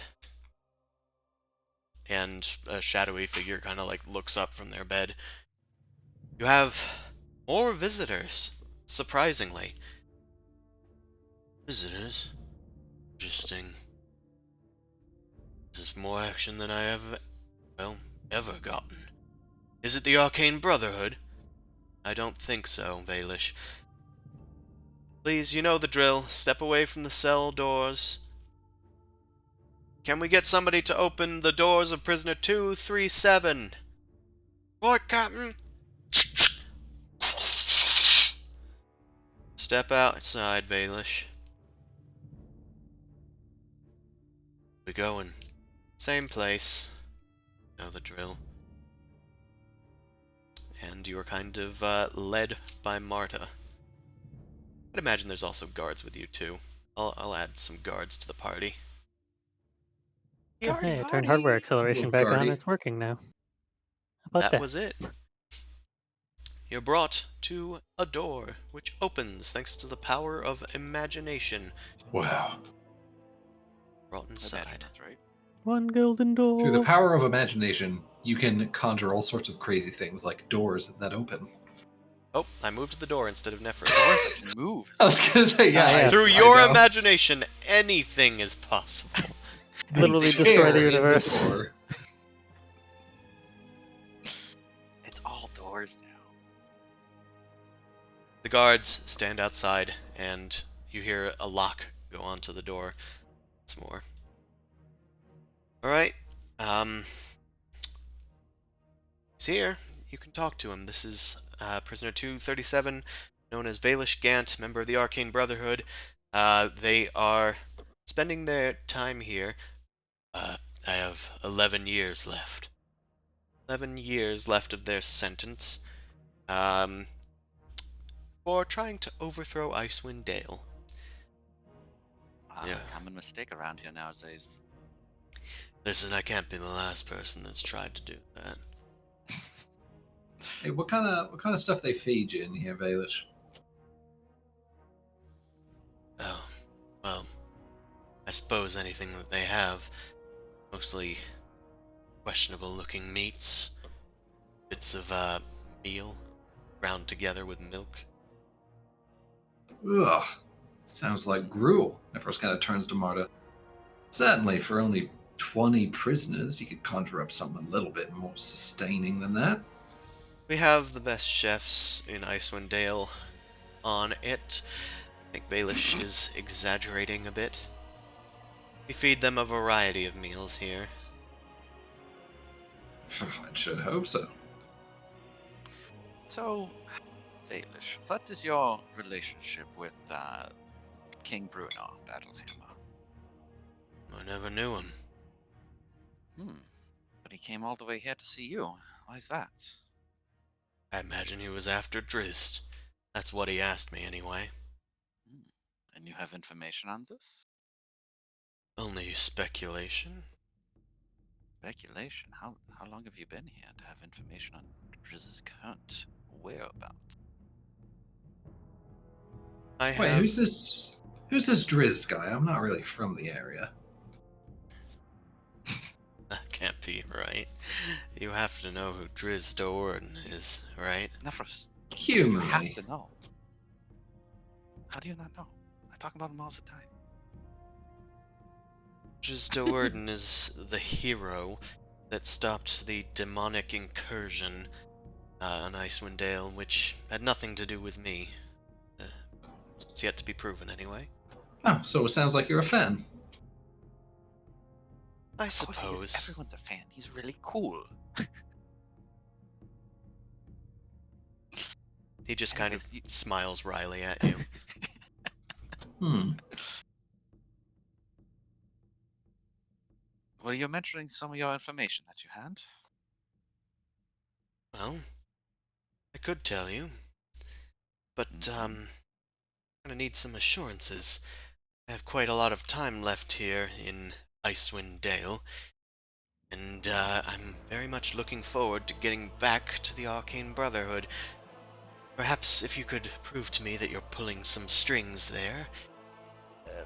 And a shadowy figure kind of like looks up from their bed. You have more visitors, surprisingly. Visitors? Interesting. This is more action than I have, ever gotten. Is it the Arcane Brotherhood? I don't think so, Valish. Please, you know the drill. Step away from the cell doors. Can we get somebody to open the doors of prisoner 237? Right, Captain. Step outside, Valish. We're going. Same place. Know the drill. And you are kind of led by Marta. I'd imagine there's also guards with you too. I'll add some guards to the party. Hey, I turned hardware acceleration back on. Guardy. It's working now. How about That that? was it. You're brought to a door, which opens thanks to the power of imagination. Wow. Brought I bet inside. That's right. One golden door. Through the power of imagination, you can conjure all sorts of crazy things like doors that open. Oh, I moved the door instead of Nephro. Move. I was gonna say, yeah. Ah, yes. Through I your know. imagination, anything is possible. Literally A destroy the chair is a universe. door. It's all doors now. The guards stand outside, and you hear a lock go onto the door. Once more. Alright, he's here. You can talk to him. This is prisoner 237, known as Valish Gant, member of the Arcane Brotherhood. They are spending their time here. I have 11 years left. 11 years left of their sentence. For trying to overthrow Icewind Dale. Yeah. Common mistake around here nowadays. Listen, I can't be the last person that's tried to do that. Hey, what kind of stuff they feed you in here, Valish? Oh, well, I suppose anything that they have. Mostly questionable-looking meats, bits of meal ground together with milk. Ugh, sounds like gruel. Nephros kind of turns to Marta. Certainly, for only 20 prisoners, you could conjure up something a little bit more sustaining than that. We have the best chefs in Icewind Dale on it. I think Valish is exaggerating a bit. We feed them a variety of meals here. I should hope so. So, Valish, what is your relationship with King Bruno Battlehammer? I never knew him. But he came all the way here to see you. Why is that? I imagine he was after Drizzt. That's what he asked me, anyway. And you have information on this? Only speculation. Speculation? How long have you been here to have information on Drizzt's current whereabouts? I have... Wait, who's this? Who's this Drizzt guy? I'm not really from the area. can't be right. You have to know who Driz Doran is, right? Nephros, you have Humanly. to know. How do you not know? I talk about him all the time. Driz Doran is the hero that stopped the demonic incursion on Icewind Dale, which had nothing to do with me. It's yet to be proven, anyway. Oh, so it sounds like you're a fan. I Of course he is. suppose. Everyone's a fan. He's really cool. He just And kind of is you- smiles wryly at you. Well, you're mentioning some of your information that you had. Well, I could tell you, but I'm gonna need some assurances. I have quite a lot of time left here in Icewind Dale, and I'm very much looking forward to getting back to the Arcane Brotherhood. Perhaps if you could prove to me that you're pulling some strings there,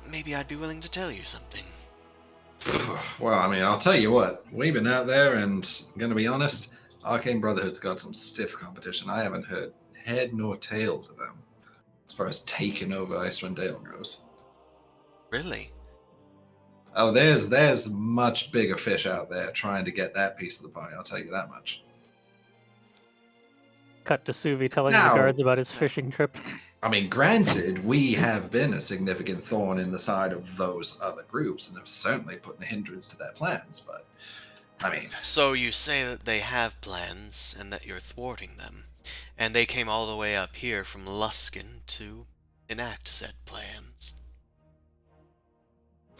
maybe I'd be willing to tell you something. Well, I mean, I'll tell you what. We've been out there, and I'm going to be honest, Arcane Brotherhood's got some stiff competition. I haven't heard head nor tails of them as far as taking over Icewind Dale goes. Really? Oh, there's much bigger fish out there trying to get that piece of the pie, I'll tell you that much. Cut to Suvi telling Now- the guards about his fishing trip. I mean, granted, we have been a significant thorn in the side of those other groups, and have certainly put a hindrance to their plans, but, I mean... So you say that they have plans, and that you're thwarting them, and they came all the way up here from Luskin to enact said plans.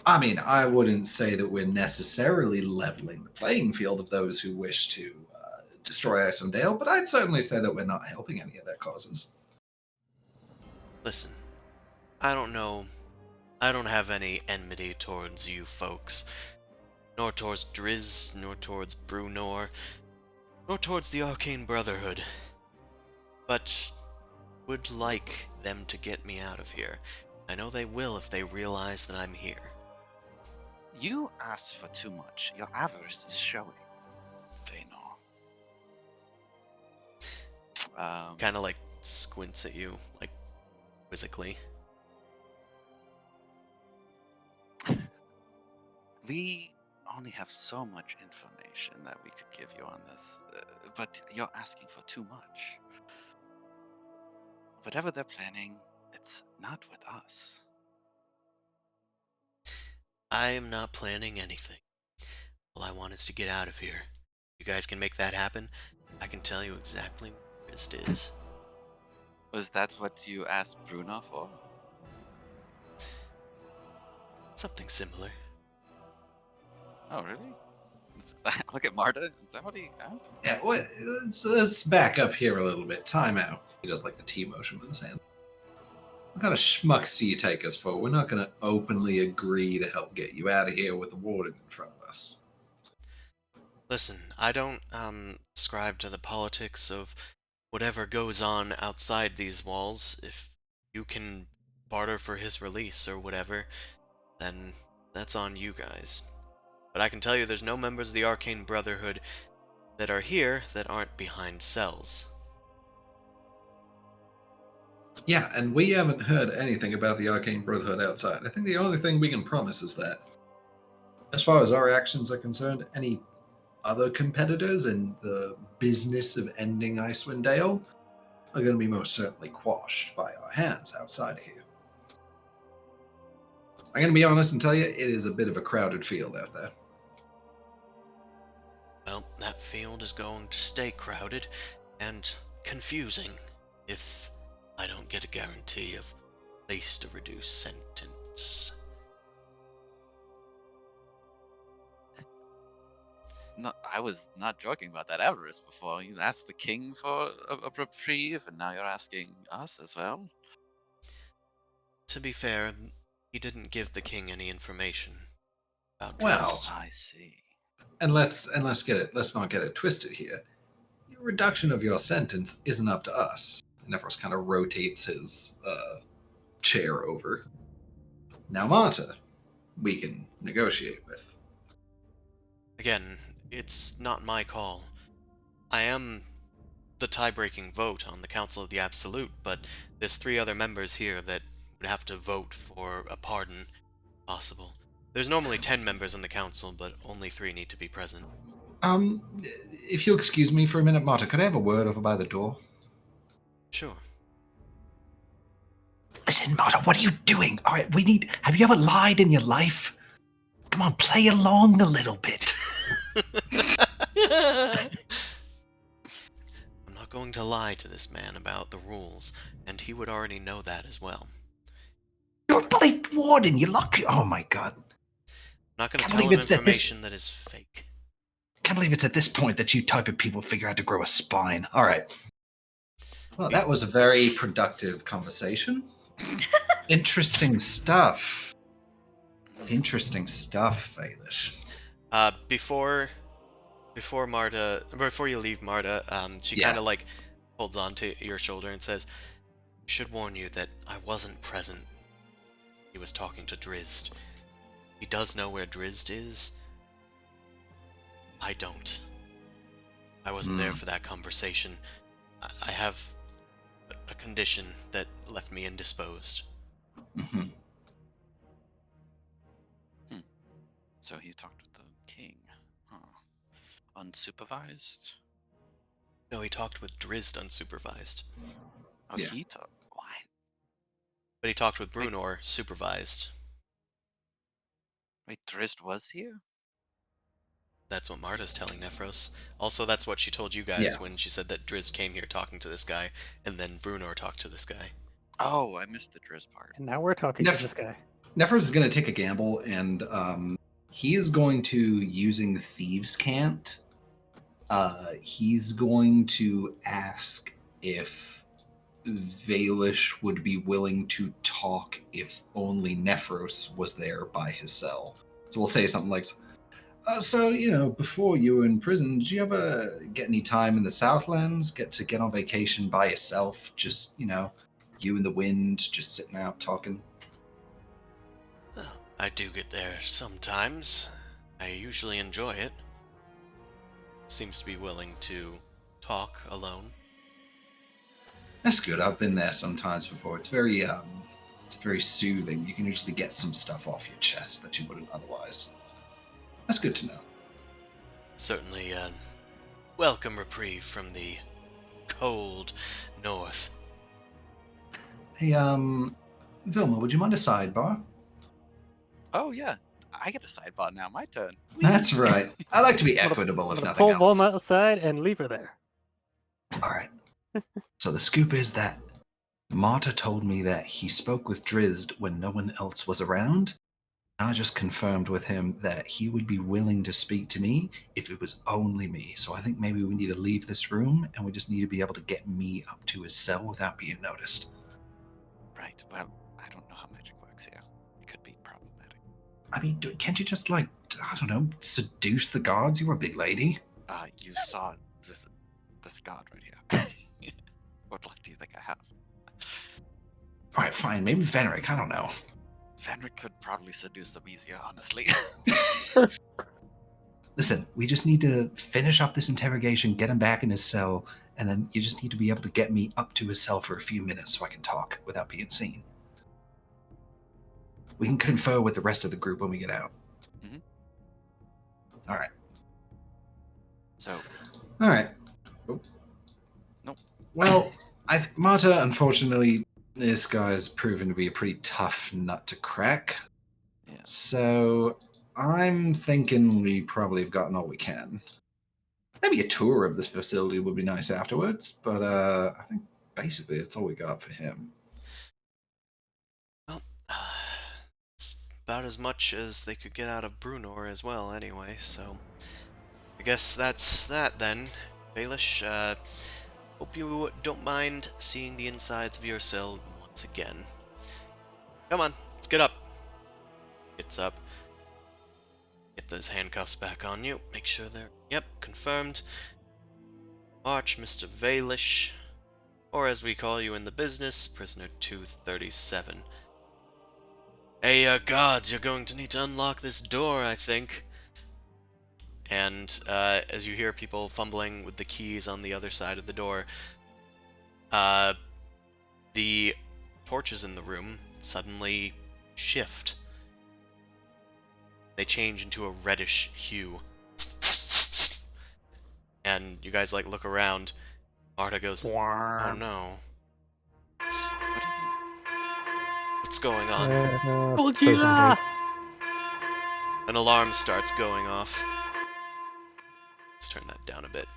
I mean, I wouldn't say that we're necessarily leveling the playing field of those who wish to destroy Icewind Dale, but I'd certainly say that we're not helping any of their causes. Listen, I don't know. I don't have any enmity towards you folks, nor towards Driz, nor towards Brunor, nor towards the Arcane Brotherhood, but would like them to get me out of here. I know they will if they realize that I'm here. You asked for too much. Your avarice is showing. They know. Kind of like squints at you, like quizzically. We only have so much information that we could give you on this, but you're asking for too much. Whatever they're planning, it's not with us. I am not planning anything. All I want is to get out of here. You guys can make that happen. I can tell you exactly where Rist is. Was that what you asked Bruno for? Something similar. Oh, really? Look at Marta. Is that what he asked? Yeah, let's back up here a little bit. Time out. He does like the T motion with his hand. What kind of schmucks do you take us for? We're not going to openly agree to help get you out of here with the warden in front of us. Listen, I don't ascribe to the politics of whatever goes on outside these walls. If you can barter for his release or whatever, then that's on you guys. But I can tell you there's no members of the Arcane Brotherhood that are here that aren't behind cells. Yeah, and we haven't heard anything about the Arcane Brotherhood outside. I think the only thing we can promise is that, as far as our actions are concerned, any other competitors in the business of ending Icewind Dale are going to be most certainly quashed by our hands outside of here. I'm going to be honest and tell you, it is a bit of a crowded field out there. Well, that field is going to stay crowded and confusing if I don't get a guarantee of at least a reduced sentence. No, I was not joking about that avarice before. You asked the king for a reprieve, and now you're asking us as well? To be fair, he didn't give the king any information about Well, Drizzt. I see. And let's not get it twisted here. The reduction of your sentence isn't up to us. Nephros kind of rotates his chair over. Now, Marta, we can negotiate with. Again, it's not my call. I am the tie-breaking vote on the Council of the Absolute, but there's 3 other members here that would have to vote for a pardon possible. There's normally 10 members in the council, but only 3 need to be present. If you'll excuse me for a minute, Marta, could I have a word over by the door? Sure. Listen, Marta, what are you doing? All right, have you ever lied in your life? Come on, play along a little bit. I'm not going to lie to this man about the rules, and he would already know that as well. You're a bloody warden. Oh my god. I'm not going to Can't tell him believe it's that information that is fake. Can't believe it's at this point that you type of people figure out to grow a spine. All right. Well, that was a very productive conversation. Interesting stuff. Interesting stuff, Baelish. Before you leave, Marta, she kind of like holds on to your shoulder and says, "I should warn you that I wasn't present. He was talking to Drizzt. He does know where Drizzt is. I don't. I wasn't there for that conversation. I have a condition that left me indisposed." Mm-hmm. So he talked with the king. Huh. Unsupervised? No, he talked with Drizzt unsupervised. Oh, Yeah. he talked. What? But he talked with Brunor supervised. Wait, Drizzt was here? That's what Marta's telling Nephros. Also, that's what she told you guys when she said that Drizzt came here talking to this guy, and then Brunor talked to this guy. Oh, I missed the Drizzt part. And now we're talking to this guy. Nephros is going to take a gamble, and he is going to, using Thieves' Cant, he's going to ask if Baelish would be willing to talk if only Nephros was there by his cell. So we'll say something like, so, before you were in prison, did you ever get any time in the Southlands? Get on vacation by yourself? Just, you and the wind, just sitting out talking? Well, I do get there sometimes. I usually enjoy it. Seems to be willing to talk alone. That's good. I've been there sometimes before. It's very soothing. You can usually get some stuff off your chest that you wouldn't otherwise. That's good to know. Certainly a welcome reprieve from the cold north. Hey, Vilma, would you mind a sidebar? Oh, yeah. I get a sidebar now. My turn. That's right. I like to be equitable, if I'm gonna nothing pull else. Vilma aside and leave her there. All right. So the scoop is that Marta told me that he spoke with Drizzt when no one else was around. I just confirmed with him that he would be willing to speak to me if it was only me. So I think maybe we need to leave this room, and we just need to be able to get me up to his cell without being noticed. Right. Well, I don't know how magic works here. It could be problematic. I mean, can't you just, seduce the guards? You're a big lady. You saw this guard right here. What luck do you think I have? All right, fine. Maybe Fenric. I don't know. Fenric could probably seduce them easier, honestly. Listen, we just need to finish up this interrogation, get him back in his cell, and then you just need to be able to get me up to his cell for a few minutes so I can talk without being seen. We can confer with the rest of the group when we get out. Mm-hmm. All right. So. All right. Oh. Nope. Well, Marta, unfortunately, this guy's proven to be a pretty tough nut to crack. Yeah. So I'm thinking we probably have gotten all we can. Maybe a tour of this facility would be nice afterwards, but I think basically that's all we got for him. Well, it's about as much as they could get out of Brunor as well anyway, so I guess that's that then. Baelish, hope you don't mind seeing the insides of your cell once again. Come on, let's get up. Gets up. Get those handcuffs back on you. Make sure they're... Yep, confirmed. March, Mr. Baelish. Or as we call you in the business, Prisoner 237. Hey, guards, you're going to need to unlock this door, I think. and as you hear people fumbling with the keys on the other side of the door, the torches in the room suddenly shift. They change into a reddish hue. And you guys, like, look around. Marta goes, "Oh no. What's going on?" Godzilla! An alarm starts going off. Let's turn that down a bit.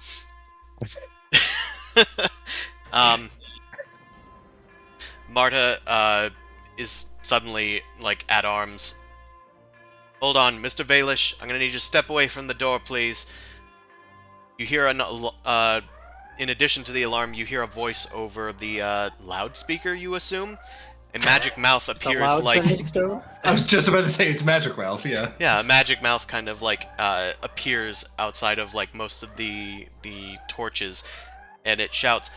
Marta is suddenly, like, at arms. "Hold on, Mr. Valish, I'm gonna need you to step away from the door, please." You hear in addition to the alarm, you hear a voice over the loudspeaker, you assume. A magic mouth appears like... I was just about to say it's Magic Ralph, yeah. Yeah, a magic mouth kind of, like, appears outside of, like, most of the torches, and it shouts,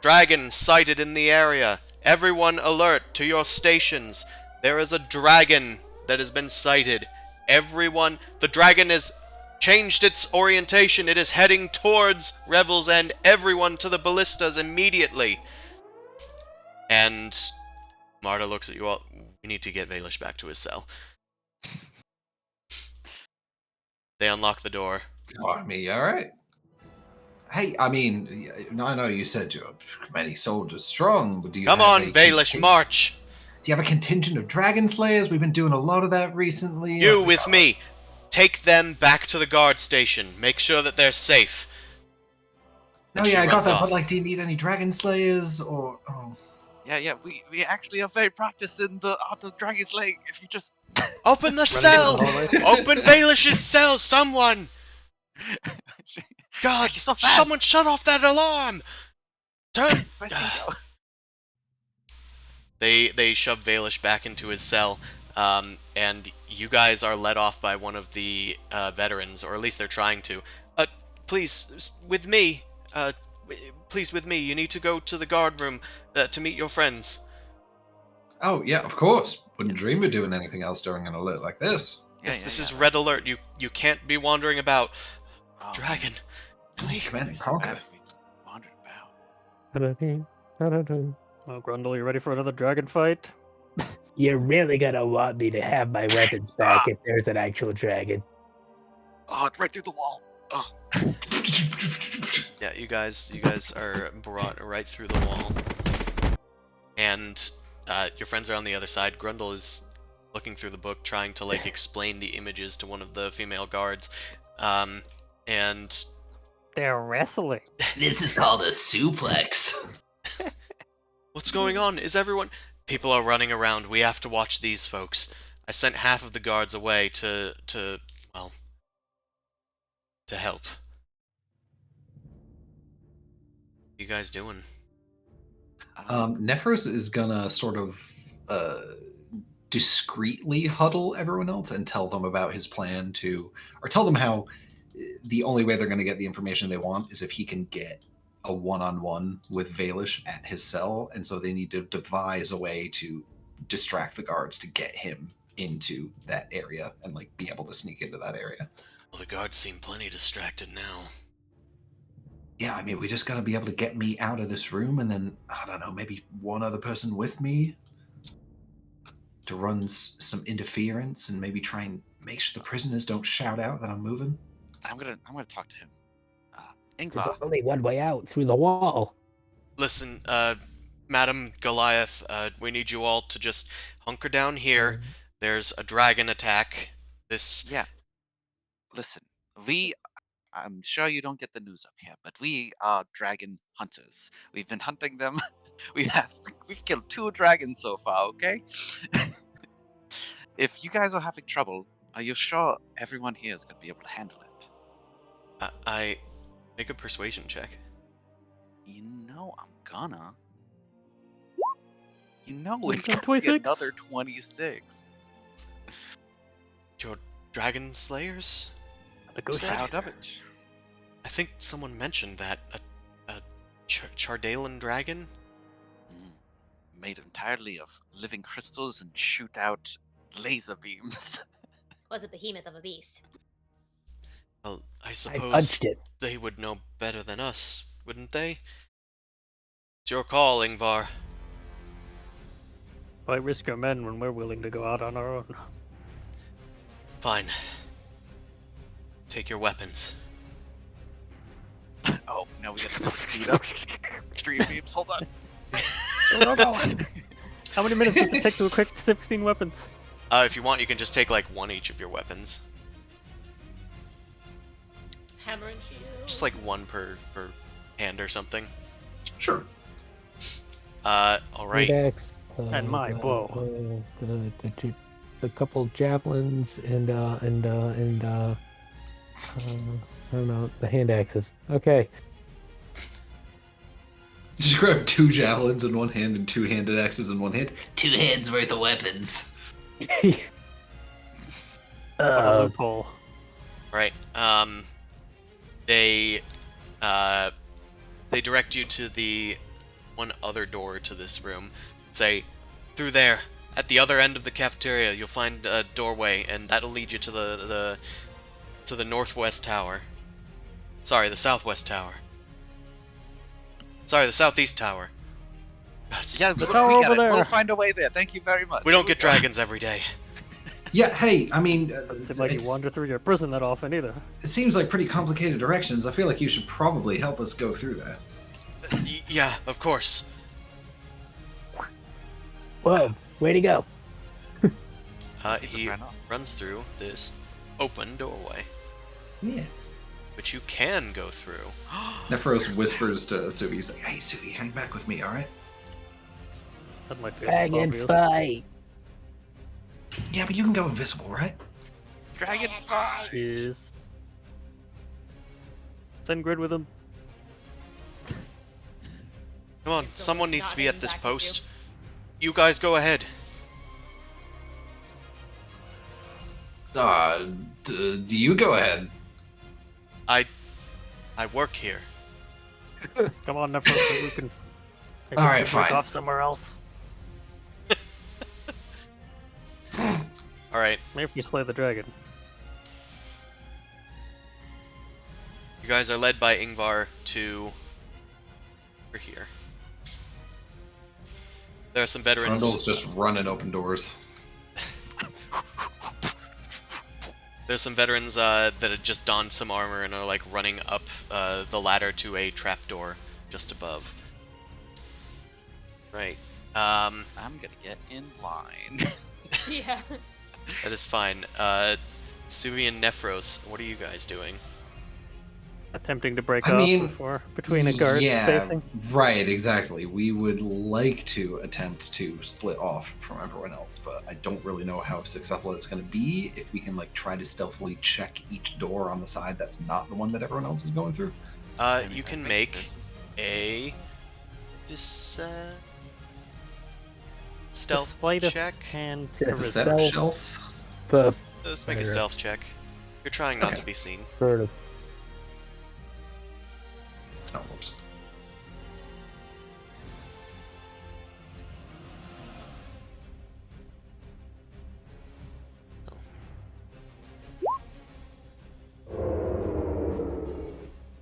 "Dragon sighted in the area! Everyone alert to your stations! There is a dragon that has been sighted! Everyone... The dragon has changed its orientation! It is heading towards Revel's End! Everyone to the ballistas immediately!" And Marta looks at you all. "We need to get Valish back to his cell." They unlock the door. Army, all right. Hey, I mean, I know you said you're many soldiers strong, but do you Come have on, a Valish, march! Do you have a contingent of dragon slayers? We've been doing a lot of that recently. You with me! Take them back to the guard station. Make sure that they're safe. No, And she yeah, I got runs that, off. but, like, do you need any dragon slayers, or... Oh. Yeah, we actually are very practiced in the art of dragon slaying. If you just Open the cell! Open Valish's cell, someone! God, so fast. someone shut off that alarm! Turn... Where's he go? They shove Valish back into his cell, and you guys are led off by one of the veterans, or at least they're trying to. Please, with me. Please, with me. You need to go to the guard room to meet your friends. Oh, yeah, of course. Wouldn't Yes, dream of doing anything else during an alert like this. Yes, this is red alert. You can't be wandering about. Oh, Dragon. Command and so conquer. bad if we wandered about. Oh, Grundle, you ready for another dragon fight? You're really gonna want me to have my weapons back if there's an actual dragon. Oh, it's right through the wall. Oh. Yeah, you guys are brought right through the wall, and your friends are on the other side. Grundle is looking through the book, trying to, like, explain the images to one of the female guards, and They're wrestling. This is called a suplex. what's going on? Is everyone... People are running around. We have to watch these folks. I sent half of the guards away to help. What you guys doing? Nephros is gonna sort of discreetly huddle everyone else and tell them about his plan to, or tell them how the only way they're going to get the information they want is if he can get a one-on-one with Valish at his cell, and so they need to devise a way to distract the guards to get him into that area and, like, be able to sneak into that area. Well, the guards seem plenty distracted now. Yeah, I mean, we just got to be able to get me out of this room, and then, I don't know, maybe one other person with me to run some interference and maybe try and make sure the prisoners don't shout out that I'm moving. I'm gonna talk to him. There's Ingvar, only one way out, through the wall. Listen, Madam Goliath, we need you all to just hunker down here. There's a dragon attack. yeah. Listen, I'm sure you don't get the news up here, but we are dragon hunters. We've been hunting them. We've killed 2 dragons so far, okay? If you guys are having trouble, are you sure everyone here is going to be able to handle it? I make a persuasion check. You know I'm gonna. You know it's that gonna be 26? another 26. Your dragon slayers? Proud of it. I think someone mentioned that a Chardalian dragon. Made entirely of living crystals and shoot out laser beams. Was a behemoth of a beast. Well, I I suppose punched it. they would know better than us, wouldn't they? It's your call, Ingvar. Why risk our men when we're willing to go out on our own? Fine. Take your weapons. Oh, now we got to speed up. Stream beams, hold on. Go. How many minutes does it take to equip 16 weapons? If you want, you can just take like one each of your weapons. Hammer and shield. Just like one per hand or something. Sure. Alright. Pickaxe, And my bow. The couple javelins and I don't know, the hand axes. Okay. Just grab 2 javelins in one hand and 2 handed axes in one hand. 2 hands worth of weapons. Loophole. Right. They direct you to the one other door to this room. Say, through there, at the other end of the cafeteria, you'll find a doorway, and that'll lead you to the northwest tower. Sorry, the southwest tower. Sorry, the southeast tower. Yeah, but tower we over got it. there. We'll find a way there. Thank you very much. We don't get dragons every day. Yeah, hey, I mean, Doesn't seem like you wander through your prison that often either. it seems like pretty complicated directions. I feel like you should probably help us go through that. Yeah, of course. Whoa, way to go. He ran off. runs through this open doorway, Yeah. which you can go through. Nephros whispers to Suvi, he's like, hey, Suvi, hang back with me, alright? That might be Dragon obvious. fight. Yeah, but you can go invisible, right? Dragon fight! Yes. Send Grid with him. Come on, Still someone needs not to be at heading this back with post. You guys go ahead. Do you go ahead? I work here. Come on, Nephro, maybe we can. Maybe All we right, can break fine. off somewhere else. All right, Maybe if we slay the dragon. you guys are led by Ingvar to over here. There are some veterans. Grundle's just running open doors. There's some veterans that had just donned some armor and are like running up the ladder to a trapdoor just above. Right. I'm gonna get in line. Yeah. That is fine. Suvi and Nephros, what are you guys doing? Attempting to break I off mean, before between a guard spacing. right, exactly. We would like to attempt to split off from everyone else, but I don't really know how successful it's going to be if we can like try to stealthily check each door on the side that's not the one that everyone else is going through. You can make a stealth Sleight of check. hand Yes. charisma. Setup Stealth. shelf. The Let's make a Better. stealth check. You're trying not Okay. to be seen. sort of. Oh, whoops.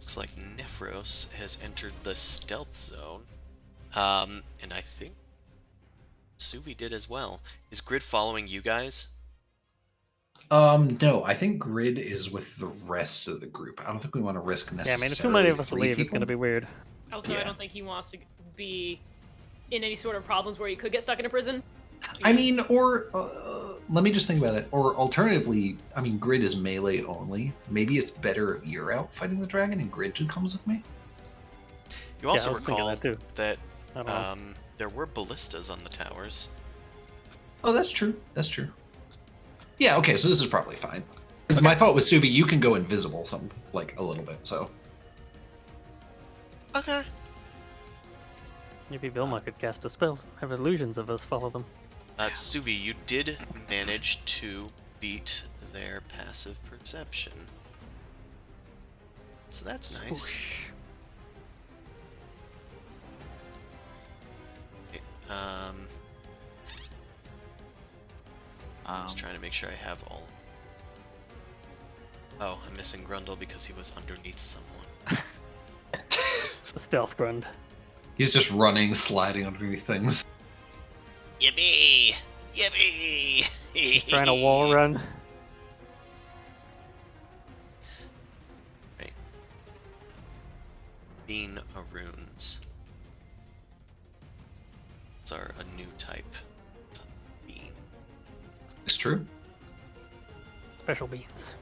Looks like Nephros has entered the stealth zone. And I think Suvi did as well. Is Grid following you guys? No, I think Grid is with the rest of the group. I don't think we want to risk Yeah, I necessarily. mean, if too many of us 3 leave, it's people. gonna be weird. Also, I Yeah. don't think he wants to be in any sort of problems where he could get stuck in a prison. I mean, or let me just think about it. Or alternatively, I mean, Grid is melee only. Maybe it's better if you're out fighting the dragon and Grid just comes with me. You also I was thinking recall that too. that I don't know. there were ballistas on the towers. Oh, that's true. That's true. Yeah. Okay. So this is probably fine. Because my thought was, Suvi, you can go invisible some like a little bit. So Okay. Maybe Vilma could cast a spell, have illusions of us follow them. Suvi, you did manage to beat their passive perception. So that's nice. Whoosh. Okay, just trying to make sure I have all. Oh, I'm missing Grundle because he was underneath someone. The stealth Grund. He's just running, sliding underneath things. Yippee! Yippee! Trying to wall run. Right. Bean Aroons. Those are a new type of bean. It's true. Special beans.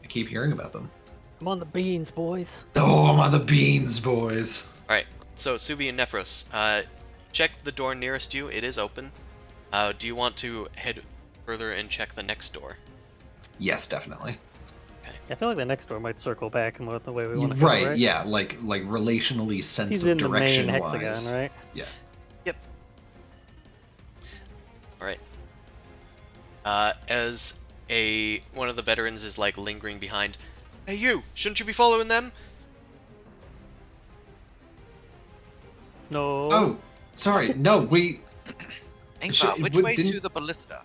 I keep hearing about them. I'm on the beans, boys. Oh, I'm on the beans, boys. Alright, so Suvi and Nephros, check the door nearest you. It is open. Do you want to head further and check the next door? Yes, definitely. I feel like the next door might circle back and the way we want to go, Right, right? yeah, like relationally sense He's of in the main direction hexagon, wise. right? Yeah. Yep. Alright. As one of the veterans is like lingering behind, hey you, shouldn't you be following them? No. Oh, sorry. No, we. Ingvar, which way to the ballista?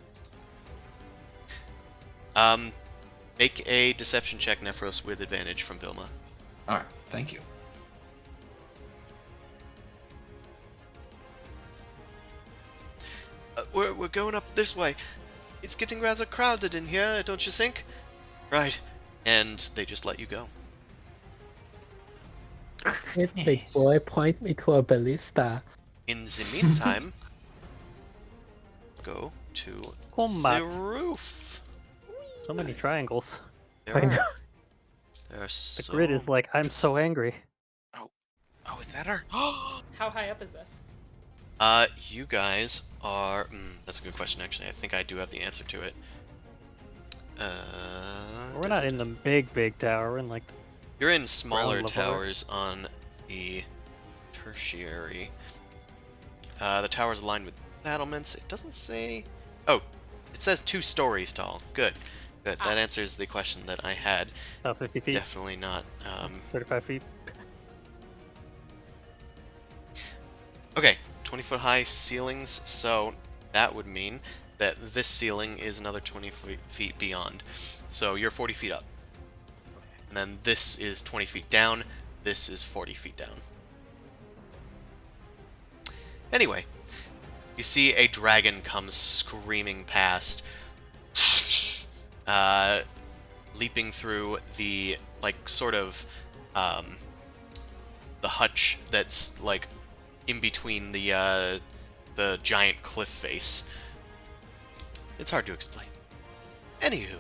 Make a deception check, Nephros, with advantage from Vilma. All right, thank you. We're going up this way. It's getting rather crowded in here, don't you think? Right. And they just let you go. This big boy points me to a ballista. In the meantime, go to Combat. the roof. So many triangles. There I are, know. there are The so... grid is like, I'm so angry. Oh, is that her? How high up is this? You guys are... that's a good question, actually. I think I do have the answer to it. We're not in the big tower. We're in like the You're in smaller Ground level, right? towers on the tertiary. The tower's aligned with battlements. It doesn't say... Oh, it says 2 stories tall. Good. Good. That answers the question that I had. about 50 feet, Definitely not. 35 feet. Okay, 20-foot high ceilings, so that would mean that this ceiling is another 20 feet beyond. So you're 40 feet up. And then this is 20 feet down, this is 40 feet down. Anyway, you see a dragon come screaming past, leaping through the, like, sort of, the hutch that's, like, in between the giant cliff face. It's hard to explain. Anywho,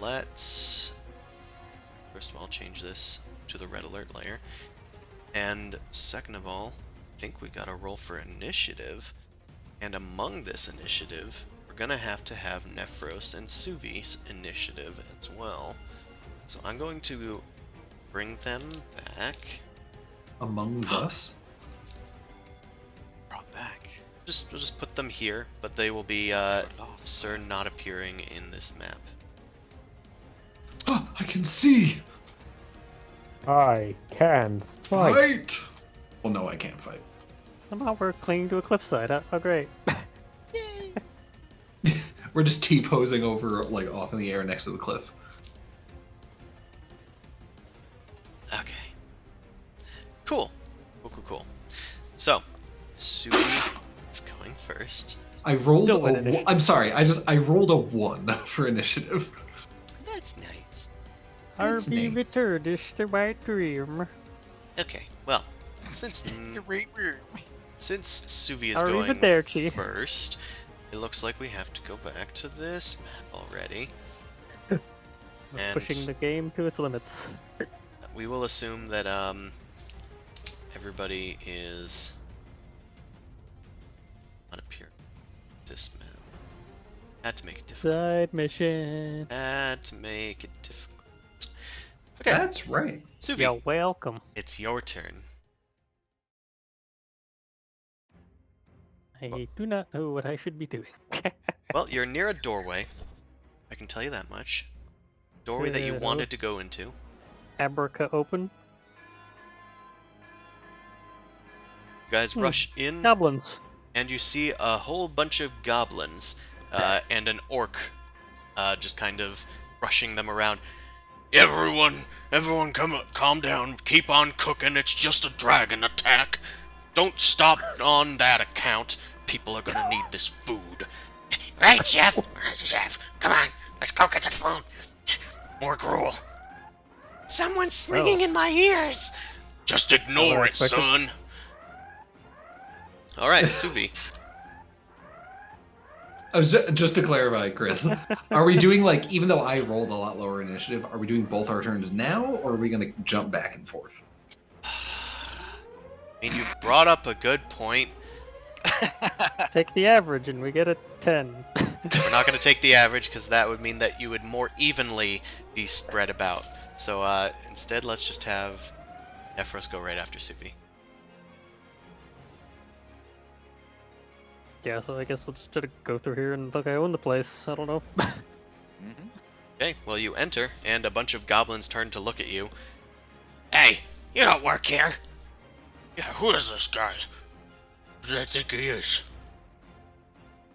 let's first of all change this to the red alert layer, and second of all, I think we gotta roll for initiative. And among this initiative, we're gonna have to have Nephros and Suvi's initiative as well. So I'm going to bring them back. Among us? Brought back. We'll just put them here, but they will be, sir, not appearing in this map. Oh, I can see. I can fight. Fight. Well, no, I can't fight. Somehow we're clinging to a cliffside. Oh, great. We're just T-posing over, like, off in the air next to the cliff. Okay. Cool. Cool. So, Suvi is going first. I rolled Still a an initiative. I'm sorry, I rolled a 1 for initiative. That's nice. That's RB nice. returned is the white dream. Okay, well, since Suvi is Are we going even there, Chi? first, it looks like we have to go back to this map already. We're And pushing the game to its limits. we will assume that everybody is not appearing this map. Had to make it difficult. Side mission. Had to make it difficult. Okay, That's right. Suvi, You're welcome. it's your turn. I do not know what I should be doing. Well, you're near a doorway. I can tell you that much. Doorway that you Good. wanted to go into. Abraca open. You guys rush in, Goblins. and you see a whole bunch of goblins and an orc just kind of rushing them around. Everyone, calm down. Keep on cooking. It's just a dragon attack. Don't stop on that account. People are gonna need this food. Right, chef? Right, chef. Come on, let's go get the food. More gruel. Someone's ringing in my ears! Just ignore it, expected. son. Alright, Suvi. Just to clarify, Chris, are we doing like, even though I rolled a lot lower initiative, are we doing both our turns now, or are we going to jump back and forth? I mean, you've brought up a good point. Take the average and we get a 10. We're not going to take the average, because that would mean that you would more evenly be spread about. So instead, let's just have Nephros go right after Suvi. Yeah, so I guess we'll just try to go through here and look, I own the place. I don't know. Okay, well, you enter, and a bunch of goblins turn to look at you. Hey, you don't work here. Yeah, who is this guy? Who do I think he is?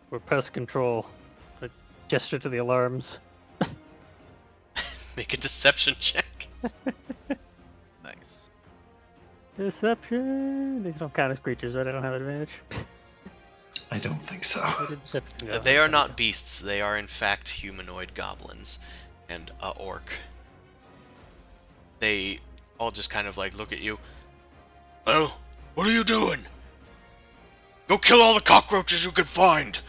We're pest control. I gesture to the alarms. Make a deception check. Nice. Deception! These don't count as creatures, right? I don't have advantage. I don't think so. I did deception. No, They are not beasts. They are, in fact, humanoid goblins and a orc. They all just kind of like look at you. Well, what are you doing? Go kill all the cockroaches you can find.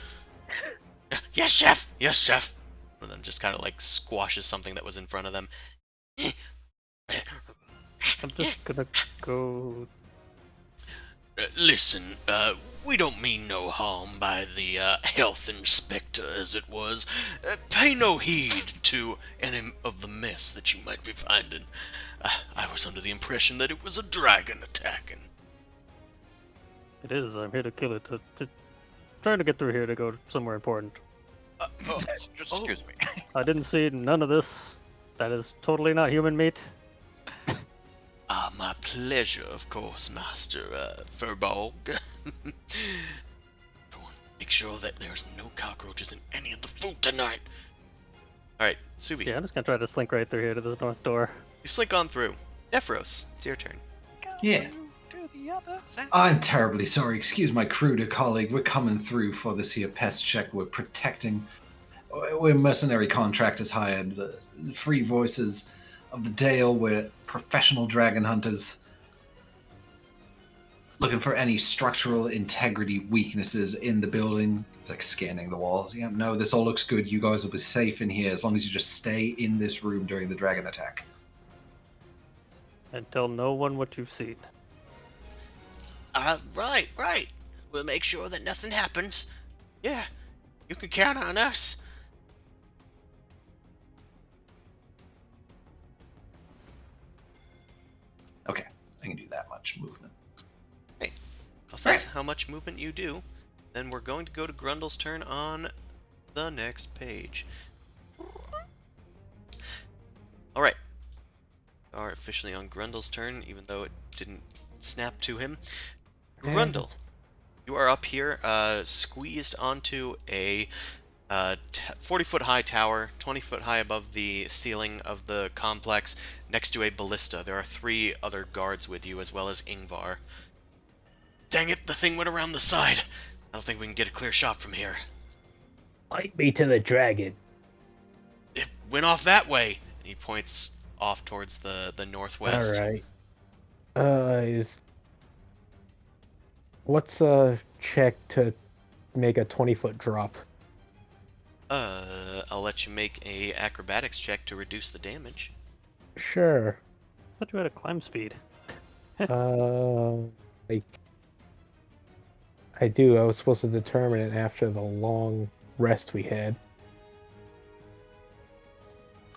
Yes, chef. Yes, chef. One of them just kind of like squashes something that was in front of them. I'm just gonna go. Listen, we don't mean no harm by the health inspector, as it was. Pay no heed to any of the mess that you might be finding. I was under the impression that it was a dragon attacking. It is. I'm here to kill it. Trying to get through here to go somewhere important. Just excuse me. I didn't see none of this. That is totally not human meat. My pleasure, of course, Master Furbolg. Make sure that there's no cockroaches in any of the food tonight. Alright, Suvi, Yeah, I'm just gonna try to slink right through here to this north door. you slink on through. Nephros, it's your turn. Yeah. To the other side. I'm terribly sorry. Excuse my cruder colleague. We're coming through for this here pest check. We're protecting. We're mercenary contractors hired. The free voices of the Dale. We're professional dragon hunters. Looking for any structural integrity weaknesses in the building. It's like scanning the walls. Yeah, no, this all looks good. You guys will be safe in here as long as you just stay in this room during the dragon attack. And tell no one what you've seen. Right. We'll make sure that nothing happens. Yeah, you can count on us. Okay, I can do that much movement. If that's how much movement you do, then we're going to go to Grundle's turn on the next page. Alright. We are officially on Grundle's turn, even though it didn't snap to him. Grundle, you are up here, squeezed onto a 40-foot high tower, 20-foot high above the ceiling of the complex, next to a ballista. There are 3 other guards with you, as well as Ingvar. Dang it, the thing went around the side. I don't think we can get a clear shot from here. Point me to the dragon. It went off that way. And he points off towards the northwest. Alright. What's a check to make a 20-foot drop? I'll let you make a acrobatics check to reduce the damage. Sure. I thought you had a climb speed. I do. I was supposed to determine it after the long rest we had.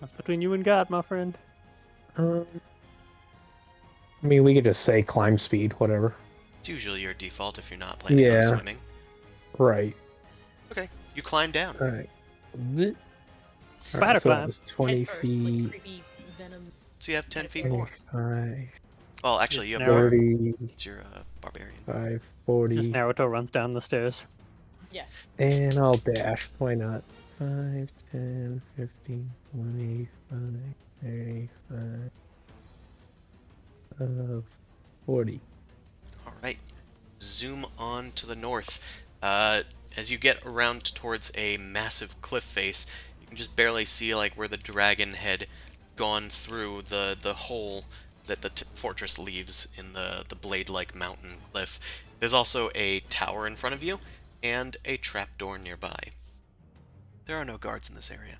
That's between you and God, my friend. I mean, we could just say climb speed, whatever. It's usually your default if you're not planning on Yeah. swimming. Right. Okay, you climb down. Alright. Spider So climb. it was 20 Head first, like feet, creepy venom. So you have 10 feet more. 25, Well, actually, you have Narrow. more. 40, It's your barbarian. 40, Just Naruto runs down the stairs. Yeah. and I'll dash. Why not? 5, 10, 15, 25, 35, 40. All right. Zoom on to the north. As you get around towards a massive cliff face, you can just barely see like where the dragon had gone through the hole that the fortress leaves in the blade-like mountain cliff. There's also a tower in front of you and a trapdoor nearby. There are no guards in this area.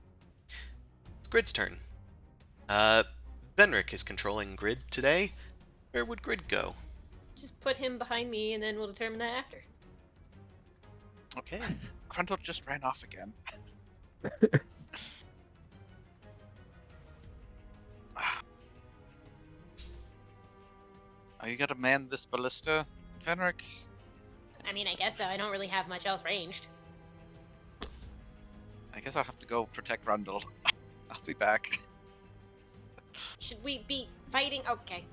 It's Grid's turn. Benric is controlling Grid today. Where would Grid go? Just put him behind me, and then we'll determine that after. Okay. Grundle just ran off again. Are you gonna man this ballista, Fenric? I mean, I guess so. I don't really have much else ranged. I guess I'll have to go protect Grundle. I'll be back. Should we be fighting? Okay.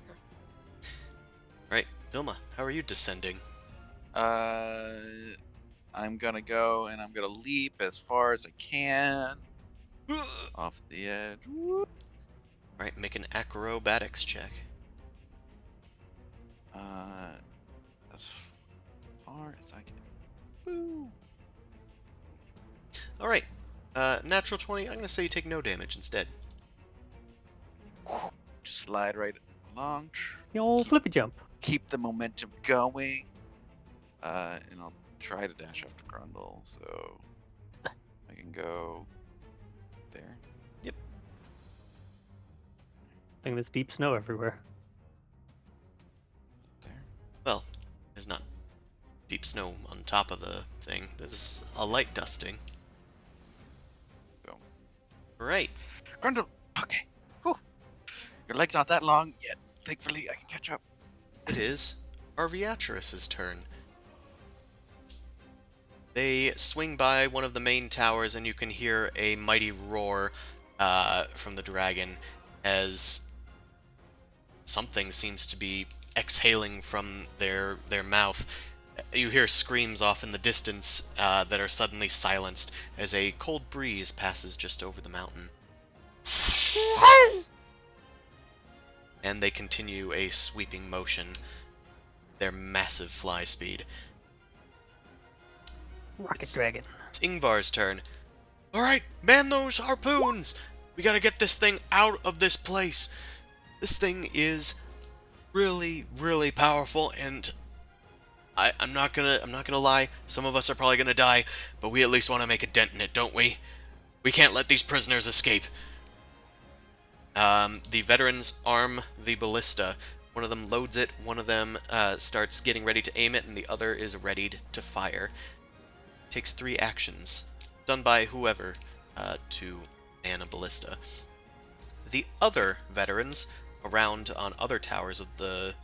Right, Vilma, how are you descending? I'm gonna go and I'm gonna leap as far as I can off the edge. Right, make an acrobatics check. As far as I can. Woo! All right, natural 20. I'm gonna say you take no damage instead. Just slide right along. The old flippy jump. Keep the momentum going. And I'll try to dash after Grundle, so I can go there. Yep. I think there's deep snow everywhere. There. Well, there's not deep snow on top of the thing. There's a light dusting. Go. Right. Grundle! Okay. Whew. Your leg's not that long yet. Thankfully, I can catch up. It is Arviatrus's turn. They swing by one of the main towers, and you can hear a mighty roar from the dragon as something seems to be exhaling from their mouth. You hear screams off in the distance that are suddenly silenced as a cold breeze passes just over the mountain. And they continue a sweeping motion, their massive fly speed. Rocket Dragon. It's Ingvar's turn. Alright, man those harpoons! We gotta get this thing out of this place. This thing is really, really powerful, and I'm not gonna lie, some of us are probably gonna die, but we at least want to make a dent in it, don't we? We can't let these prisoners escape. The veterans arm the ballista. One of them loads it, one of them starts getting ready to aim it, and the other is readied to fire. Takes 3 actions, done by whoever, to man a ballista. The other veterans around on other towers of the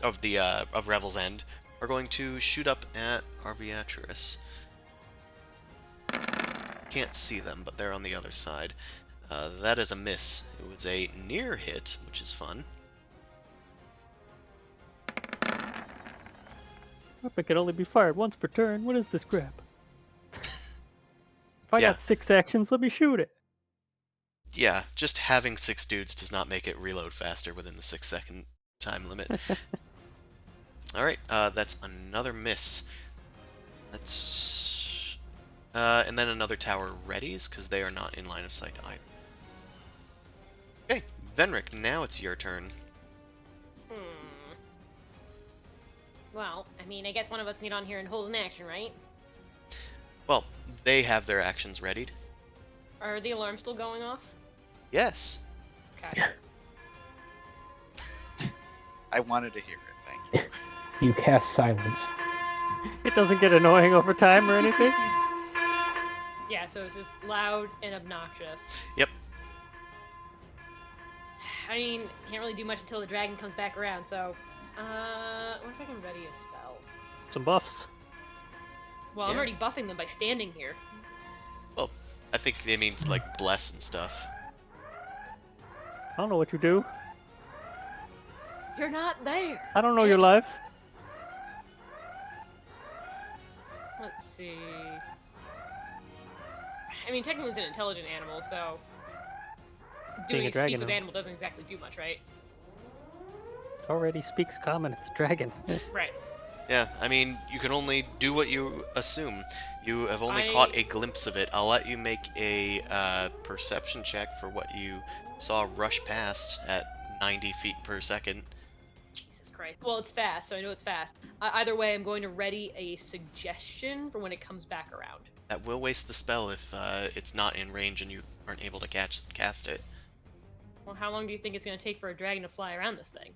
of Revel's End are going to shoot up at Arviatrus. Can't see them, but they're on the other side. That is a miss. It was a near hit, which is fun. Weapon can only be fired once per turn. What is this crap? If I Yeah. got 6 actions, let me shoot it. Yeah, just having 6 dudes does not make it reload faster within the 6-second time limit. Alright, that's another miss. That's... and then another tower readies, because they are not in line of sight either. Okay, Venric, now it's your turn. Well, I mean, I guess one of us can get on here and hold an action, right? Well, they have their actions readied. Are the alarms still going off? Yes. Okay. I wanted to hear it, thank you. You cast silence. It doesn't get annoying over time or anything. Yeah, so it's just loud and obnoxious. Yep. I mean, can't really do much until the dragon comes back around, so... what if I can ready a spell? Some buffs. Well, Yeah. I'm already buffing them by standing here. Well, I think they mean, like, bless and stuff. I don't know what you do. You're not there! I don't know your life. Let's see... I mean, technically it's an intelligent animal, so Being doing a a speak dragon, with though. animal doesn't exactly do much, right? Already speaks common. It's a dragon. Right. Yeah, I mean, you can only do what you assume. You have only caught a glimpse of it. I'll let you make a perception check for what you saw rush past at 90 feet per second. Jesus Christ. Well, it's fast, so I know it's fast. Either way, I'm going to ready a suggestion for when it comes back around. That will waste the spell if it's not in range and you aren't able to cast it. Well, how long do you think it's going to take for a dragon to fly around this thing?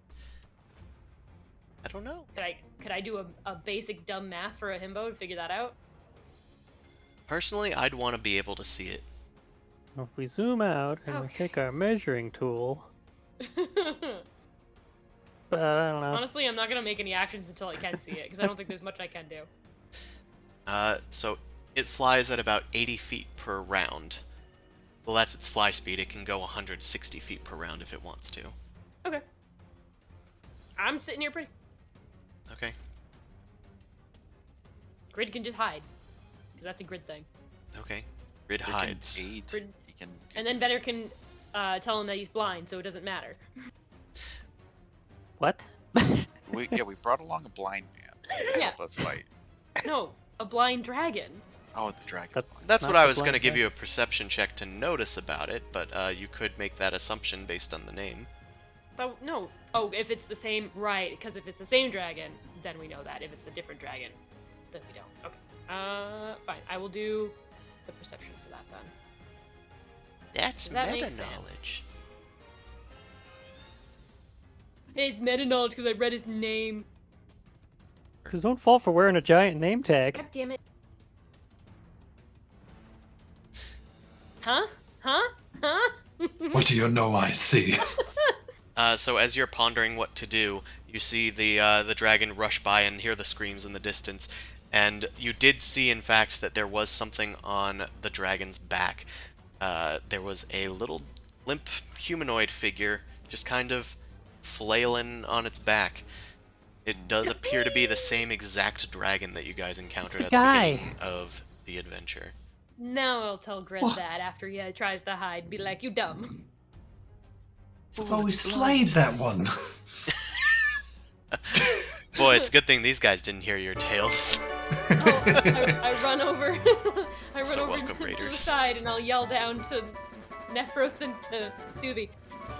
I don't know. Could I do a basic dumb math for a himbo to figure that out? Personally, I'd want to be able to see it. Well, if we zoom out and we Okay. take our measuring tool, but I don't know. Honestly, I'm not going to make any actions until I can see it, because I don't think there's much I can do. So it flies at about 80 feet per round. Well, that's its fly speed. It can go 160 feet per round if it wants to. Okay. I'm sitting here pretty. Okay. Grid can just hide, because that's a grid thing. Okay. Grid You can hides. aid. Grid- You can. And then Better can tell him that he's blind, so it doesn't matter. What? We brought along a blind man. Yeah. Let's fight. No, a blind dragon. Oh, the dragon. That's not what I the was going to blind give guy. you a perception check to notice about it, but you could make that assumption based on the name. But no. Oh, if it's the same, right? Because if it's the same dragon, then we know that. If it's a different dragon, then we don't. Okay. Fine. I will do the perception for that then. That's Does that make meta sense? knowledge. Hey, it's meta knowledge because I read his name. It's his own fault for wearing a giant name tag. God damn it. Huh? Huh? Huh? What do you know I see? So as you're pondering what to do, you see the dragon rush by and hear the screams in the distance, and you did see, in fact, that there was something on the dragon's back. There was a little limp humanoid figure just kind of flailing on its back. It does appear to be the same exact dragon that you guys encountered at the guy. beginning of the adventure. Now I'll tell Grid What? that after he tries to hide. Be like, you dumb. Oh, we slayed that one. Boy, it's a good thing these guys didn't hear your tales. Oh, I run over. I run So over welcome, to the Raiders. side and I'll yell down to Nephros and to Suvi.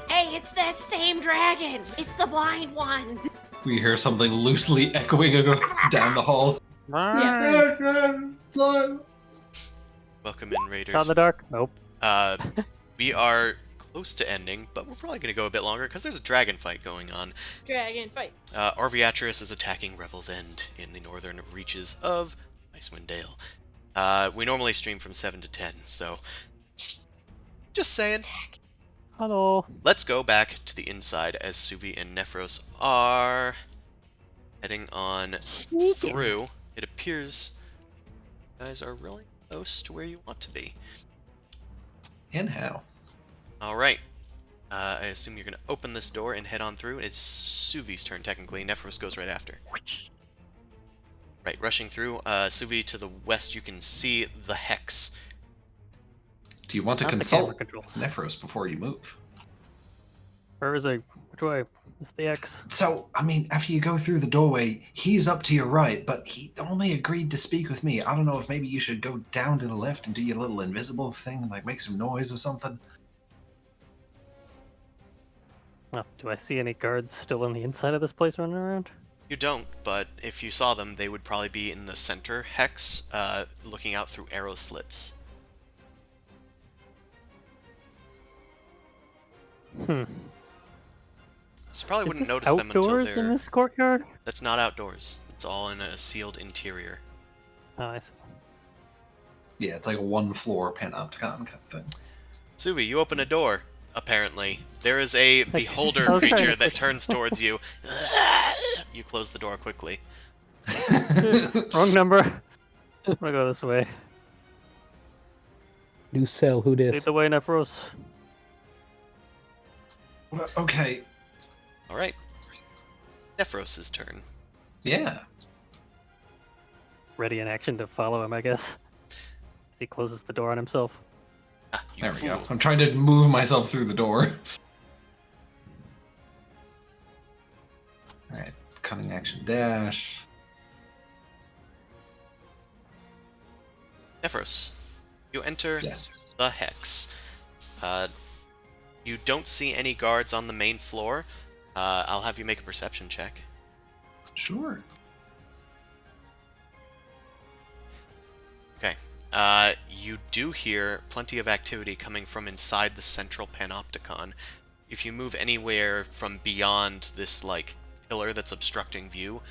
Hey, it's that same dragon. It's the blind one. We hear something loosely echoing down the halls. Welcome in, Raiders. Shot in the dark? Nope. We are close to ending, but we're probably going to go a bit longer because there's a dragon fight going on. Dragon fight. Arviatris is attacking Revel's End in the northern reaches of Icewind Dale. We normally stream from 7 to 10, so just saying. Hello. Let's go back to the inside as Suvi and Nephros are heading on through. It appears you guys are really close to where you want to be. And how? Alright. I assume you're going to open this door and head on through. It's Suvi's turn, technically. Nephros goes right after. Right, rushing through. Suvi, to the west, you can see the Hex. Do you want to Not the consult camera controls. Nephros before you move? Where is it? Which way? It's the X. So, I mean, after you go through the doorway, he's up to your right, but he only agreed to speak with me. I don't know if maybe you should go down to the left and do your little invisible thing, like make some noise or something. Oh, do I see any guards still on the inside of this place running around? You don't, but if you saw them, they would probably be in the center Hex, looking out through arrow slits. Hmm. So probably Is wouldn't this notice them until outdoors they're... in this courtyard? That's not outdoors. It's all in a sealed interior. Oh, I see. Yeah, it's like a one-floor panopticon kind of thing. Suvi, you open a door, apparently. There is a beholder I was trying creature to that think. turns towards you. You close the door quickly. Wrong number. I'm gonna go this way. New cell, who Lead this? the way, Nephros. Well, okay, Alright. Nephros' turn. yeah. Ready in action to follow him, I guess. He closes the door on himself. Ah, you There we fool. go. I'm trying to move myself through the door. All right, cunning action dash. Nephros, you enter Yes. the Hex. You don't see any guards on the main floor. I'll have you make a perception check. Sure. Okay. You do hear plenty of activity coming from inside the central panopticon. If you move anywhere from beyond this, like, pillar that's obstructing view,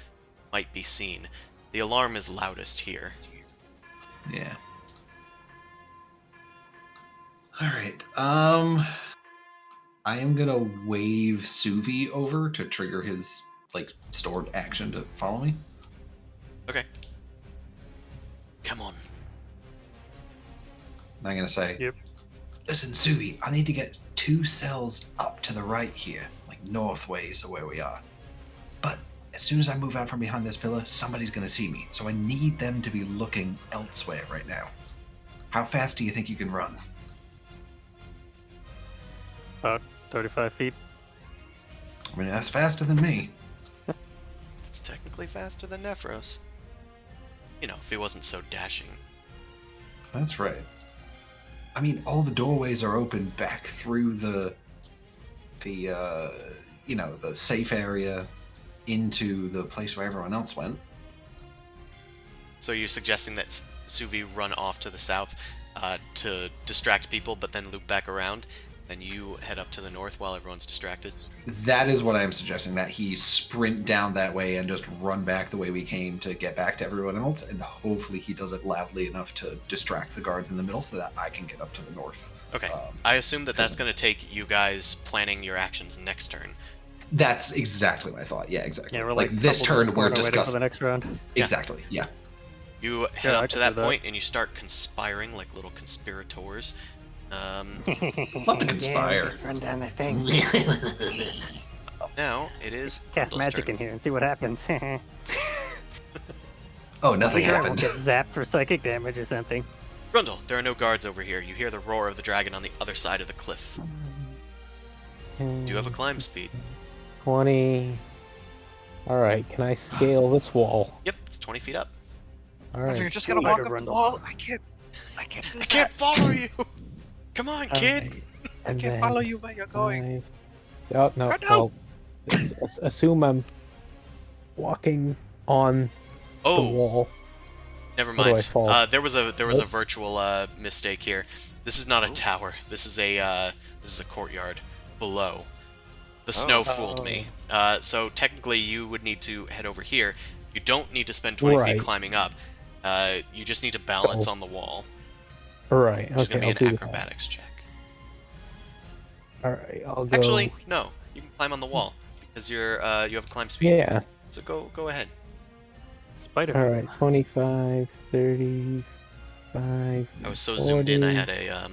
might be seen. The alarm is loudest here. Yeah. All right. I am gonna wave Suvi over to trigger his like stored action to follow me. Okay. Come on. And I'm gonna say, Yep. listen, Suvi, I need to get 2 cells up to the right here, like north ways of where we are. But as soon as I move out from behind this pillar, somebody's gonna see me. So I need them to be looking elsewhere right now. How fast do you think you can run? About 35 feet. I mean, that's faster than me. It's technically faster than Nephros. You know, if he wasn't so dashing. That's right. I mean, all the doorways are open back through the safe area into the place where everyone else went. So you're suggesting that Suvi run off to the south to distract people, but then loop back around, then you head up to the north while everyone's distracted? That is what I'm suggesting, that he sprint down that way and just run back the way we came to get back to everyone else, and hopefully he does it loudly enough to distract the guards in the middle so that I can get up to the north. Okay. I assume that that's going to take you guys planning your actions next turn. That's exactly my thought. Yeah, exactly. Yeah, we're like like this couple turn, we're waiting for the discussing. next round. Exactly, yeah. You head Yeah, I up to can that do that. point and you start conspiring like little conspirators. Love to conspire. Run down the thing. Now it is Cast Grundle's magic turn. in here and see what happens. Oh, nothing Sure, I won't happened. get zapped for psychic damage or something. Grundle, there are no guards over here. You hear the roar of the dragon on the other side of the cliff. Do you have a climb speed? 20. Alright, can I scale this wall? Yep, it's 20 feet up. Alright. You're just gonna Like walk a up the Rundle. wall. I can't do I can't follow you! Come on, kid! Alright, I and can't then follow you where you're going. 5. Oh, no. Go down. Well, assume I'm walking on the Oh, wall. never Where do I mind. fall? There was a virtual mistake here. This is not a tower. This is a courtyard below. The snow fooled me. So technically, you would need to head over here. You don't need to spend 20 Right. feet climbing up. You just need to balance on the wall. Alright, Which is okay, going I'll to be do an that. acrobatics check. Alright, I'll go. Actually, no. You can climb on the wall because you have a climb speed. Yeah. So go ahead. Spider. Alright, 25, 35. I was so zoomed in, I 40. had a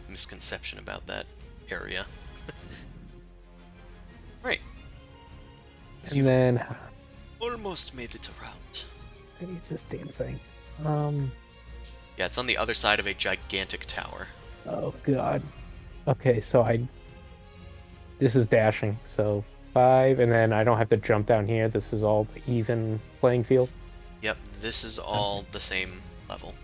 misconception about that area. Right. So And you've then almost made it around. I need this damn thing. Yeah, it's on the other side of a gigantic tower. Oh god. Okay, so this is dashing, so 5, and then I don't have to jump down here. This is all the even playing field. Yep, this is all the same level.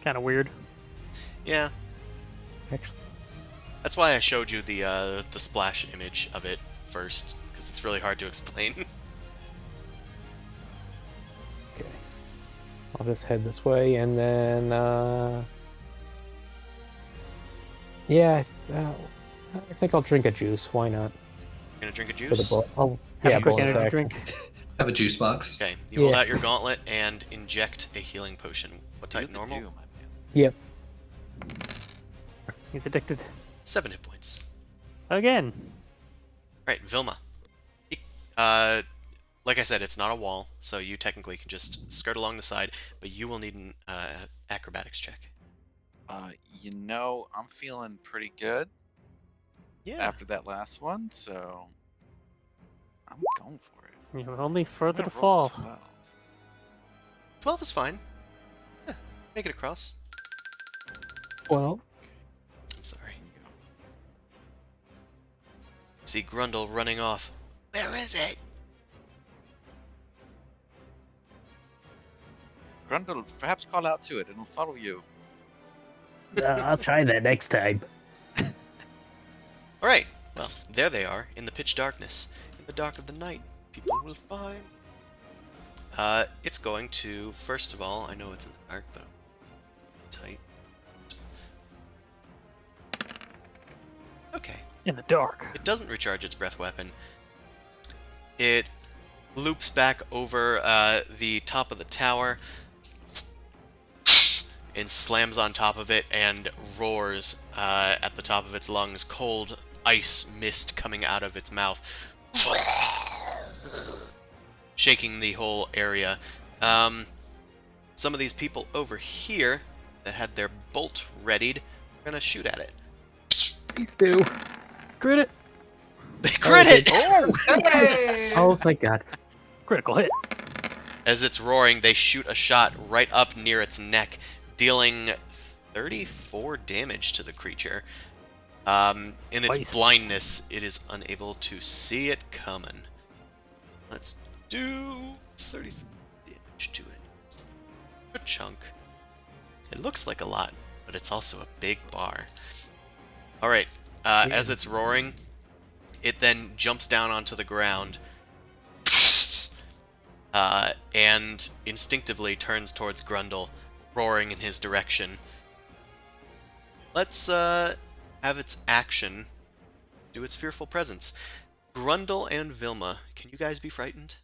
Kind of weird. Yeah, Actually, that's why I showed you the splash image of it first, because it's really hard to explain. okay. I'll just head this way, and then yeah, I think I'll drink a juice. Why not? Gonna drink a For the juice? oh, Have yeah, a quick bonus energy action. drink. Have a juice box. Okay, you hold Yeah. out your gauntlet and inject a healing potion. What Do type? the Normal? do, my man. Yep. He's addicted. 7 hit points. Again. Right, Vilma. Like I said, it's not a wall, so you technically can just skirt along the side, but you will need an acrobatics check. I'm feeling pretty good Yeah. after that last one, so I'm going for it. You have only further to I'm gonna roll fall. 12. 12 is fine. Yeah, make it across. Well, I'm sorry. See Grundle running off. Where is it? Grundle, perhaps call out to it, and it'll follow you. I'll try that next time. Alright, well, there they are, in the pitch darkness. In the dark of the night, people will find. It's going to, first of all, I know it's in the dark, but tight. Okay. In the dark. It doesn't recharge its breath weapon. It loops back over the top of the tower and slams on top of it and roars at the top of its lungs, cold ice mist coming out of its mouth, shaking the whole area. Some of these people over here that had their bolt readied are gonna shoot at it. Please do. Crit it. They crit it! Oh, thank God. Critical hit. As it's roaring, they shoot a shot right up near its neck, dealing 34 damage to the creature. In its Nice. blindness, it is unable to see it coming. Let's do 33 damage to it. A chunk. It looks like a lot, but it's also a big bar. Alright, as it's roaring, it then jumps down onto the ground and instinctively turns towards Grundle, roaring in his direction. Let's have its action do its fearful presence. Grundle and Vilma, can you guys be frightened?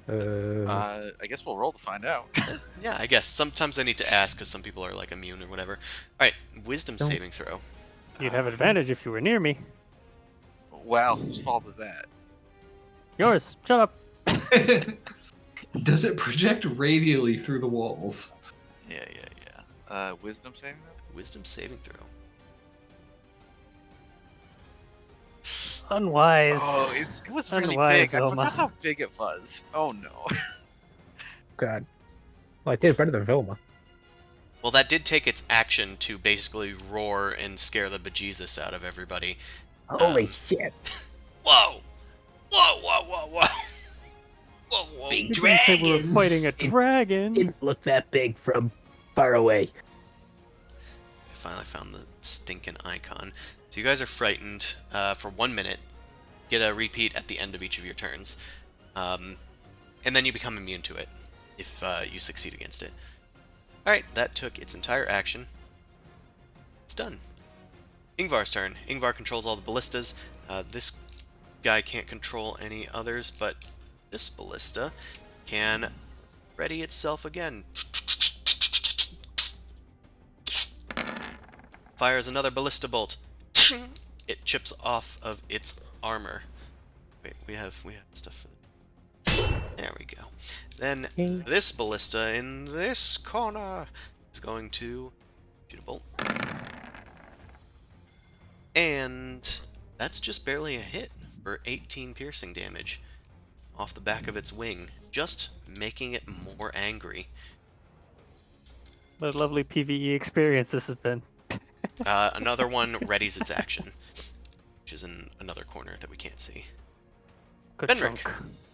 I guess we'll roll to find out. Yeah, I guess. Sometimes I need to ask because some people are like immune or whatever. Alright, wisdom Don't- saving throw. You'd have advantage if you were near me. Wow, whose fault is that? Yours. Shut up. Does it project radially through the walls? Yeah. Wisdom saving throw? Wisdom saving throw. Unwise. Oh, it was really Unwise, big. I Vilma. forgot how big it was. Oh no. God. Well, I did better than Vilma. Well, that did take its action to basically roar and scare the bejesus out of everybody. Holy shit. Whoa! Whoa, whoa, whoa, whoa! Whoa, whoa. Big You didn't say we were dragons. fighting a dragon. Didn't look that big from far away. I finally found the stinking icon. So you guys are frightened for 1 minute. Get a repeat at the end of each of your turns. And then you become immune to it if you succeed against it. Alright, that took its entire action. It's done. Ingvar's turn. Ingvar controls all the ballistas. This guy can't control any others, but this ballista can ready itself again. Fires another ballista bolt. It chips off of its armor. Wait, we have stuff for the... There we go. Then this ballista in this corner is going to shoot a bolt. And that's just barely a hit for 18 piercing damage off the back of its wing, just making it more angry. What a lovely PvE experience this has been. Another one readies its action, which is in another corner that we can't see. Good Benrick, chunk.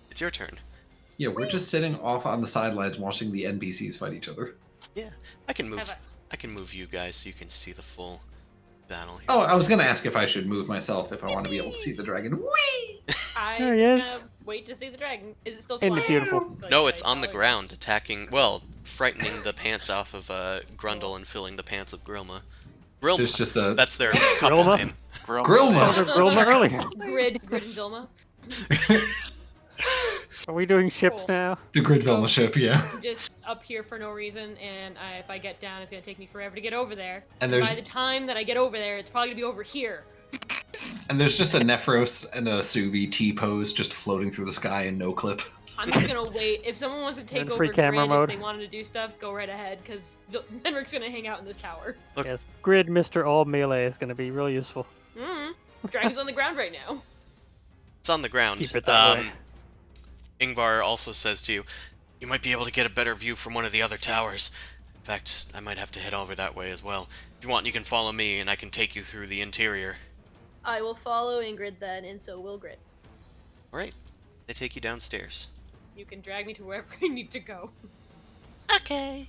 it's your turn. Yeah, we're just sitting off on the sidelines watching the NPCs fight each other. Yeah, I can Have move. us. I can move you guys so you can see the full battle here. Oh, I was gonna ask if I should move myself if I want to be able to see the dragon. Whee! I'm There he is. gonna wait to see the dragon. Is it still Ain't flying? it beautiful? Like, No, should it's I on the follow it? ground, attacking. Well, frightening the pants off of Grundle and filling the pants of Grilma. Grilma. There's just a That's their couple Grilma? name. Grilma. That was Roma earlier. Grid and Vilma. Are we doing ships Cool. now? the Grid Velma ship, yeah. I'm just up here for no reason, and if I get down, it's gonna take me forever to get over there. And By there's the time that I get over there, it's probably gonna be over here. just a Nephros and a Suvi T pose just floating through the sky in no clip. I'm just gonna wait. If someone wants to take In over free camera Grid, mode. if they wanted to do stuff, go right ahead, because Henrik's gonna hang out in this tower. Look. Yes, Grid Mr. All Melee is going to be real useful. Mm-hmm. Dragon's on the ground right now. It's on the ground. Keep it that way. Ingvar also says to you, you might be able to get a better view from one of the other towers. In fact, I might have to head over that way as well. If you want, you can follow me, and I can take you through the interior. I will follow Ingrid then, and so will Grit. Alright, they take you downstairs. You can drag me to wherever I need to go. Okay.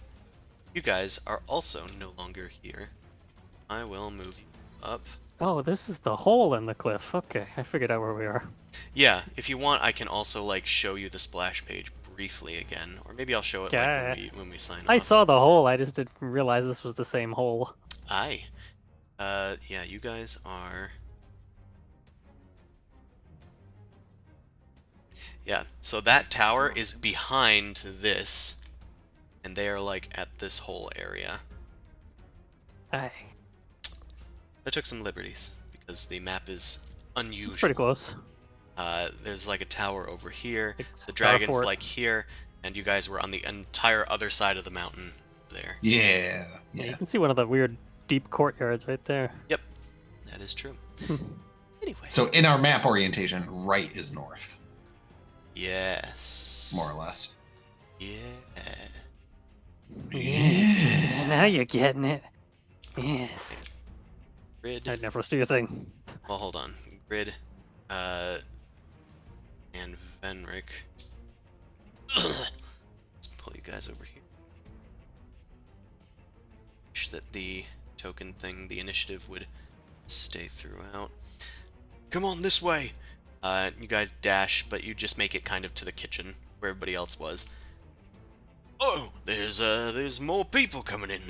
You guys are also no longer here. I will move you up. Oh, this is the hole in the cliff. Okay, I figured out where we are. Yeah, if you want, I can also, like, show you the splash page briefly again. Or maybe I'll show it, like, Yeah. when we sign I off. saw the hole, I just didn't realize this was the same hole. Aye. Yeah, you guys are... Yeah, so that tower is behind this, and they are, like, at this whole area. Aye. I took some liberties, because the map is unusual. Pretty close. There's, like, a tower over here, Like the Star dragon's, Fort. like, here, and you guys were on the entire other side of the mountain there. Yeah. Yeah, Yeah. you can see one of the weird deep courtyards right there. Yep, that is true. Anyway. So in our map orientation, right is north, Yes. more or less. Yeah. Yes. Now you're getting it. Yes. Grid. I'd never do your thing. Well, hold on. Grid. And Venric. Let's pull you guys over here. Wish that the token thing, the initiative, would stay throughout. Come on, this way! You guys dash, but you just make it kind of to the kitchen, where everybody else was. Oh, there's more people coming in.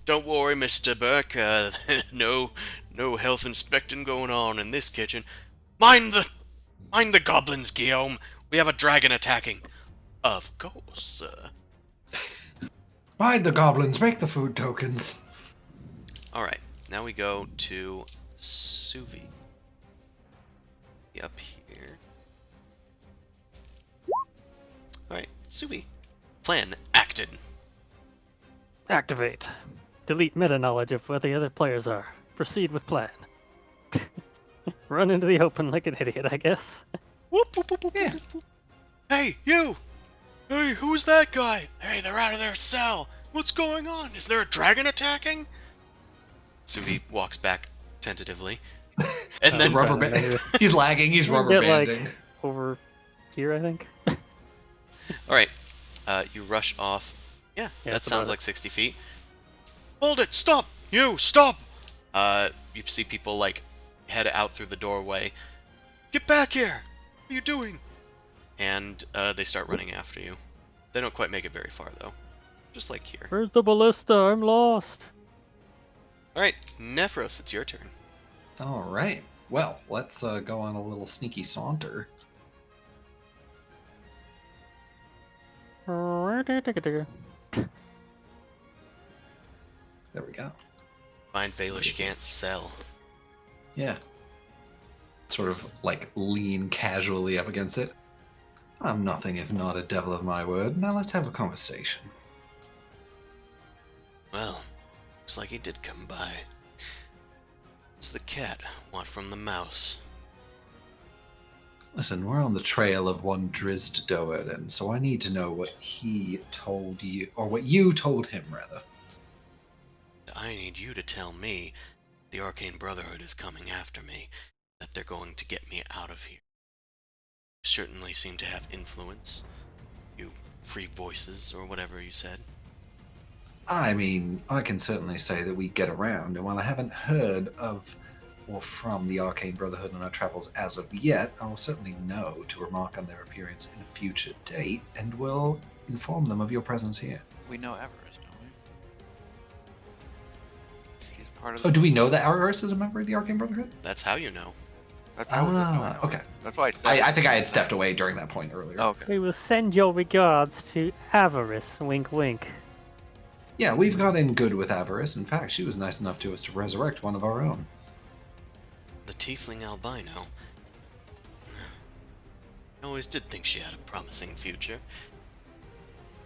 Don't worry, Mr. Burke. No health inspecting going on in this kitchen. Mind the goblins, Guillaume. We have a dragon attacking. Of course, sir. Ride the goblins, make the food tokens. Alright, now we go to Suvi. Up here. Alright, Suvi. Plan acted. Activate. Delete meta knowledge of where the other players are. Proceed with plan. Run into the open like an idiot, I guess. Whoop, whoop, whoop, whoop, whoop, whoop. Hey, you! Hey, who's that guy? Hey, they're out of their cell. What's going on? Is there a dragon attacking? Suvi walks back tentatively. And then Rubber band. He's lagging. He's rubber Get, like, banding. over here, I think. Alright, you rush off. Yeah, Yeah, that that's sounds about like 60 feet. Hold it! Stop! You, stop! You see people, like, head out through the doorway. Get back here! What are you doing? And, they start running after you. They don't quite make it very far, though. Just like here. Where's the ballista? I'm lost. Alright, Nephros, it's your turn. All right. Well, let's go on a little sneaky saunter. There There we go. Find Valish Gant's cell. Yeah. Sort of like lean casually up against it. I'm nothing if not a devil of my word. Now let's have a conversation. Well, looks like he did come by. What's the cat want from the mouse? Listen, we're on the trail of one Drizzt Doerden, so I need to know what he told you, or what you told him, rather. I need you to tell me the Arcane Brotherhood is coming after me, that they're going to get me out of here. You certainly seem to have influence. You free voices, or whatever you said. I mean, I can certainly say that we get around, and while I haven't heard of or from the Arcane Brotherhood on our travels as of yet, I will certainly know to remark on their appearance in a future date, and will inform them of your presence here. We know Everest, don't we? He's part of Oh, the... do we know that Araris is a member of the Arcane Brotherhood? That's how you know. That's how, that's how I know. Okay. That's why I said I think I had stepped away during that point earlier. Oh, okay. We will send your regards to Avarice. Wink, wink. Yeah, we've got in good with Avarice. In fact, she was nice enough to us to resurrect one of our own. The tiefling albino. I always did think she had a promising future.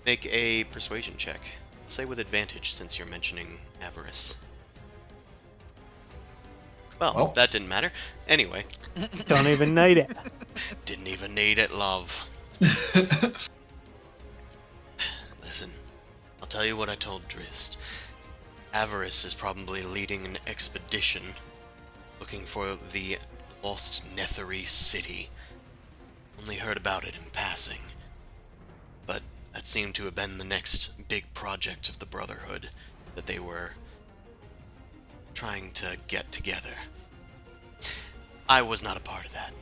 Make a persuasion check. Say with advantage, since you're mentioning avarice. Well, that didn't matter. Anyway. Don't even need it. Didn't even need it, love. Listen, I'll tell you what I told Drist. Avarice is probably leading an expedition looking for the lost Nethery city. Only heard about it in passing. But that seemed to have been the next big project of the Brotherhood that they were trying to get together. I was not a part of that.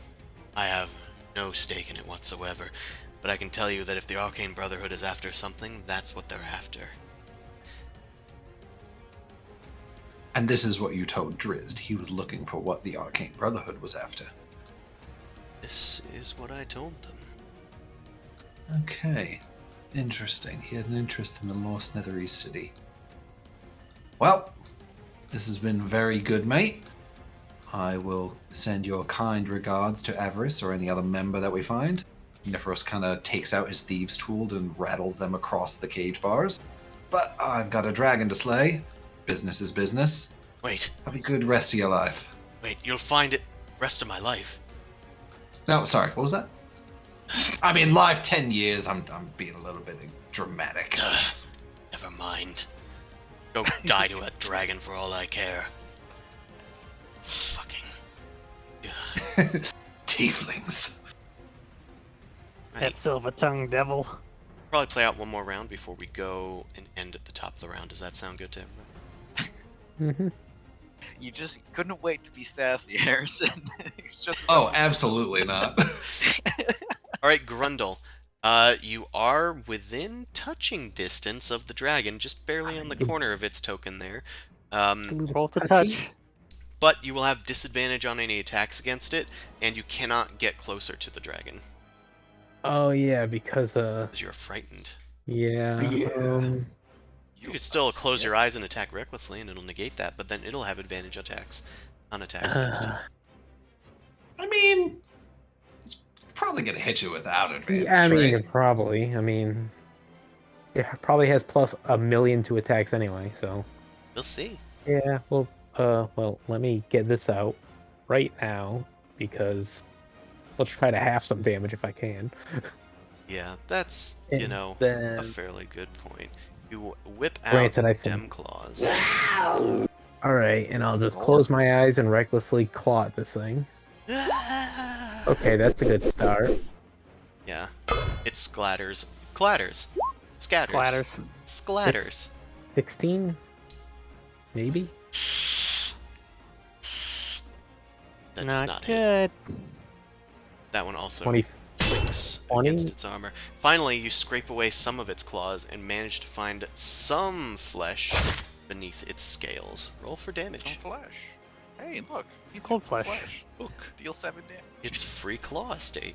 I have no stake in it whatsoever, but I can tell you that if the Arcane Brotherhood is after something, that's what they're after. And this is what you told Drizzt. He was looking for what the Arcane Brotherhood was after. This is what I told them. Okay. Interesting. He had an interest in the Lost Nethery City. Well, this has been very good, mate. I will send your kind regards to Avarice or any other member that we find. Nifros kind of takes out his thieves' tool and rattles them across the cage bars. But I've got a dragon to slay. Business is business. Wait, Have a good rest of your life. you'll find it rest of my life. No, sorry, what was that? I mean, live 10 years, I'm being a little bit dramatic. Never mind. Go die to a dragon for all I care. Fucking... Tieflings. Right. That silver-tongued devil. Probably play out one more round before we go and end at the top of the round. Does that sound good to everybody? You just couldn't wait to be sassy, Harrison. It's just Oh, absolutely not. Alright, Grundle. You are within touching distance of the dragon, just barely on the corner of its token there. Roll to touch. But you will have disadvantage on any attacks against it, and you cannot get closer to the dragon, Oh yeah, because because you're frightened. yeah. You could still close your eyes and attack recklessly, and it'll negate that, but then it'll have advantage on attacks against you. I mean, it's probably going to hit you without advantage, Yeah, I mean, right? probably. I mean, it probably has plus 1,000,000 to attacks anyway. So We'll see. yeah. Well, let me get this out right now because let's try to half some damage if I can. Yeah, that's, And a then, fairly good point. You whip out granted, I think. Dem Claws. All right, and I'll just close my eyes and recklessly claw at this thing. Okay, that's a good start. Yeah. It splatters. Clatters. Scatters. Splatters. Splatters. 16, maybe. That does Not not hit. good. That one also 20. clicks 20? against its armor. Finally, you scrape away some of its claws and manage to find some flesh beneath its scales. Roll for some damage. flesh. Hey, look. He's Cold got some flesh. Look, Deal 7 damage. it's free claw estate.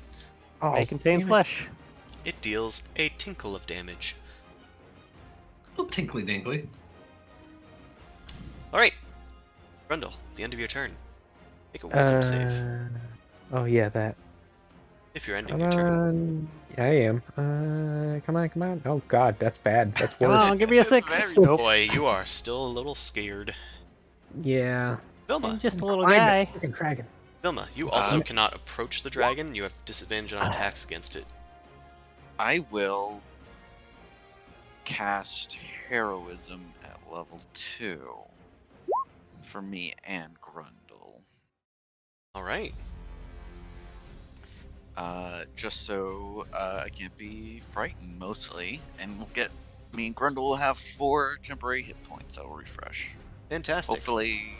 Oh, May contain damn it. flesh. It deals a tinkle of damage. little tinkly dinkly. Alright. Grundle, the end of your turn. Make a wisdom save. Oh yeah, that. If you're ending Come your turn. on. I am. Come on. Oh god, that's bad. That's Come worse. on, give me a It's 6. very Nope. Boy, you are still a little scared. Yeah. Vilma. I'm just a little Climb guy. this freaking dragon. Vilma, you also cannot approach the dragon. You have disadvantage on attacks against it. I will cast Heroism at level 2 for me and Grundle. Alright. Just so I can't be frightened mostly, and we'll get me and Grundle will have 4 temporary hit points that will refresh. Fantastic. Hopefully,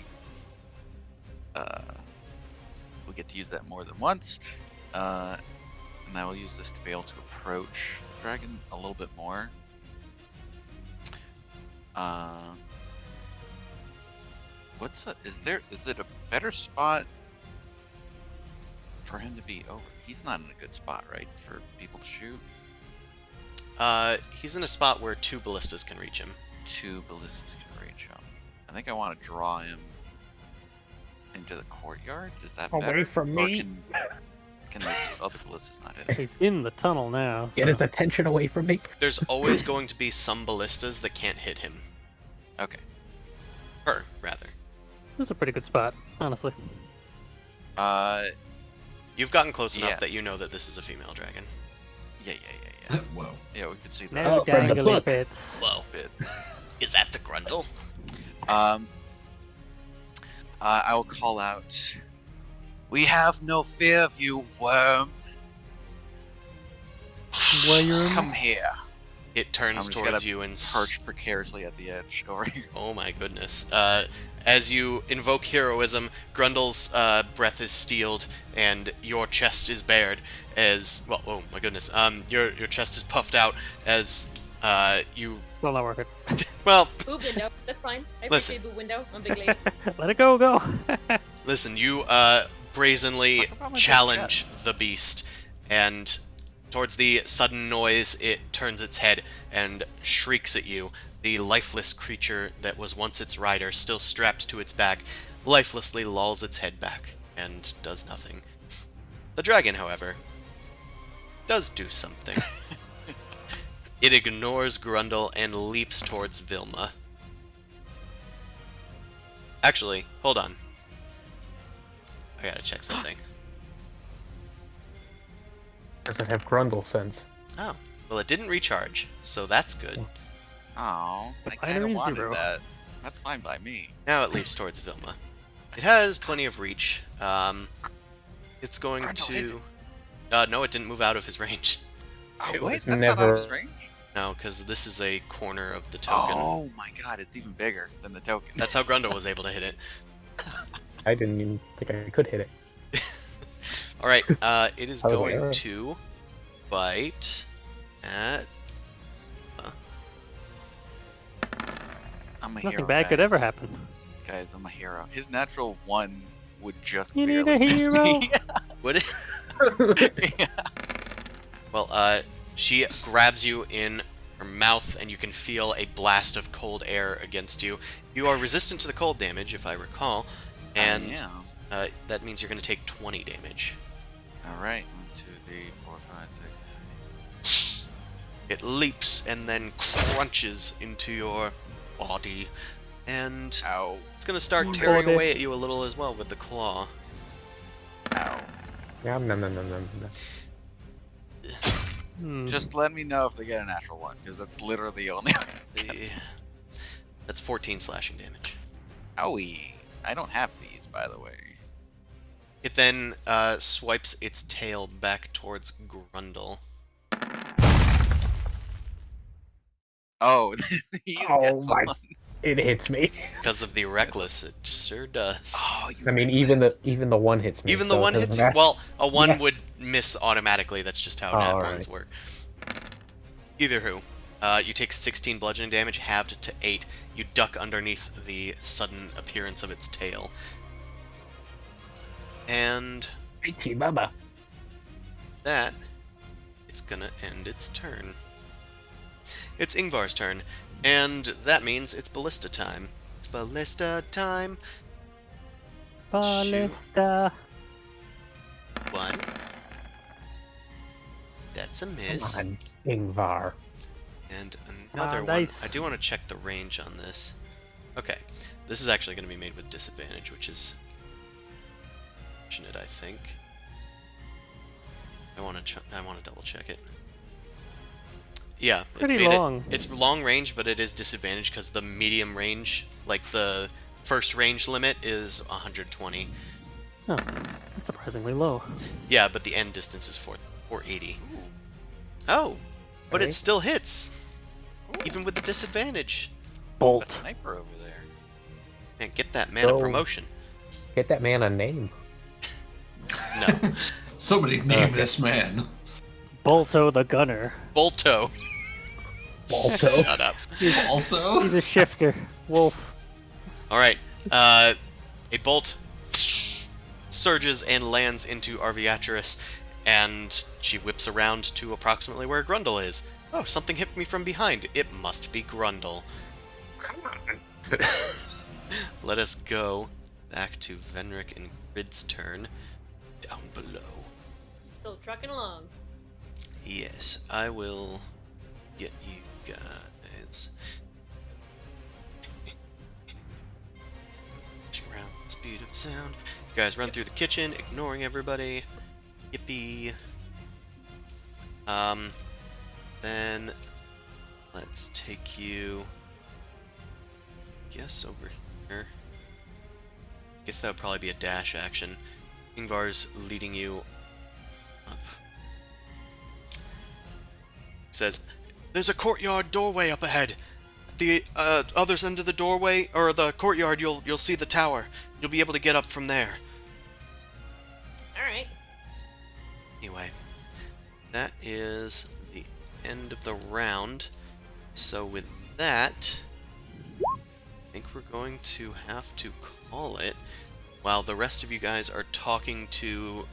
we'll get to use that more than once. And I will use this to be able to approach the dragon a little bit more. Is it a better spot for him to be over? He's not in a good spot, right, for people to shoot? He's in a spot where 2 ballistas can reach him. 2 ballistas can reach him. I think I want to draw him into the courtyard. Is that Away better? from Or me. can the other ballistas not hit him? He's in the tunnel now. Get so- his attention away from me. There's always going to be some ballistas that can't hit him. Okay. Her, rather. This is a pretty good spot, honestly. You've gotten close enough Yeah. that you know that this is a female dragon. Yeah. Whoa. Yeah, we could see that. No Oh, from the dangly book. bits. Whoa. Bits. Is that the Grundle? I will call out. We have no fear of you, worm. Come here. It I'm turns just towards gonna you and perch precariously at the edge over here. oh my goodness. As you invoke heroism, Grundle's breath is steeled and your chest is bared as well. Oh my goodness. Your chest is puffed out as you. Still not working. Well, Boob window. That's fine. I Listen. appreciate boob window. I'm a big lady. Let it go. listen. You brazenly Talk about my challenge chest. the beast, and towards the sudden noise, it turns its head and shrieks at you. The lifeless creature that was once its rider, still strapped to its back, lifelessly lolls its head back and does nothing. The dragon, however, does do something. It ignores Grundle and leaps towards Vilma. Actually, hold on. I gotta check something. Does it have Grundle sense? Oh, well, it didn't recharge, so that's good. Oh, The I kind of binary wanted zero. that. That's fine by me. Now it leaps towards Vilma. It has plenty of reach. It's going Grundle hit to... no, it didn't move out of his range. Oh, It wait, was that's not out never- of his range? No, because this is a corner of the token. Oh my god, it's even bigger than the token. That's how Grundle was able to hit it. I didn't even think I could hit it. Alright, it is Oh, going yeah. to bite at... I'm a Nothing hero, bad could guys. ever happen. Guys, I'm a hero. His natural 1 would just You need barely a miss hero? me. Would it? Yeah. Well, she grabs you in her mouth, and you can feel a blast of cold air against you. You are resistant to the cold damage, if I recall, and Yeah. that means you're going to take 20 damage. Alright, 1, 2, 3, 4, 5, 6, 7. It leaps and then crunches into your body, and Ow. it's going to start tearing Body. away at you a little as well with the claw. Ow. Nom, nom, nom, nom, nom. Just let me know if they get a natural 1, because that's literally the only. The- That's 14 slashing damage. Owie. I don't have these, by the way. It then swipes its tail back towards Grundle. Oh, he Oh gets my- one. It hits me. Because of the reckless, it sure does. Oh, you I mean, even reckless. the one hits me. Even so the it one doesn't hits you? matter. Well, a 1 Yeah. would miss automatically. That's just how Oh, nat alright. ones work. Either who. You take 16 bludgeoning damage, halved to 8. You duck underneath the sudden appearance of its tail. And Mighty Baba. that, it's gonna end its turn. It's Ingvar's turn, and that means it's ballista time. It's ballista time. Ballista. 1. That's a miss. Come on, Ingvar. And another one. nice. I do want to check the range on this. Okay, this is actually going to be made with disadvantage, which is fortunate, I think. I want to double check it. Yeah, Pretty it's made long. It's long range, but it is disadvantage because the medium range, like the first range limit, is 120. Oh, that's surprisingly low. Yeah, but the end distance is 480. Oh, but it Okay. still hits, even with the disadvantage. A Bolt. sniper over there. And get that man a So- promotion. Get that man a name. No, Somebody name Okay. this man. Bolto the gunner. Bolto. Balto. Shut up. Alto? He's a shifter. Wolf. All right. A bolt surges and lands into Arviatris, and she whips around to approximately where Grundle is. Oh, something hit me from behind. It must be Grundle. Come on. Let us go back to Venric and Grid's turn. Down below. Still trucking along. Yes, I will get you guys. Around the speed of sound. You guys run through the kitchen, ignoring everybody. Yippee. Then let's take you, guess, over here. Guess that would probably be a dash action. Ingvar's leading you up. Says, "There's a courtyard doorway up ahead. At the other end of the doorway or the courtyard, you'll see the tower. You'll be able to get up from there." All right. Anyway, that is the end of the round. So with that, I think we're going to have to call it. While the rest of you guys are talking to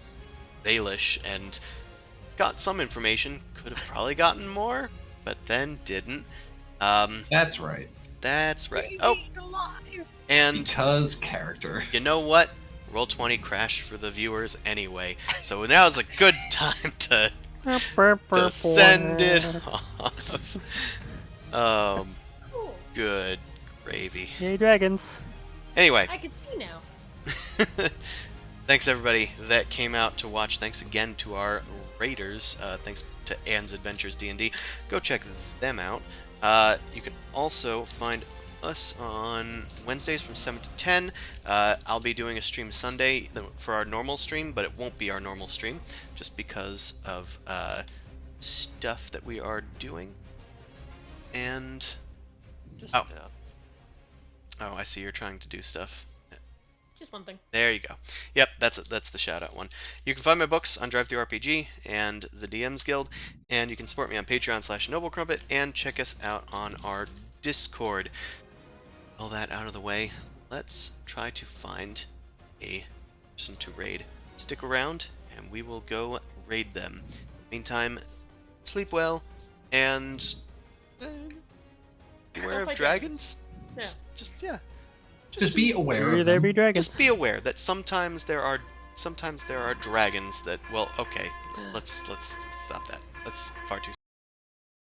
Baelish and got some information, could have probably gotten more, but then didn't. That's right. That's right. Oh, and Because character. you know what? Roll20 crashed for the viewers anyway, so now's a good time to send it off. Cool. Good gravy. Yay, dragons. Anyway, I can see now. thanks everybody that came out to watch. Thanks again to our raiders. Thanks to Anne's Adventures D&D. Go check them out. You can also find us on Wednesdays from 7 to 10. I'll be doing a stream Sunday for our normal stream, but it won't be our normal stream just because of stuff that we are doing. And Just, oh, I see you're trying to do stuff. Just one thing. There you go. Yep, that's the shout-out one. You can find my books on DriveThruRPG and the DMs Guild, and you can support me on Patreon/NobleCrumpet, and check us out on our Discord. All that out of the way, let's try to find a person to raid. Stick around, and we will go raid them. Meantime, sleep well, and beware Don't of fight dragons. Yeah. Just be aware Maybe of there them. be dragons. Just be aware that sometimes there are dragons that, well, okay, let's stop that. That's far too